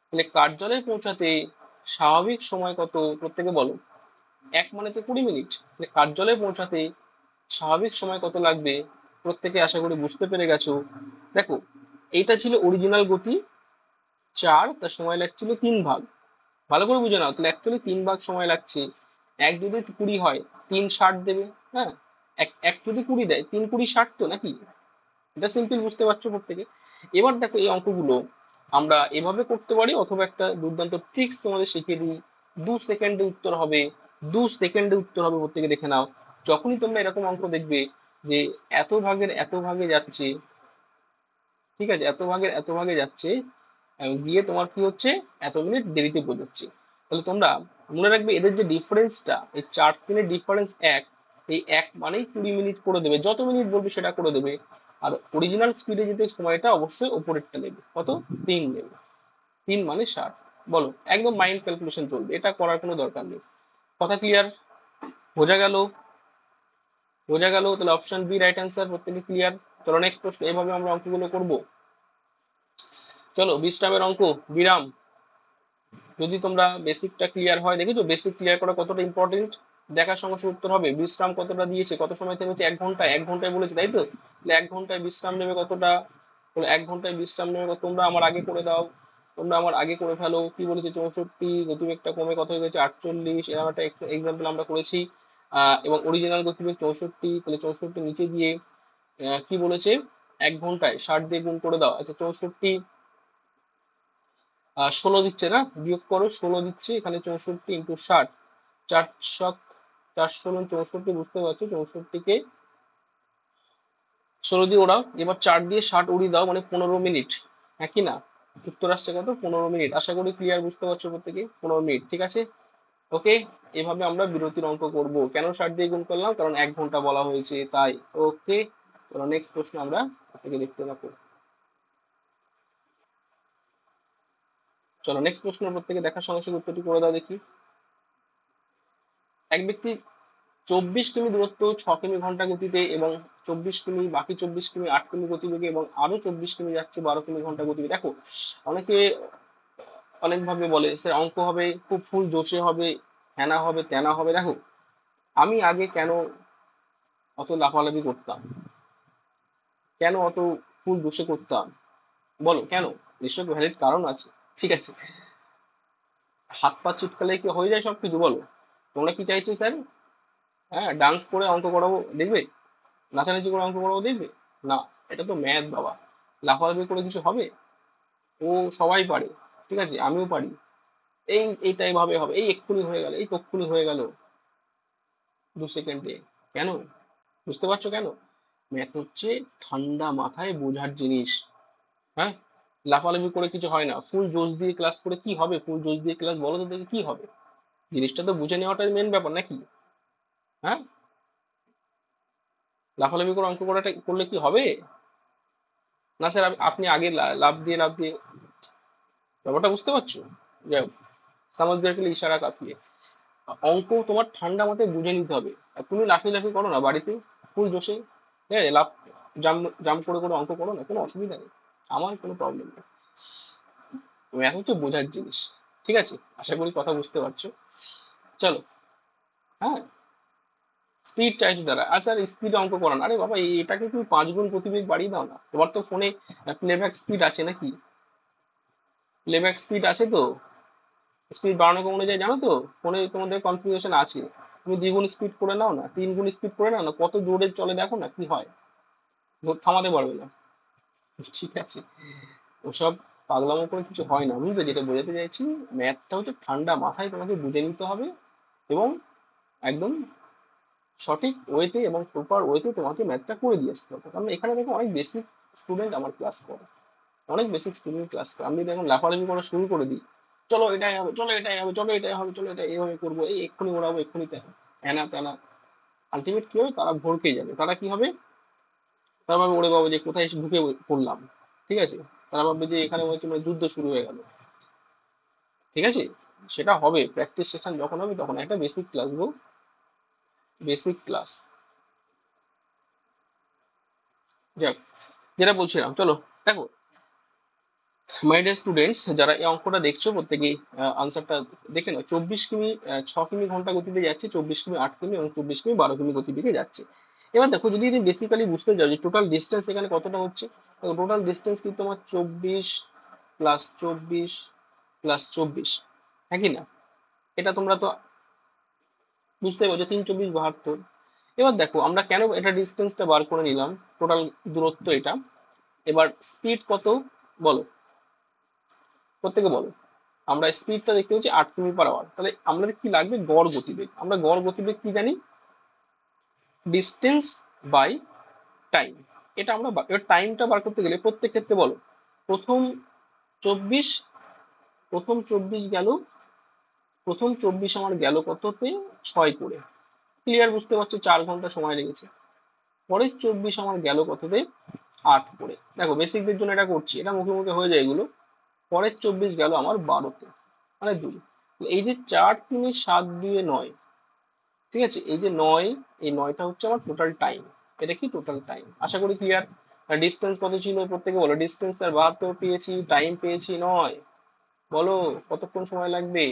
তাহলে কার্যালয়ে পৌঁছাতে স্বাভাবিক সময় কত, প্রত্যেকে বলো। 1 মানে তো 20 মিনিট, তাহলে কার্যালয়ে পৌঁছাতে স্বাভাবিক সময় কত লাগবে, প্রত্যেকে আশা করি বুঝতে পেরে গেছো। দেখো এইটা ছিল অরিজিনাল গতি 4, তার সময় লাগছিল 3 ভাগ। ভালো করে বুঝে নাও, তাহলে অ্যাকচুয়ালি 3 ভাগ সময় লাগছে। 1 যদি 20 হয়, 3 60 দেবে, হ্যাঁ। এক এক যদি 20 দেয়, 3 × 20 = 60 তো নাকি। এটা সিম্পল, বুঝতে পারছো প্রত্যেকে। এবার দেখো এই অঙ্কগুলো আমরা এভাবে করতে পারি, অথবা একটা দুর্দান্ত ট্রিক্স তোমাদের শিখিয়ে দিই, 2 সেকেন্ডে উত্তর হবে, 2 সেকেন্ডে উত্তর হবে, প্রত্যেকে দেখে নাও। যখনই তোমরা এরকম অঙ্ক দেখবে যে এত ভাগের এত ভাগে যাচ্ছে, ঠিক আছে, এত ভাগের এত ভাগে যাচ্ছে, গিয়ে তোমার কি হচ্ছে, এত মিনিট দেরিতে পৌঁছচ্ছে, তাহলে তোমরা মনে রাখবে এদের যে ডিফারেন্সটা, এই 4 3-এর ডিফারেন্স 1, এই 1 মানেই 20 মিনিট করে দেবে, যত মিনিট বলবে সেটা করে দেবে। আর অরিজিনাল স্পিডে যেতে সময়টা অবশ্যই ওপরেরটা নেবে, কত, 3 নেবে, 3 মানে 60। বলো একদম মাইন্ড ক্যালকুলেশন চলবে, এটা করার কোনো দরকার নেই। কথা ক্লিয়ার? বোঝা গেল? বোঝা গেল, তাহলে অপশন বি রাইট অ্যান্সার, প্রত্যেকে ক্লিয়ার। চলো নেক্সট প্রশ্ন, এভাবে আমরা অঙ্কগুলো করবো। চলো বিশ্রামের অঙ্ক, বিরাম। যদি তোমরা বেসিকটা ক্লিয়ার হয়, দেখেছো বেসিক ক্লিয়ার করা কতটা ইম্পর্টেন্ট, দেখার সঙ্গে সঙ্গে উত্তর হবে। বিশ্রাম কতটা দিয়েছে, কত সময় থেমেছে, 1 ঘন্টা, 1 ঘন্টায় বলেছে, তাই তো। তাহলে 1 ঘন্টায় বিশ্রাম নেবে কতটা, বলে 1 ঘন্টায় বিশ্রাম নেবে তোমরা আমার আগে করে দাও, তোমরা আমার আগে করে ফেলো। কি বলেছে, 64, গতিবেগটা কমে কত হয়ে গেছে, 48, এরকম একটা এক্সাম্পল আমরা করেছি। এবং অরিজিনাল গতিবেগ 64, তাহলে 64 নিচে গিয়ে কি বলেছে, 1 ঘন্টায় 60 দিয়ে গুণ করে দাও। আচ্ছা 64 16 দিচ্ছে না, বিয়োগ করো, 16 দিচ্ছে এখানে, 64 × 60, 4 × 4 = 64, বুঝতে পারছো, 64কে 16 দিয়ে ওড়াও, এবার 4 দিয়ে 60 উড়িয়ে দাও, মানে 15 মিনিট, হ্যাঁ কি না। উত্তর আসছে কত, 15 মিনিট। আশা করি ক্লিয়ার, বুঝতে পারছো প্রত্যেকে, 15 মিনিট, ঠিক আছে। ওকে, এভাবে আমরা বিরতির অঙ্ক করব। কেন 60 দিয়ে গুণ করলাম? কারণ 1 ঘন্টা বলা হয়েছে তাই। ওকে, চলো নেক্সট প্রশ্ন আমরা থেকে দেখতে থাকো। চলো নেক্সট প্রশ্ন প্রত্যেকে দেখার সঙ্গে সঙ্গে উত্তরটি করে দাও দেখি। এক ব্যক্তি 24 কিমি দূরত্ব 6 কিমি ঘন্টা গতিতে এবং 24 কিমি, বাকি 24 কিমি 8 কিমি গতিবেগে এবং আরো 24 কিমি যাচ্ছে 12 কিমি ঘন্টা গতিবেগে। দেখো, অনেকে অনেক ভাবে বলে স্যার অঙ্ক হবে খুব ফুল জোশে হবে, হ্যানা হবে ত্যানা হবে। দেখো, আমি আগে কেন অত লাফালাফি করতাম, কেন অত ফুল জোশে করতাম বলো কেন? নিশ্চয় ভ্যালিড কারণ আছে। ঠিক আছে, হাত পা চুটকালে কি হয়ে যায় সবকিছু? বলো, তোমরা কি চাইছো স্যার? হ্যাঁ, ডান্স করে অঙ্ক করাবো দেখবে, নাচানাচি করে অঙ্ক করাবো দেখবে? না, এটা তো ম্যাথ বাবা, লাফালাফি করে কিছু হবে? ও সবাই পারে, ঠিক আছে, আমিও পারি। এইটাই ভাবে হবে, এই এক্ষুনি হয়ে গেল, এই তক্ষুনি হয়ে গেল 2 সেকেন্ডে। কেন? বুঝতে পারছো কেন? ম্যাথ হচ্ছে ঠান্ডা মাথায় বোঝার জিনিস। হ্যাঁ, লাফালাফি করে কিছু হয় না। ফুল জোশ দিয়ে ক্লাস করে কি হবে? ফুল জোশ দিয়ে ক্লাস বলো তো দেখি কি হবে? জিনিসটা তো বুঝে নেওয়াটাই মেন ব্যাপার নাকি? হ্যাঁ, লাফালাফি করে অঙ্ক করাটা করলে কি হবে? না স্যার, আপনি আগে লাফ দিয়ে ব্যাপারটা বুঝতে পারছো? যাই হোক, সামাজদেরকে ইশারা কাঁপিয়ে অঙ্ক তোমার ঠান্ডা মাথায় বুঝে নিতে হবে। আর তুমি লাফিয়ে লাফিয়ে করো না বাড়িতে, ফুল জোশে, হ্যাঁ, লাফ জাম জাম করে করে অঙ্ক করো না, কোনো অসুবিধা নেই, আমার কোনো প্রবলেম নেই। ম্যাথ হচ্ছে বোঝার জিনিস। ঠিক আছে, আশা করি কথা বুঝতে পারছো। চলো, হ্যাঁ, স্পিড চাইছো তারা, আর স্যার স্পিডে অঙ্ক করান, আরে বাবা এটাকে তুমি 5 গুণ গতিবেগ বাড়িয়ে দাও না। তোমার তো ফোনে প্লেব্যাক স্পিড আছে নাকি? প্লেব্যাক স্পিড আছে তো, স্পিড বাড়ানো কমানো যায় জানো তো? ফোনে তোমাদের কনফিগারেশন আছে। তুমি 2 গুণ স্পিড করে নাও না, 3 গুণ স্পিড করে নাও না, কত জোরে চলে দেখো না কি হয়, থামাতে পারবে না। ঠিক আছে, ওসব পাগলামো করে কিছু হয় না, বুঝলে যেটা বোঝাতে চাইছি? ম্যাথটা হচ্ছে ঠান্ডা মাথায় তোমাকে বুঝে নিতে হবে এবং একদম সঠিক ওয়েতে এবং প্রপার ওয়েতে তোমাকে ম্যাথটা করে দিয়ে আসতে হবে। কারণ এখানে দেখো অনেক বেসিক স্টুডেন্ট আমার ক্লাস করে, অনেক বেসিক স্টুডেন্ট ক্লাস করে। আমি যদি এখন লাফালাফি করা শুরু করে দিই, চলো এটাই হবে, চলো এটাই হবে, চলো এটাই হবে, চলো এটা এইভাবে করবো, এই এক্ষুনি ওড়াবো, এক্ষুনি এনা তেনা, আলটিমেট কি হবে? তারা ভড়কে যাবে। তারা কি হবে? তারা ভাবে ওরে বাবা যে কোথায় এসে ঢুকে পড়লাম। ঠিক আছে, তারা ভাববে যে এখানে হয়তো মানে যুদ্ধ শুরু হয়ে গেল। ঠিক আছে, সেটা হবে প্র্যাকটিস সেশন যখন হবে তখন। একটা বেসিক ক্লাস গো, বেসিক ক্লাস। যাক, যেটা বলছিলাম, চলো দেখো মাই ডিয়ার স্টুডেন্টস, যারা এই অঙ্কটা দেখছো প্রত্যেকেই আনসারটা দেখে নাও। 24 কিমি 6 কিমি ঘন্টা গতিতে যাচ্ছে, 24 কিমি 8 কিমি এবং 24 কিমি 12 কিমি গতিবেগে যাচ্ছে। এবার দেখো, যদি তুমি বেসিক্যালি বুঝতে চাও যে টোটাল ডিস্টেন্স এখানে কতটা হচ্ছে, টোটাল ডিস্টেন্স কিন্তু তোমার 24 + 24 + 24, হ্যাঁ কি না? এটা তোমরা তো বুঝতে পারছো, 3 × 24 = 72। এবার দেখো আমরা কেন এটা ডিস্টেন্সটা বার করে নিলাম, টোটাল দূরত্ব এটা। এবার স্পিড কত বলো, প্রত্যেকে বলো। আমরা স্পিডটা দেখতে পাচ্ছি 8 কিমি/আওয়ার, তাহলে আমাদের কি লাগবে? গড় গতিবেগ। আমরা গড় গতিবেগ কি জানি? Distance by time. এটা আমরা এবার টাইমটা বার করতে গেলে প্রত্যেক ক্ষেত্রে বলো, প্রথম 24, গেল, প্রথম 24 আমার গেল কততে? 6 করে। ক্লিয়ার বুঝতে পারছো? 4 ঘন্টা সময় লেগেছে। পরের 24 আমার গেল কততে? 8 করে। দেখো বেসিকদের জন্য এটা করছি, এটা মুখে মুখে হয়ে যায় এগুলো। পরের 24 গেল আমার 12-তে, মানে 2। এই যে 4, 3, 7, 2, 9, ঠিক আছে, এই যে 9, এই 9টা হচ্ছে আমার টোটাল টাইম। এটা কি? Total time. আশা করি ক্লিয়ার। ডিস্টেন্স কত ছিল প্রত্যেকে বলো? ডিস্টেন্স আর 72 পেয়েছি, টাইম পেয়েছি 9। বলো কতক্ষণ সময় লাগবে?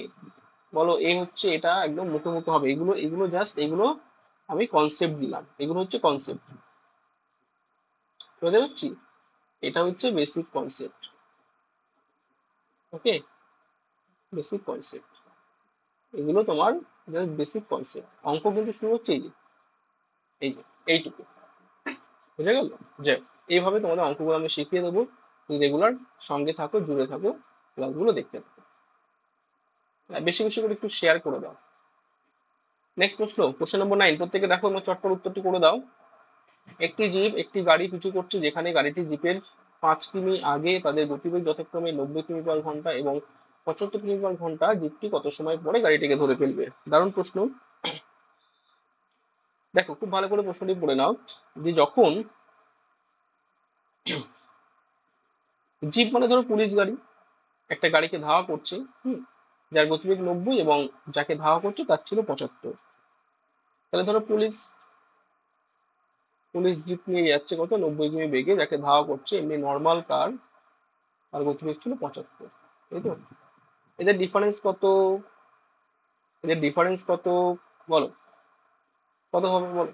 বলো, এই হচ্ছে এটা একদম মুখে মুখে হবে। এগুলো এগুলো জাস্ট এগুলো আমি কনসেপ্ট দিলাম, এগুলো হচ্ছে কনসেপ্ট। বুঝতে পারছি? এটা হচ্ছে বেসিক কনসেপ্ট। ওকে, বেসিক কনসেপ্ট, এগুলো তোমার জাস্ট বেসিক কনসেপ্ট। অঙ্ক কিন্তু শুরু হচ্ছে এই যে এইটুকু, বুঝে গেল? যে এইভাবে তোমাদের অঙ্কগুলো আমি শিখিয়ে দেবো। রেগুলার সঙ্গে থাকো, জুড়ে থাকো, ক্লাসগুলো দেখতে থাকো। বেশি বেশি করে একটু শেয়ার করে দাও। নেক্সট প্রশ্ন, কোশ্চেন নম্বর 9, প্রত্যেকে দেখো আমার চটপট উত্তরটি করে দাও। একটি জিপ একটি গাড়ি পিছু করছে, যেখানে গাড়িটি জিপের 5 কিমি আগে, তাদের গতিবেগ যথাক্রমে 90 কিমি/ঘন্টা এবং 75 কিমি/ঘন্টা জিপটি কত সময় পরে গাড়িটিকে ধরে ফেলবে? দারুণ প্রশ্ন। দেখো খুব ভালো করে প্রশ্নটি পড়ে নাও, যে যখন জিপ মানে ধরো পুলিশ গাড়ি, একটা গাড়িকে ধাওয়া করছে, যার গতিবেগ 90 এবং যাকে ধাওয়া করছে তার ছিল 75। তাহলে ধরো পুলিশ পুলিশ জিপ নিয়ে যাচ্ছে কত 90 কিমি বেগে, যাকে ধাওয়া করছে এমনি নর্মাল কার, তার গতিবেগ ছিল 75, তাই তো? এদের ডিফারেন্স কত? এদের ডিফারেন্স কত বলো, কত হবে বলো?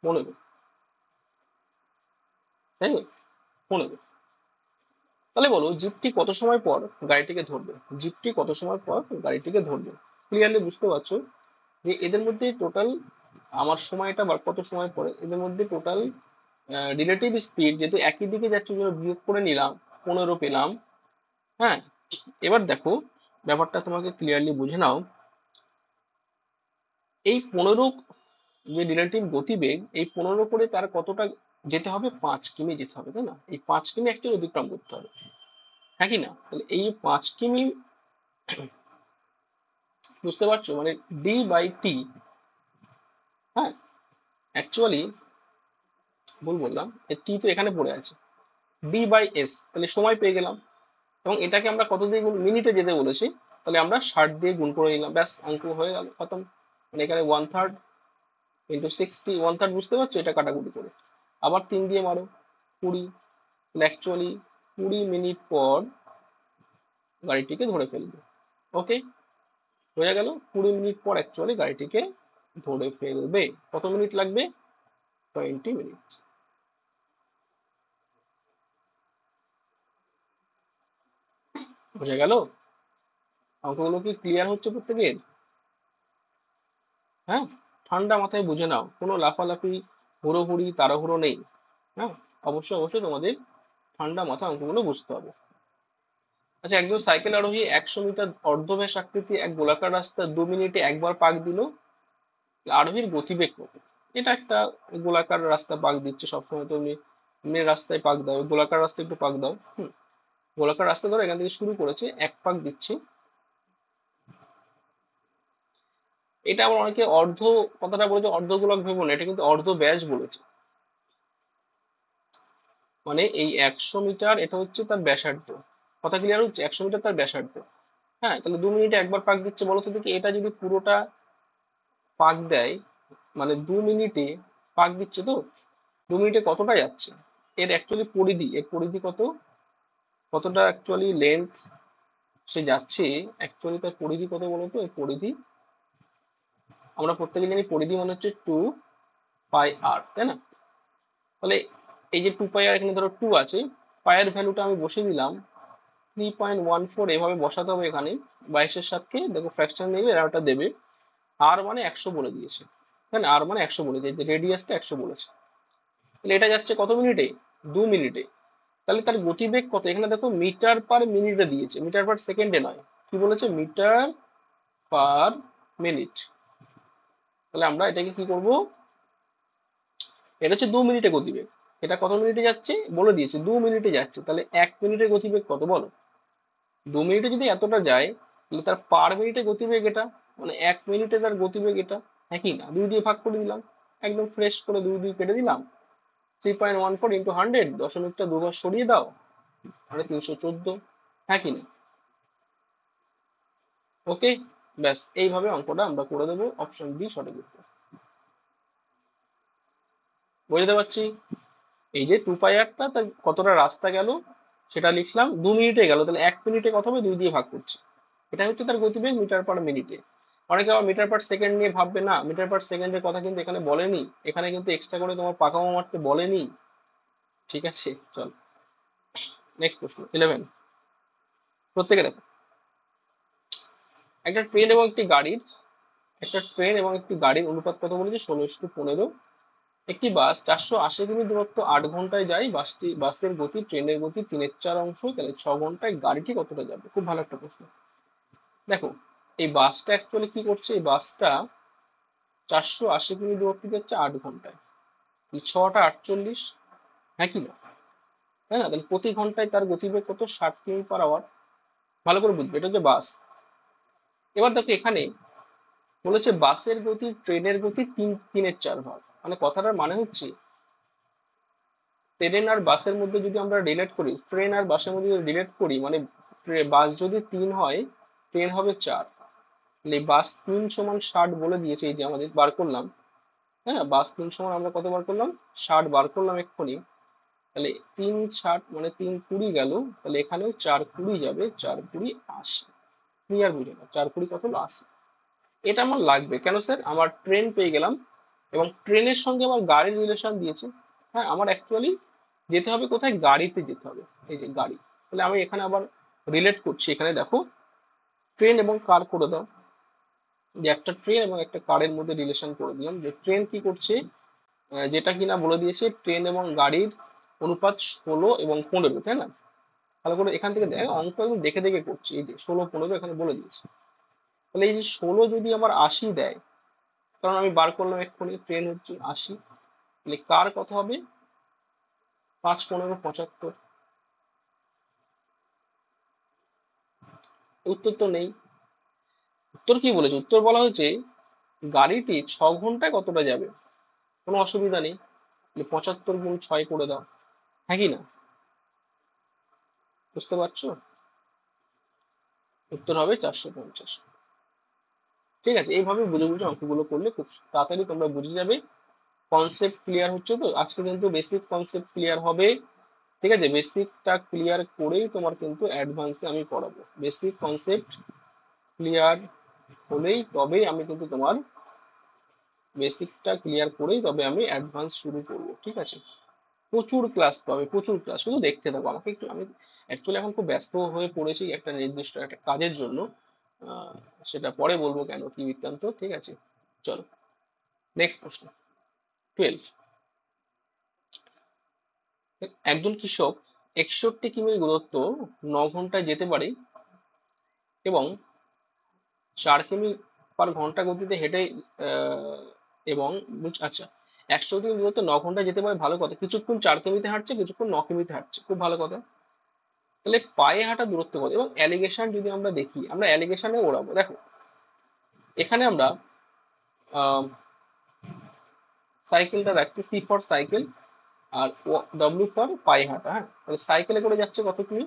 15, তাই না? 15। তাহলে বলো জিপটি কত সময় পর গাড়িটিকে ধরবে? জিপটি কত সময় পর গাড়িটিকে ধরবে? ক্লিয়ারলি বুঝতে পারছো যে এদের মধ্যে টোটাল, আমার সময়টা বা কত সময় পরে, এদের মধ্যে টোটাল রিলেটিভ স্পিড যেহেতু একই দিকে যাচ্ছে জন্য বিয়োগ করে নিলাম, 15 পেলাম। হ্যাঁ, এবার দেখো ব্যাপারটা তোমাকে ক্লিয়ারলি বুঝে নাও। এই 15 যে রিলেটিভ গতিবেগ, এই 15 করে তার কতটা যেতে হবে? 5 কিমি যেতে হবে, তাই না? এই 5 কিমি অ্যাকচুয়ালি অতিক্রম করতে হবে, হ্যাঁ কি না? তাহলে এই 5 কিমি, বুঝতে পারছো মানে d/t, হ্যাঁ অ্যাকচুয়ালি ভুল বললাম, টি তো এখানে পড়ে আছে, d/s, তাহলে সময় পেয়ে গেলাম। এবং এটাকে আমরা কত দিয়ে গুণ, মিনিটে যেতে বলেছি, তাহলে আমরা 60 দিয়ে গুণ করে নিলাম, ব্যাস অঙ্ক হয়ে গেল খতম। মানে এখানে 1/3 ইন্টু 60, 1/3 বুঝতে পারছো, এটা কাটাকুটি করে আবার 3 দিয়ে মারো, 20। তাহলে অ্যাকচুয়ালি 20 মিনিট পর গাড়িটিকে ধরে ফেলবে। ওকে, হয়ে গেল 20 মিনিট পর অ্যাকচুয়ালি গাড়িটিকে ধরে ফেলবে। কত মিনিট লাগবে? 20 মিনিট। বোঝা গেল? অঙ্কগুলো কি ক্লিয়ার হচ্ছে প্রত্যেকের? হ্যাঁ, ঠান্ডা মাথায় বুঝে নাও, কোনো লাফালাফি হুড়োহুড়ি তাড়াহুড়ো নেই। হ্যাঁ, অবশ্যই অবশ্যই তোমাদের ঠান্ডা মাথায় অঙ্কগুলো বুঝতে হবে। আচ্ছা, একজন সাইকেল আরোহী 100 মিটার অর্ধব্যাস আকৃতি এক গোলাকার রাস্তা 2 মিনিটে একবার পাক দিল, আরোহীর গতিবেগ কত? এটা একটা গোলাকার রাস্তা পাক দিচ্ছে, সবসময় তুমি এমনি রাস্তায় পাক দাও, গোলাকার রাস্তায় একটু পাক দাও। গোলাকার রাস্তা ধরো এখান থেকে শুরু করেছে, এক পাক দিচ্ছে। এটা আবার অনেকে অর্ধ কথাটা বলেছে, অর্ধ গোলক ভেবো না, এটা কিন্তু অর্ধ ব্যাস বলেছে। মানে এই 100 মিটার এটা হচ্ছে তার ব্যাসার্ধ। কথা ক্লিয়ার হচ্ছে? 100 মিটার তার ব্যাসার্ধ। হ্যাঁ, তাহলে 2 মিনিটে একবার পাক দিচ্ছে, বলো তো দেখি, এটা যদি পুরোটা পাক দেয়, মানে 2 মিনিটে পাক দিচ্ছে তো, 2 মিনিটে কতটা যাচ্ছে? এর অ্যাকচুয়ালি পরিধি, এর পরিধি কত, কতটা অ্যাকচুয়ালি লেন্থ সে যাচ্ছে, অ্যাকচুয়ালি তার পরিধি কত বলো তো? এর পরিধি আমরা প্রত্যেকে জানি, পরিধি মানে হচ্ছে 2πr, তাই না? তাহলে এই যে 2πr, এখানে ধরো 2 আছে, পায়ের ভ্যালুটা আমি বসিয়ে দিলাম 3.14, এভাবে বসাতে হবে এখানে। 22-এর সাথে দেখো ফ্র্যাকশন নেবে, এরাটা দেবে। আর মানে 100 বলে দিয়েছে, তাই না? আর মানে 100 বলে দিয়েছে, রেডিয়াসটা 100 বলেছে। তাহলে এটা যাচ্ছে কত মিনিটে? 2 মিনিটে। তাহলে তার গতিবেগ কত? এখানে দেখো মিটার পার মিনিটে দিয়েছে, মিটার পার সেকেন্ডে নয়। কি বলেছে? Metre per minute. তাহলে আমরা এটাকে কি করব? এটা হচ্ছে 2 মিনিটে গতিবেগ, এটা কত মিনিটে যাচ্ছে বলে দিয়েছে, 2 মিনিটে যাচ্ছে। তাহলে 1 মিনিটের গতিবেগ কত বলো? 2 মিনিটে যদি এতটা যায়, তাহলে তার পার মিনিটে গতিবেগ এটা, মানে 1 মিনিটে তার গতিবেগ এটা, একই না? 2 দিয়ে ভাগ করে দিলাম, একদম ফ্রেশ করে 2 দিয়ে কেটে দিলাম। 3.14 × 100, দশমিকটা দুবার সরিয়ে দাও, মানে 314, হ্যাঁ কি না? ওকে, ব্যাস এইভাবে অঙ্কটা আমরা করে দেবো, অপশন বি সঠিক উত্তর। বুঝতে পারছি? এই যে 2π/টা তার কতটা রাস্তা গেল সেটা লিখলাম, 2 মিনিটে গেল, তাহলে 1 মিনিটে কত হবে? 2 দিয়ে ভাগ করছি। এটা হচ্ছে তার গতিবেগ মিটার পার মিনিটে। অনেকে আবার মিটার পার সেকেন্ড নিয়ে ভাববে, না, মিটার পার সেকেন্ডের কথা কিন্তু এখানে বলেনি, এখানে কিন্তু এক্সট্রা করে তোমার পাকামো মারতে বলেনি। ঠিক আছে, চল নেক্সট প্রশ্ন 11। প্রত্যেকে দেখো, একটা ট্রেন এবং একটি গাড়ির অনুপাত কত বলেছে? 16:15। একটি বাস 480 কিমি দূরত্ব 8 ঘন্টায় যায়, বাসের গতি ট্রেনের গতি 3/4 অংশ, তাহলে 6 ঘন্টায় গাড়িটি কতটা যাবে? খুব ভালো একটা প্রশ্ন। দেখো, এই বাসটা অ্যাকচুয়ালি কি করছে, এই বাসটা 480 কিমি দূরত্ব যাচ্ছে 8 ঘন্টায়, 6 × 8 = 48, হ্যাঁ কি না? তাই না? তাহলে প্রতি ঘন্টায় তার গতিবেগ কত? 60 কিমি/আওয়ার। ভালো করে বুঝবে, এটা হচ্ছে বাস। এবার দেখো এখানে বলেছে বাসের গতি ট্রেনের গতি 3/4 মানে কথাটার মানে হচ্ছে ট্রেন আর বাসের মধ্যে যদি আমরা রিলেট করি, ট্রেন আর বাসের মধ্যে যদি রিলেট করি, মানে বাস যদি 3 হয়, ট্রেন হবে 4। তাহলে বাস 3 = 60 বলে দিয়েছে, এই যে আমাদের বার করলাম। হ্যাঁ, বাস 3 সমান আমরা কত বার করলাম? 60 বার করলাম এক্ষুনি। তাহলে 3/60 মানে 3/20 গেল। তাহলে এখানেও 4/20 যাবে, 4/20 80। ক্লিয়ার? বুঝে না? 4/20 কত হলো? 80। এটা আমার লাগবে কেন স্যার? আমার ট্রেন পেয়ে গেলাম এবং ট্রেনের সঙ্গে আমার গাড়ির রিলেশন দিয়েছে। হ্যাঁ, আমার অ্যাকচুয়ালি যেতে হবে কোথায়? গাড়িতে যেতে হবে। এই যে গাড়ি। তাহলে আমি এখানে আবার রিলেট করছি। এখানে দেখো ট্রেন এবং কার করে দাও, যে একটা ট্রেন এবং একটা কারের মধ্যে রিলেশন করে দিলাম, যে ট্রেন কি করছে, যেটা কিনা বলে দিয়েছে ট্রেন এবং গাড়ির অনুপাত 16 এবং 15, তাই না? ভালো করে এখান থেকে দেখ, অঙ্ক একদম দেখে দেখে করছি। এই যে 16, 15 এখানে বলে দিয়েছে। তাহলে এই যে 16 যদি আমার 80 দেয়, কারণ আমি বার করলাম এক্ষুনি ট্রেন হচ্ছে 80, তাহলে কার কত হবে? 5×15 = 75। উত্তর তো নেই। উত্তর কি বলেছে? উত্তর বলা হয়েছে গাড়িটি 6 ঘন্টায় কতটা যাবে। কোনো অসুবিধা নেই, 75 × 6 করে দাও। হ্যাঁ কি না? বুঝতে পারছো? উত্তর হবে 450। ঠিক আছে, এইভাবে বুঝে বুঝে অঙ্কগুলো করলে খুব তাড়াতাড়ি তোমরা বুঝে যাবে। কনসেপ্ট ক্লিয়ার হচ্ছে তো? আজকে কিন্তু বেসিক কনসেপ্ট ক্লিয়ার হবে। ঠিক আছে, বেসিকটা ক্লিয়ার করেই তোমার কিন্তু অ্যাডভান্সে আমি পড়াবো। বেসিক কনসেপ্ট ক্লিয়ার হলেই তবেই আমি কিন্তু তোমার বেসিকটা ক্লিয়ার করেই তবে আমি অ্যাডভান্স শুরু করবো। ঠিক আছে, প্রচুর ক্লাস পাবে, প্রচুর ক্লাস, শুধু দেখতে থাকো আমাকে একটু। আমি অ্যাকচুয়ালি এখন খুব ব্যস্ত হয়ে পড়েছি একটা নির্দিষ্ট একটা কাজের জন্য। আহ, সেটা পরে বলবো কেন কি বৃত্তান্ত। ঠিক আছে, চলো নেক্সট প্রশ্ন। 12। একজন কৃষক 61 কিমি দূরত্ব 9 ঘন্টায় যেতে পারে এবং 4 কিমি/ঘন্টা গতিতে হেঁটে আহ, এবং আচ্ছা, 100 কিমি দূরত্ব 9 ঘন্টায় যেতে পারে, ভালো কথা। কিছুক্ষণ 4 কিমিতে হাঁটছে, কিছুক্ষণ 9 কিমিতে হাঁটছে, খুব ভালো কথা। তাহলে পায়ে হাঁটা দূরত্ব কত? এবং অ্যালিগেশন যদি আমরা দেখি, আমরা অ্যালিগেশনে ওড়াবো। দেখো এখানে আমরা সাইকেলটা রাখছি, সি ফর সাইকেল আর ডব্লিউ ফর পায়ে হাঁটা। হ্যাঁ, তাহলে সাইকেলে করে যাচ্ছে কত কিমি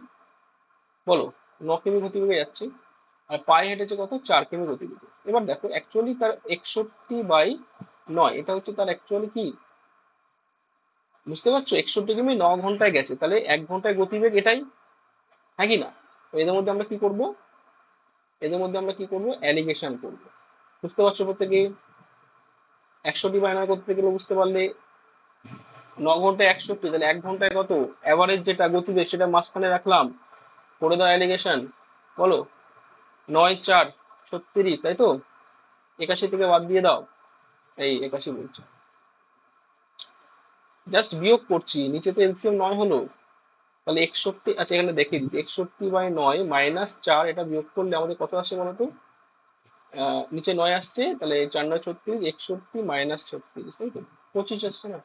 বলো? 9 কিমি গতিবেগে যাচ্ছে। আর পায়ে হেঁটেছে কত? 4 কিমি গতিবেগে। এবার দেখো অ্যাকচুয়ালি তার 61/9, এটা হচ্ছে তার অ্যাকচুয়ালি কি, বুঝতে পারছো? 61 কিমি 9 ঘন্টায় গেছে, তাহলে 1 ঘন্টায় গতিবেগ এটাই। হ্যাঁ কি না? তো এদের মধ্যে আমরা কি করব? অ্যালিগেশন করব। বুঝতে পারছো প্রত্যেকে? 61/9 করতে গেলে বুঝতে পারলে 9 ঘন্টায় 61, তাহলে 1 ঘন্টায় কত? অ্যাভারেজ যেটা গতিবেগ সেটা মাঝখানে রাখলাম, করে দাও অ্যালিগেশন। বলো, 9×4 = 36, তাই তো? 81 থেকে বাদ দিয়ে দাও। এই 81 বলছে, জাস্ট বিয়োগ করছি, নিচে তো এলসিএম 9 হলো। তাহলে 61, আচ্ছা এখানে দেখিয়ে দিচ্ছি, 61/9 -4, এটা বিয়োগ করলে আমাদের কত আসে বলতো? নিচে 9 আসছে, তাহলে 4×9 = 36, 61 - 36, তাই তো? 25 আসছে না?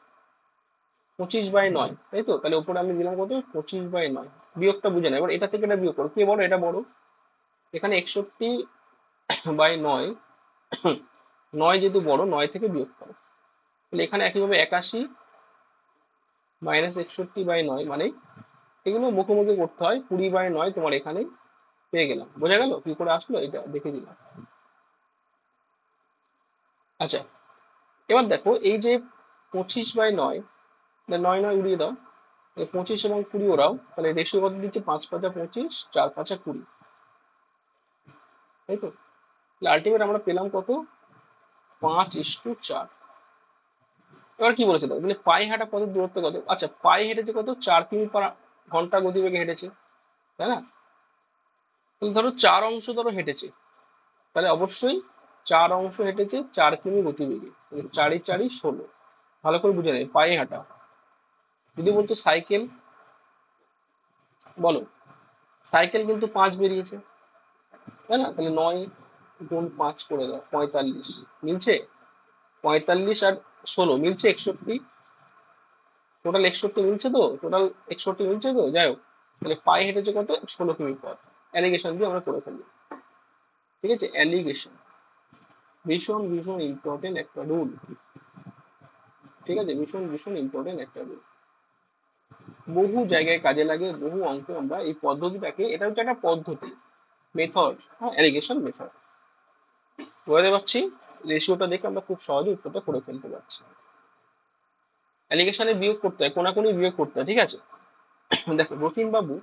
25/9, তাই তো? তাহলে উপরে আমি দিলাম কত? 25/9। বিয়োগটা বুঝে না, এবার এটা থেকে এটা বিয়োগ করো, কে বড়? এটা বড়। এখানে 61/9, 9 যেহেতু বড়, 9 থেকে বিয়োগ করো। তাহলে এখানে একইভাবে 81 - 61/9, মানে এগুলো মুখোমুখি করতে হয়। 20/9 তোমার এখানে পেয়ে গেলাম। বোঝা গেল কি করে আসলো? এটা দেখে দিলাম। আচ্ছা, এবার দেখো এই যে 25/9, 9 উড়িয়ে দাও, 25 এবং 20 ওরাও, তাহলে রেশিও কত দিচ্ছে? 5×5 = 25, 4×5 = 20, তাই তো? তাহলে আলটিমেট আমরা পেলাম কত? 5:4। এবার কি বলেছে দেখো, তাহলে পায়ে হাঁটা পথের দূরত্ব কত? আচ্ছা, পায়ে হেঁটেছে কত? 4 কিমি/ঘন্টা গতিবেগে হেঁটেছে, তাই না? তাহলে ধরো 4 অংশ ধরো হেঁটেছে, তাহলে অবশ্যই 4 অংশ হেঁটেছে 4 কিমি গতিবেগে, 4×4 = 16। ভালো করে বুঝে নেই, পায়ে হাঁটা। যদি বলতো সাইকেল, বলো, সাইকেল কিন্তু 5 বেরিয়েছে, তাই না? তাহলে 9×5 করে দাও, 45 মিলছে। 45 আর 16 মিলছে 61। টোটাল 61 মিলছে তো, টোটাল 61 মিলছে তো, যাই হোক, তাহলে পায়ে হেঁটেছে কত, 16 কিমি পথ। অ্যালিগেশন দিয়ে আমরা করে ফেলবো, ঠিক আছে। অ্যালিগেশন ভীষণ ভীষণ ইম্পর্টেন্ট একটা রুল, ঠিক আছে, ভীষণ ভীষণ ইম্পর্টেন্ট একটা রুল, বহু জায়গায় কাজে লাগে, বহু অঙ্কে আমরা এই পদ্ধতিটাকে, এটা হচ্ছে একটা পদ্ধতি, মেথড, হ্যাঁ, অ্যালিগেশন মেথড। বুঝতে পারছি, রেশিওটা দেখে আমরা খুব সহজে উত্তরটা করে ফেলতে পারছি। অ্যালিগেশনে বিয়োগ করতে হয়, কোনাকুনি বিয়োগ করতে হয়, ঠিক আছে। দেখো রতিন বাবু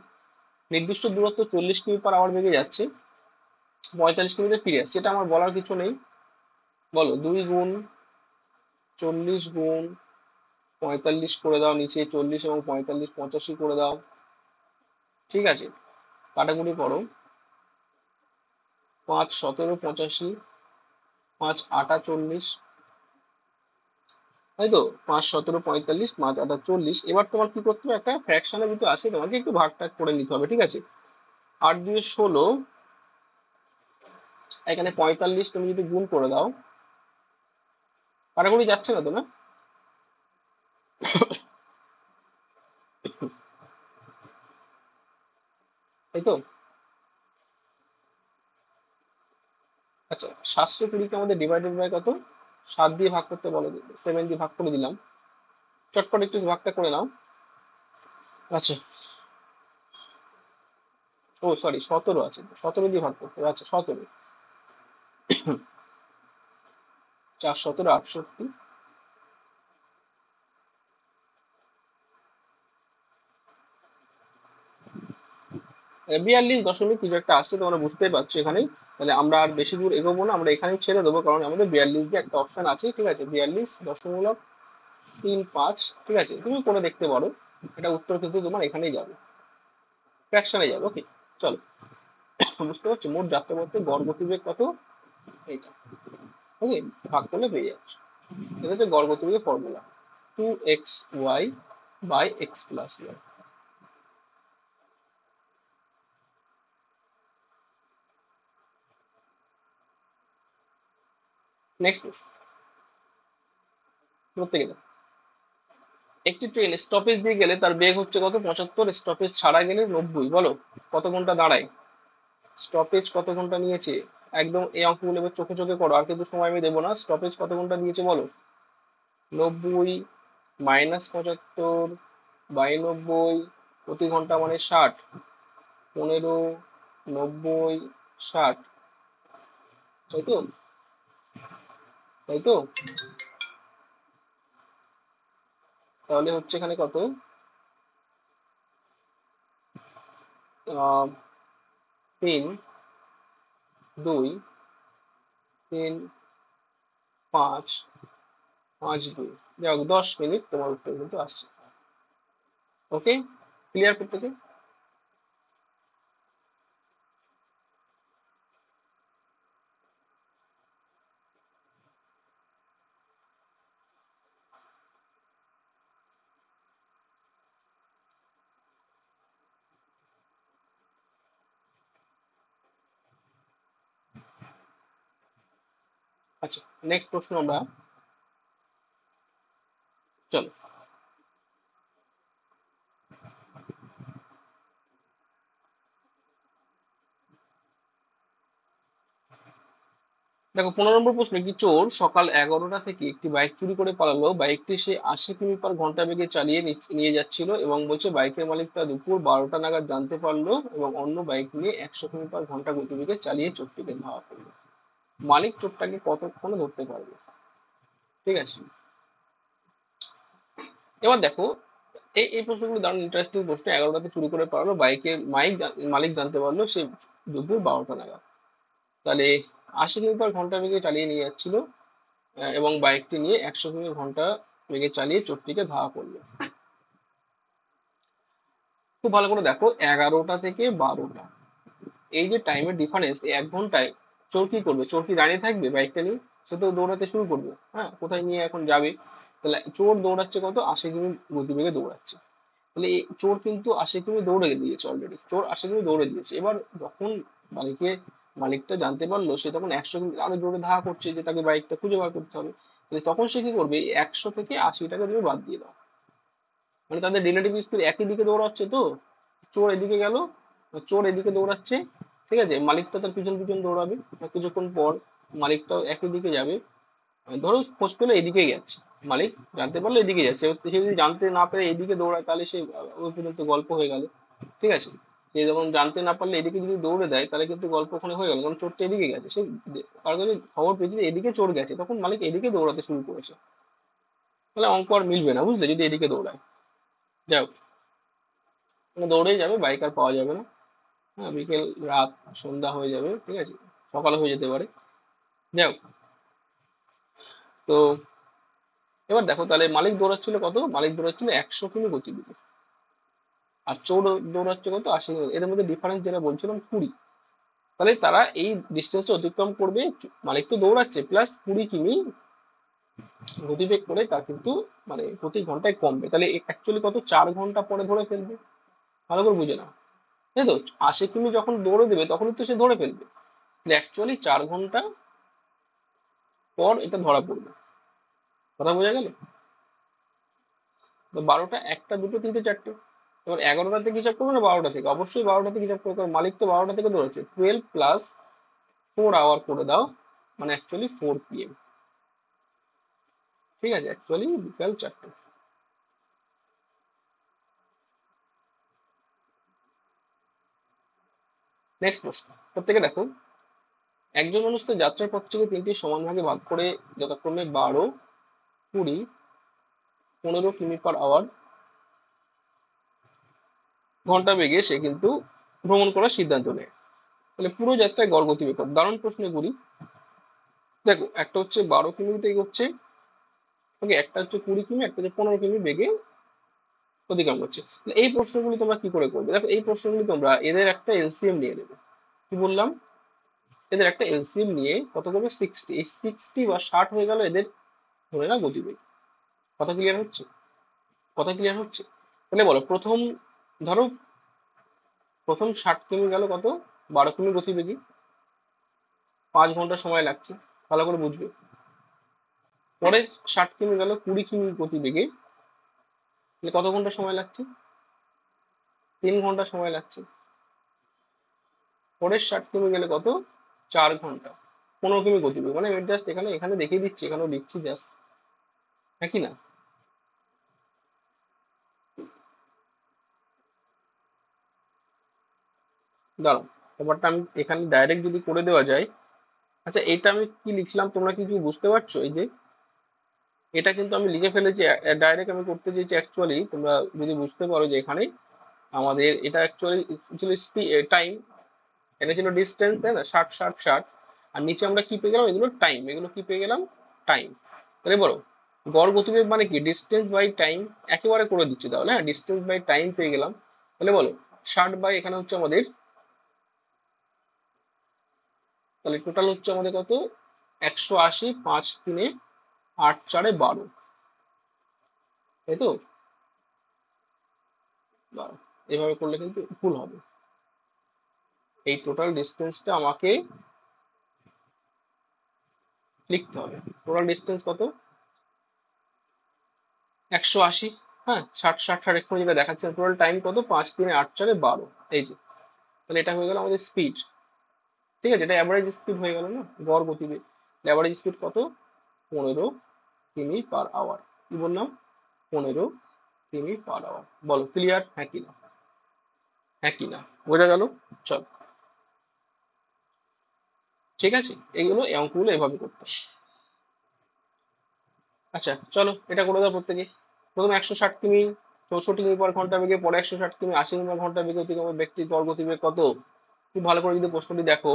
নির্দিষ্ট দূরত্ব 40 কিমি/আওয়ার বেগে যাচ্ছে, 45 কিমিতে ফিরে আসছে, এটা আমার বলার কিছু নেই। বলো 2 গুণ 40 গুণ 45 করে দাও, নিচে 40 এবং 45 85 করে দাও, ঠিক আছে। কাটাকুটি করো, 5 17 85, 5 8 40, তাই তো, 5 17 45, 5 8 40। এবার তোমার কি করতে হবে, একটা ফ্র্যাকশনের ভিতরে আসে, তোমাকে একটু ভাগ টাগ করে নিতে হবে, ঠিক আছে। 8 2 16, এখানে 45 তুমি যদি গুণ করে দাও, কাটাকুটি যাচ্ছে না তো, না? তাই তো। আচ্ছা, 720কে আমাদের ডিভাইডেড বাই কত, 7 দিয়ে ভাগ করতে বলো, 7 দিয়ে ভাগ করে দিলাম, চটপট একটু ভাগটা করে নাও। আচ্ছা, ও সরি, 17 আছে, 17 দিয়ে ভাগ করতে হবে, আচ্ছা 17, 4 17 68, 42 দশমিক কিছু একটা আসছে, তোমরা বুঝতেই পারছো এখানেই। তাহলে আমরা আর বেশি দূর এগোবো না, আমরা এখানেই ছেড়ে দেবো, কারণ আমাদের 42 দিয়ে একটা অপশন আছে, ঠিক আছে, 42.35, ঠিক আছে, তুমি করে দেখতে পারো, এটা উত্তর কিন্তু তোমার এখানেই যাবে, ফ্র্যাকশনে যাবে, ওকে। চলো, বুঝতে পারছো মোট যাত্রাপথে গড় গতিবেগ কত, এইটা, ওকে, ভাগ করলে পেয়ে যাচ্ছে। এটা হচ্ছে গড় গতিবেগের ফর্মুলা, 2xy/x+y। নেক্সট প্রশ্ন, প্রত্যেকে দাও। একটি ট্রেন স্টপেজ দিয়ে গেলে তার বেগ হচ্ছে কত, 75, স্টপেজ ছাড়া গেলে 90, বলো কত ঘন্টা দাঁড়ায়। স্টপেজ কত ঘন্টা নিয়েছে, একদম এই অঙ্কগুলো এবার চোখে চোখে করো, আর কিন্তু সময় আমি দেবো না। স্টপেজ কত ঘন্টা নিয়েছে বলো, 90 - 75/90, প্রতি ঘন্টা মানে 60, 15 90 60, তাই তো, তাই তো। তাহলে হচ্ছে এখানে কত, 3 2 3 5 5 2, যাই হোক 10 মিনিট তোমার উত্তর কিন্তু আসছে, ওকে। ক্লিয়ার প্রত্যেকে। আচ্ছা, নেক্সট প্রশ্ন আমরা, চলো। দেখো 15 নম্বর প্রশ্ন, একটি চোর সকাল 11টা থেকে একটি বাইক চুরি করে পালালো, বাইকটি সে 80 কিমি/ঘন্টা বেগে চালিয়ে নিয়ে যাচ্ছিল এবং বলছে বাইকের মালিক তা দুপুর 12টা নাগাদ জানতে পারলো এবং অন্য বাইক নিয়ে 100 কিমি/ঘন্টা গতিবেগে চালিয়ে চোরটিকে ধাওয়া করলো। মালিক চোরটাকে কতক্ষণে ধরতে পারবে, ঠিক আছে। এবার দেখো, এই এই প্রশ্নগুলো দারুণ ইন্টারেস্টিং প্রশ্ন। 11টাতে চুরি করে পালালো, বাইকের মালিক জানতে পারলো সে দুপুর 12টা নাগাদ, তাহলে 80 কিমি/ঘন্টা বেগে চালিয়ে নিয়ে যাচ্ছিল, এবং বাইকটি নিয়ে 100 কিমি/ঘন্টা বেগে চালিয়ে চোরটিকে ধাওয়া করলো। খুব ভালো করে দেখো, 11টা থেকে 12টা, এই যে টাইমের ডিফারেন্স, 1 ঘন্টায় চোর কি করবে, চোর কি দাঁড়িয়ে থাকবে বাইকটা নিয়ে, সে তো দৌড়াতে শুরু করবে, হ্যাঁ, কোথায় নিয়ে এখন যাবে। তাহলে চোর দৌড়াচ্ছে কত, 80 কিমি গতিবেগে দৌড়াচ্ছে, তাহলে এই চোর কিন্তু 80 কিমি দৌড়ে দিয়েছে, অলরেডি চোর 80 কিমি দৌড়ে দিয়েছে। এবার যখন মালিকটা জানতে পারলো, সে তখন 100 কিমি আরো জোরে ধাওয়া করছে, যে তাকে বাইকটা খুঁজে বার করতে হবে। তাহলে তখন সে কি করবে, এই 100 থেকে 80টাকে তুমি বাদ দিয়ে দাও, মানে তাদের রিলেটিভ স্পিড একই দিকে দৌড়াচ্ছে। তো চোর এদিকে গেল, চোর এদিকে দৌড়াচ্ছে, ঠিক আছে, মালিকটা তার পিছন পিছন দৌড়াবে, কিছুক্ষণ পর মালিকটাও একই দিকে যাবে। ধরো খোঁজ পেলো এদিকে যাচ্ছে, মালিক জানতে পারলো এদিকে যাচ্ছে, এবার সে যদি জানতে না পেরে এদিকে দৌড়ায় তাহলে সে ওই পর্যন্ত গল্প হয়ে গেল, ঠিক আছে। সে যখন জানতে না পারলে এদিকে যদি দৌড়ে দেয় তাহলে কিন্তু গল্প ওখানে হয়ে গেল, কারণ চোরটা এদিকে গেছে, সে কারো কাছে খবর পেয়েছে যে এদিকে চোর গেছে, তখন মালিক এদিকে দৌড়াতে শুরু করেছে। তাহলে অঙ্ক আর মিলবে না, বুঝলে, যদি এদিকে দৌড়ায়। যাই হোক, মানে দৌড়েই যাবে, বাইক আর পাওয়া যাবে না। হ্যাঁ, বিকেল, রাত, সন্ধ্যা হয়ে যাবে, ঠিক আছে, সকাল হয়ে যেতে পারে। যাই হোক, তো এবার দেখো তাহলে মালিক দৌড়াচ্ছিল কত, মালিক দৌড়াচ্ছিল 100 কিমি গতিবেগে, আর চোর দৌড়াচ্ছে কত, 80 কিমি। এদের মধ্যে ডিফারেন্স যেটা বলছিলাম 20। তাহলে তারা এই ডিস্টেন্সটা অতিক্রম করবে, মালিক তো দৌড়াচ্ছে প্লাস 20 কিমি গতিবেগ করে, তার কিন্তু মানে প্রতি ঘন্টায় কমবে। তাহলে অ্যাকচুয়ালি কত, 4 ঘন্টা পরে ধরে ফেলবে। ভালো করে বুঝে নাও, তাই তো। 80 কিমি যখন দৌড়ে দেবে তখনই তো সে ধরে ফেলবে, অ্যাকচুয়ালি 4 ঘন্টা পর এটা ধরা পড়বে। কথা বোঝা গেল? তো 12টা, 1টা, 2টো, 3টে, 4টে। এবার 11টা থেকে হিসাব করবে না 12টা থেকে? অবশ্যই 12টা থেকে হিসাব করবে, কারণ মালিক তো 12টা থেকে ধরেছে। 12 + 4 আওয়ার করে দাও, মানে অ্যাকচুয়ালি 4 PM। ঠিক আছে, অ্যাকচুয়ালি বিকাল 4টে। নেক্সট প্রশ্ন, প্রত্যেকে দেখো। একজন মানুষ তো যাত্রার পথটিকে 3টি সমান ভাগে ভাগ করে যথাক্রমে 12, 20, 15 কিমি/আওয়ার ঘন্টা বেগে সে কিন্তু ভ্রমণ করার সিদ্ধান্ত নেয়। তাহলে পুরো যাত্রায় গড় গতিবেগ কত? দারুণ প্রশ্ন করি। দেখো, একটা হচ্ছে 12 কিমিতে এগোচ্ছে, ওকে, একটা হচ্ছে 20 কিমি, একটা হচ্ছে 15 কিমি বেগে অতিক্রম করছে। তাহলে এই প্রশ্নগুলি তোমরা কি করে করবে? দেখো, এই প্রশ্নগুলি তোমরা এদের একটা এলসিএম নিয়ে নেবে। কি বললাম? এদের একটা এলসিএম নিয়ে কত করবে, 60। এই 60 বা 60 হয়ে গেল এদের ধরে না গতিবেগ। কথা ক্লিয়ার হচ্ছে? কথা ক্লিয়ার হচ্ছে? তাহলে বলো, ধরো প্রথম 60 কিমি গেল কত, 12 কিমি গতিবেগে, 5 ঘন্টা সময় লাগছে। ভালো করে বুঝবে। পরে 60 কিমি গেল 20 কিমি গতিবেগে, তাহলে কত ঘন্টা সময় লাগছে? 3 ঘন্টা সময় লাগছে। পরের 60 কিমি গেলে কত, 4 ঘন্টা। 15 কিমি গতিবেগ, মানে আমি জাস্ট এখানে এখানে দেখিয়ে দিচ্ছি, এখানেও লিখছি জাস্ট, হ্যাঁ কি না? দাঁড়াও, ব্যাপারটা আমি এখানে ডাইরেক্ট যদি করে দেওয়া যায়। আচ্ছা, এটা আমি কি লিখলাম তোমরা কি কি বুঝতে পারছো? এই যে এটা কিন্তু আমি লিখে ফেলেছি, ডাইরেক্ট আমি করতে চেয়েছি। অ্যাকচুয়ালি তোমরা যদি বুঝতে পারো যে এখানে আমাদের এটা অ্যাকচুয়ালি ছিল টাইম, এটা ছিল ডিস্টেন্স, তাই না, 60, 60, 60। আর নিচে আমরা কি পেয়ে গেলাম, এগুলো টাইম, এগুলো কি পেয়ে গেলাম, টাইম। তাহলে বলো, গড় গতিবেগ মানে কি, ডিস্টেন্স বাই টাইম। একেবারে করে দিচ্ছি তাহলে, হ্যাঁ, ডিস্টেন্স বাই টাইম পেয়ে গেলাম। তাহলে বলো, 60 বাই এখানে হচ্ছে আমাদের, তাহলে টোটাল হচ্ছে আমাদের কত, 180, 5 3 8 4 12, তাই তো? 12। এভাবে করলে কিন্তু ভুল হবে। এই টোটাল ডিস্টেন্সটা আমাকে লিখতে হবে। টোটাল ডিস্টেন্স কত, 180। হ্যাঁ, 60, 60, 60 এক্ষুনি যেটা দেখাচ্ছে। টোটাল টাইম কত, 5 3 8 4 12। এই যে, তাহলে এটা হয়ে গেল আমাদের স্পিড। ঠিক আছে, এটা অ্যাভারেজ স্পিড হয়ে গেল না, গড় গতিবেগ। অ্যাভারেজ স্পিড কত, 15 কিমি/আওয়ার। কি বললাম, 15 কিমি/আওয়ার। বলো ক্লিয়ার, হ্যাঁ কি না? হ্যাঁ কি না? বোঝা গেল? চল, ঠিক আছে, এইগুলো এই অঙ্কগুলো এভাবে করতে হবে। আচ্ছা চলো, এটা করে দাও প্রত্যেকে। প্রথমে 160 কিমি 64 কিমি/ঘন্টা বেগে, পরে 160 কিমি 80 কিমি/ঘন্টা বেগে অতিক্রমে ব্যক্তির গড় গতিবেগ কত? খুব ভালো করে যদি প্রশ্নটি দেখো,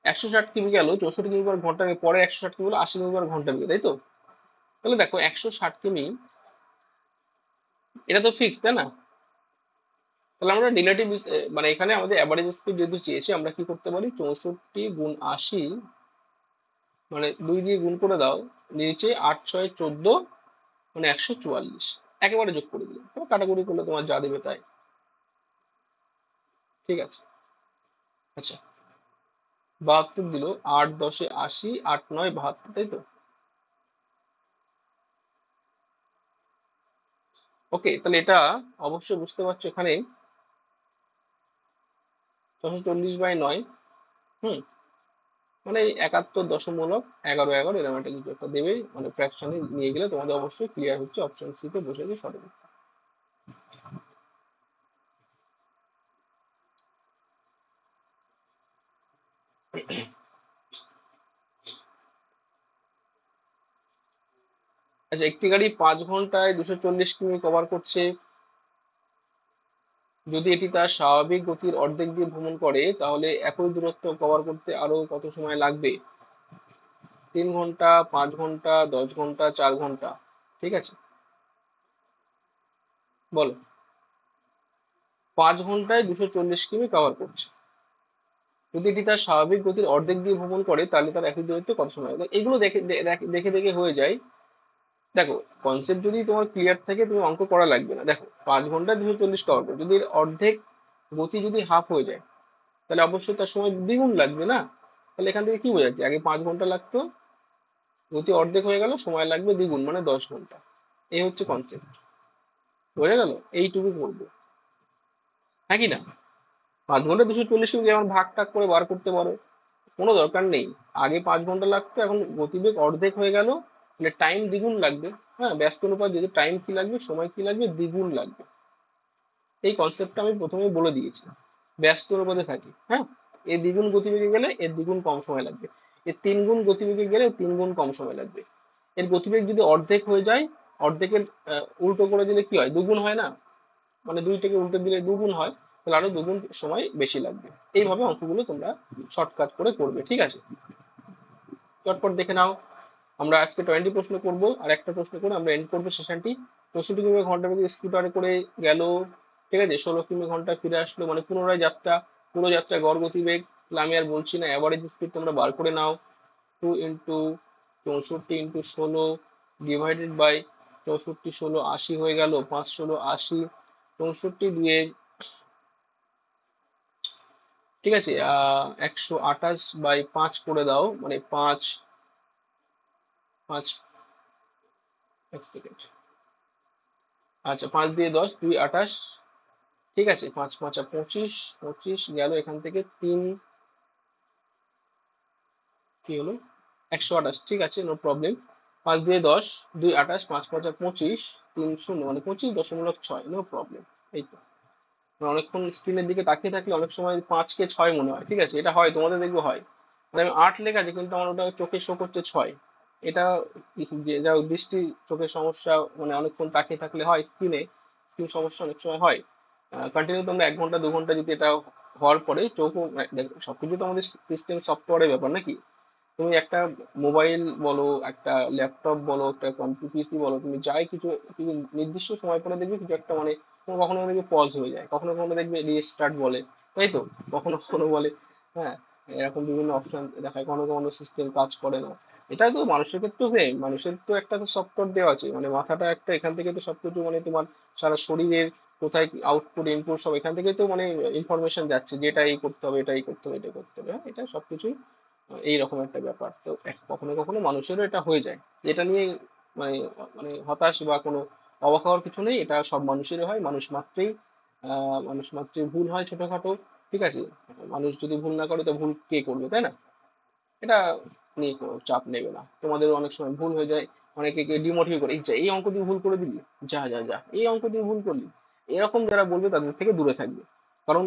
160 কিমি গেল 64 কিমি/ঘন্টা বেগে, পরে 160 কিমি হলো 80 কিমি/ঘন্টা বেগে, তাই তো? তাহলে দেখো, 160 কিমি, এটা তো ফিক্স, তাই না? তাহলে আমরা রিলেটিভ, মানে এখানে আমাদের অ্যাভারেজ স্পিড যেহেতু চেয়েছি, আমরা কি করতে পারি, 64 × 80, মানে 2 দিয়ে গুণ করে দাও, নিচে 8 6 14, মানে 144, একেবারে যোগ করে দিলে, কাটাকুটি করলে তোমার যা দেবে তাই। ঠিক আছে। আচ্ছা, 72 দিল, 8 10 80, 8 9 72, তাই তো? ওকে, তাহলে এটা অবশ্যই বুঝতে পারছো এখানে 640/9, হুম, মানে 71.11 এরকম একটা কিছু একটা দেবে, মানে ফ্র্যাকশনে নিয়ে গেলে তোমাদের অবশ্যই ক্লিয়ার হচ্ছে, অপশন সি তে বসেছে সঠিক। আচ্ছা, একটি গাড়ি 5 ঘন্টায় 240 কিমি কভার করছে, যদি এটি তার স্বাভাবিক গতির অর্ধেক দিয়ে ভ্রমণ করে তাহলে একই দূরত্ব কভার করতে আরো কত সময় লাগবে? 3 ঘন্টা, 5 ঘন্টা, 10 ঘন্টা, 4 ঘন্টা? ঠিক আছে, বলো। 5 ঘন্টায় 240 কিমি কভার করছে, যদি এটি তার স্বাভাবিক গতির অর্ধেক দিয়ে ভ্রমণ করে তাহলে তার একই দূরত্ব কত সময় লাগবে? এগুলো দেখে দেখে দেখে হয়ে যায়। দেখো, কনসেপ্ট যদি তোমার ক্লিয়ার থাকে তুমি অঙ্ক করা লাগবে না। দেখো, 5 ঘন্টায় 240 কভার করে, যদি এর অর্ধেক গতি যদি হাফ হয়ে যায় তাহলে অবশ্যই তার সময় দ্বিগুণ লাগবে না? তাহলে এখান থেকে কি বোঝাচ্ছে, আগে 5 ঘন্টা লাগতো, গতি অর্ধেক হয়ে গেল, সময় লাগবে দ্বিগুণ মানে 10 ঘন্টা। এই হচ্ছে কনসেপ্ট, বোঝা গেল? এইটুকু করবো, হ্যাঁ কি না? 5 ঘন্টা 240 যেমন ভাগ টাগ করে বার করতে পারো, কোনো দরকার নেই। আগে 5 ঘন্টা লাগতো, এখন গতিবেগ অর্ধেক হয়ে গেল, মানে টাইম দ্বিগুণ লাগবে। হ্যাঁ, ব্যস্ত অনুপাত যদি টাইম কি লাগবে, সময় কি লাগবে, দ্বিগুণ লাগবে। এই কনসেপ্টটা আমি প্রথমেই বলে দিয়েছি, ব্যস্ত অনুপাতে থাকি। হ্যাঁ, এর দ্বিগুণ গতিবেগে গেলে এর দ্বিগুণ কম সময় লাগবে, এর 3 গুণ গতিবেগে গেলে 3 গুণ কম সময় লাগবে। এর গতিবেগ যদি অর্ধেক হয়ে যায়, অর্ধেকের উল্টো করে দিলে কি হয়, দুগুণ হয় না? মানে 2 থেকে উল্টো দিলে দুগুণ হয়, তাহলে আরো দুগুণ সময় বেশি লাগবে। এইভাবে অঙ্কগুলো তোমরা শর্টকাট করে করবে, ঠিক আছে? চটপট দেখে নাও। আমরা আজকে 20 প্রশ্ন করব, আর একটা প্রশ্ন করে আমরা এন্ড করবো সেশনটি। 65 কিমি ঘন্টা বেগে স্কুটারে করে গেল, ঠিক আছে, 16 কিমি ঘন্টা ফিরে আসলো, মানে পুনরায় যাত্রা। পুরো যাত্রায় গড় গতিবেগ, তাহলে আমি আর বলছি না, অ্যাভারেজ স্পিড তোমরা বার করে নাও। 2 × 64 × 16 ডিভাইডেড বাই 64, 16, 80 হয়ে গেল, 5, 16, 80, 64 2 ঠিক আছে, 128/5 করে দাও, মানে 5, 5, 1 সেকেন্ড। আচ্ছা, 5 দিয়ে 10, 2, 28, ঠিক আছে, 5, 5, 25, গেল এখান থেকে 3, কি হলো, 128, ঠিক আছে, নো প্রবলেম। 5 দিয়ে 10, 2, 28, 5, 5, 25, 3, 0, মানে 25.6, নো প্রবলেম। এই তো, অনেকক্ষণ স্ক্রিনের দিকে তাকিয়ে থাকলে অনেক সময় 5 কে 6 মনে হয়, ঠিক আছে, এটা হয়, তোমাদের দেখবে হয়। মানে আমি 8 লেখা আছে কিন্তু আমার ওটা চোখে শো করছে 6। এটা যা দৃষ্টি, চোখের সমস্যা, মানে অনেকক্ষণ তাকিয়ে থাকলে হয় স্ক্রিনে, স্ক্রিন সমস্যা অনেক সময় হয়। কন্টিনিউ তোমরা 1 ঘন্টা 2 ঘন্টা যদি এটা হওয়ার পরে চোখও, দেখো সবকিছু তো আমাদের সিস্টেম সফটওয়্যারের ব্যাপার নাকি। তুমি একটা মোবাইল বলো, একটা ল্যাপটপ বলো, একটা কম্পিউটার পিসি বলো, তুমি যাই কিছু কিছু নির্দিষ্ট সময় পরে দেখবে কিছু একটা, মানে কখনো কখনো দেখবে পজ হয়ে যায়, কখনো কখনো দেখবে রিস্টার্ট বলে, তাই তো, কখনো কখনো বলে। হ্যাঁ, এরকম বিভিন্ন অপশন দেখায়, কখনো কখনো সিস্টেম কাজ করে না। এটা তো মানুষের ক্ষেত্রেও সেম, মানুষের তো একটা তো সফটওয়্যার দেওয়া আছে, মানে মাথাটা একটা, এখান থেকে তো সবকিছু, মানে তোমার সারা শরীরের কোথায় আউটপুট ইনপুট সব এখান থেকে তো, মানে ইনফরমেশন যাচ্ছে যে এটা এই করতে হবে, এটা এই করতে হবে, এটা করতে হবে। হ্যাঁ, এটা সবকিছুই এইরকম একটা ব্যাপার। তো কখনো কখনো মানুষেরও এটা হয়ে যায়, এটা নিয়ে মানে মানে হতাশ বা কোনো অবাক হওয়ার কিছু নেই, এটা সব মানুষেরই হয়, মানুষ মাত্রই ভুল হয় ছোটখাটো, ঠিক আছে। মানুষ যদি ভুল না করে তো ভুল কে করবে, তাই না? এটা নিয়ে কোনো চাপ নেবে না, তোমাদেরও অনেক সময় ভুল হয়ে যায়। অনেকে কে ডিমোটিভ করে, এই যা, এই অঙ্ক দিয়ে ভুল করে দিলি, যা যা যা, এই অঙ্ক দিয়ে ভুল করলি, এরকম যারা বলবে তাদের থেকে দূরে থাকবে। কারণ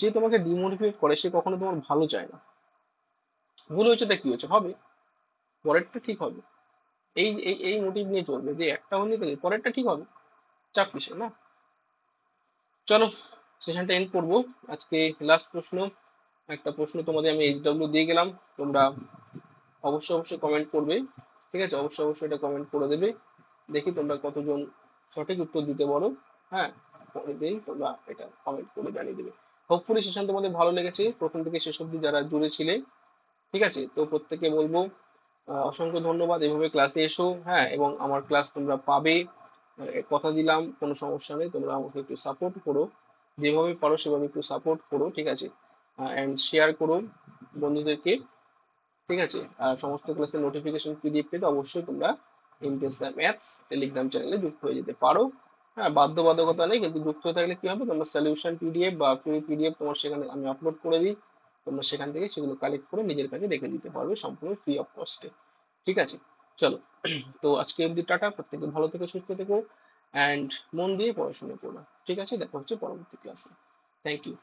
যে তোমাকে ডিমোটিভেট করে সে কখনো তোমার ভালো চায় না। ভুল হয়েছে তা কি হয়েছে, হবে, পরেরটা ঠিক হবে। এই এই এই মোটিভ নিয়ে চলবে, যে একটা হলে তো পরেরটা ঠিক হবে, চাপ কিসে না? চলো, সেশনটা এন্ড করবো। আজকে লাস্ট প্রশ্ন, একটা প্রশ্ন তোমাদের আমি এইচডব্লিউ দিয়ে গেলাম, তোমরা অবশ্যই অবশ্যই কমেন্ট করবে, ঠিক আছে, অবশ্যই অবশ্যই এটা কমেন্ট করে দেবে। দেখি তোমরা কতজন সঠিক উত্তর দিতে পারো। হ্যাঁ, পরের দিন তোমরা এটা কমেন্ট করে জানিয়ে দেবে। হোপফুলি সেশন তোমাদের ভালো লেগেছে, প্রথম থেকে শেষ অবধি যারা জুড়ে ছিলে, ঠিক আছে, তো প্রত্যেকে বলবো অসংখ্য ধন্যবাদ, এভাবে ক্লাসে এসো। হ্যাঁ, এবং আমার ক্লাস তোমরা পাবে, কথা দিলাম, কোনো সমস্যা নেই, তোমরা আমাকে একটু সাপোর্ট করো, যেভাবে পারো সেভাবে একটু সাপোর্ট করো, ঠিক আছে, অ্যান্ড শেয়ার করো বন্ধুদেরকে, ঠিক আছে। আর সমস্ত ক্লাসের নোটিফিকেশন পিডিএফ পেতে অবশ্যই তোমরা ইমপ্রেস ম্যাথস টেলিগ্রাম চ্যানেলে যুক্ত হয়ে যেতে পারো। হ্যাঁ, বাধ্যবাধকতা নেই, কিন্তু যুক্ত থাকলে কি হবে, তোমরা সলিউশন পিডিএফ বা ফ্রি পিডিএফ তোমার সেখানে আমি আপলোড করে দিই, তোমরা সেখান থেকে সেগুলো কালেক্ট করে নিজের কাছে রেখে দিতে পারবে সম্পূর্ণ ফ্রি অফ কস্টে। ঠিক আছে, চলো। তো আজকে অবধি টাটা, প্রত্যেকে ভালো থেকো, সুস্থ থেকো, অ্যান্ড মন দিয়ে পড়াশোনা করো। ঠিক আছে, দেখা হচ্ছে পরবর্তী ক্লাসে। Thank you.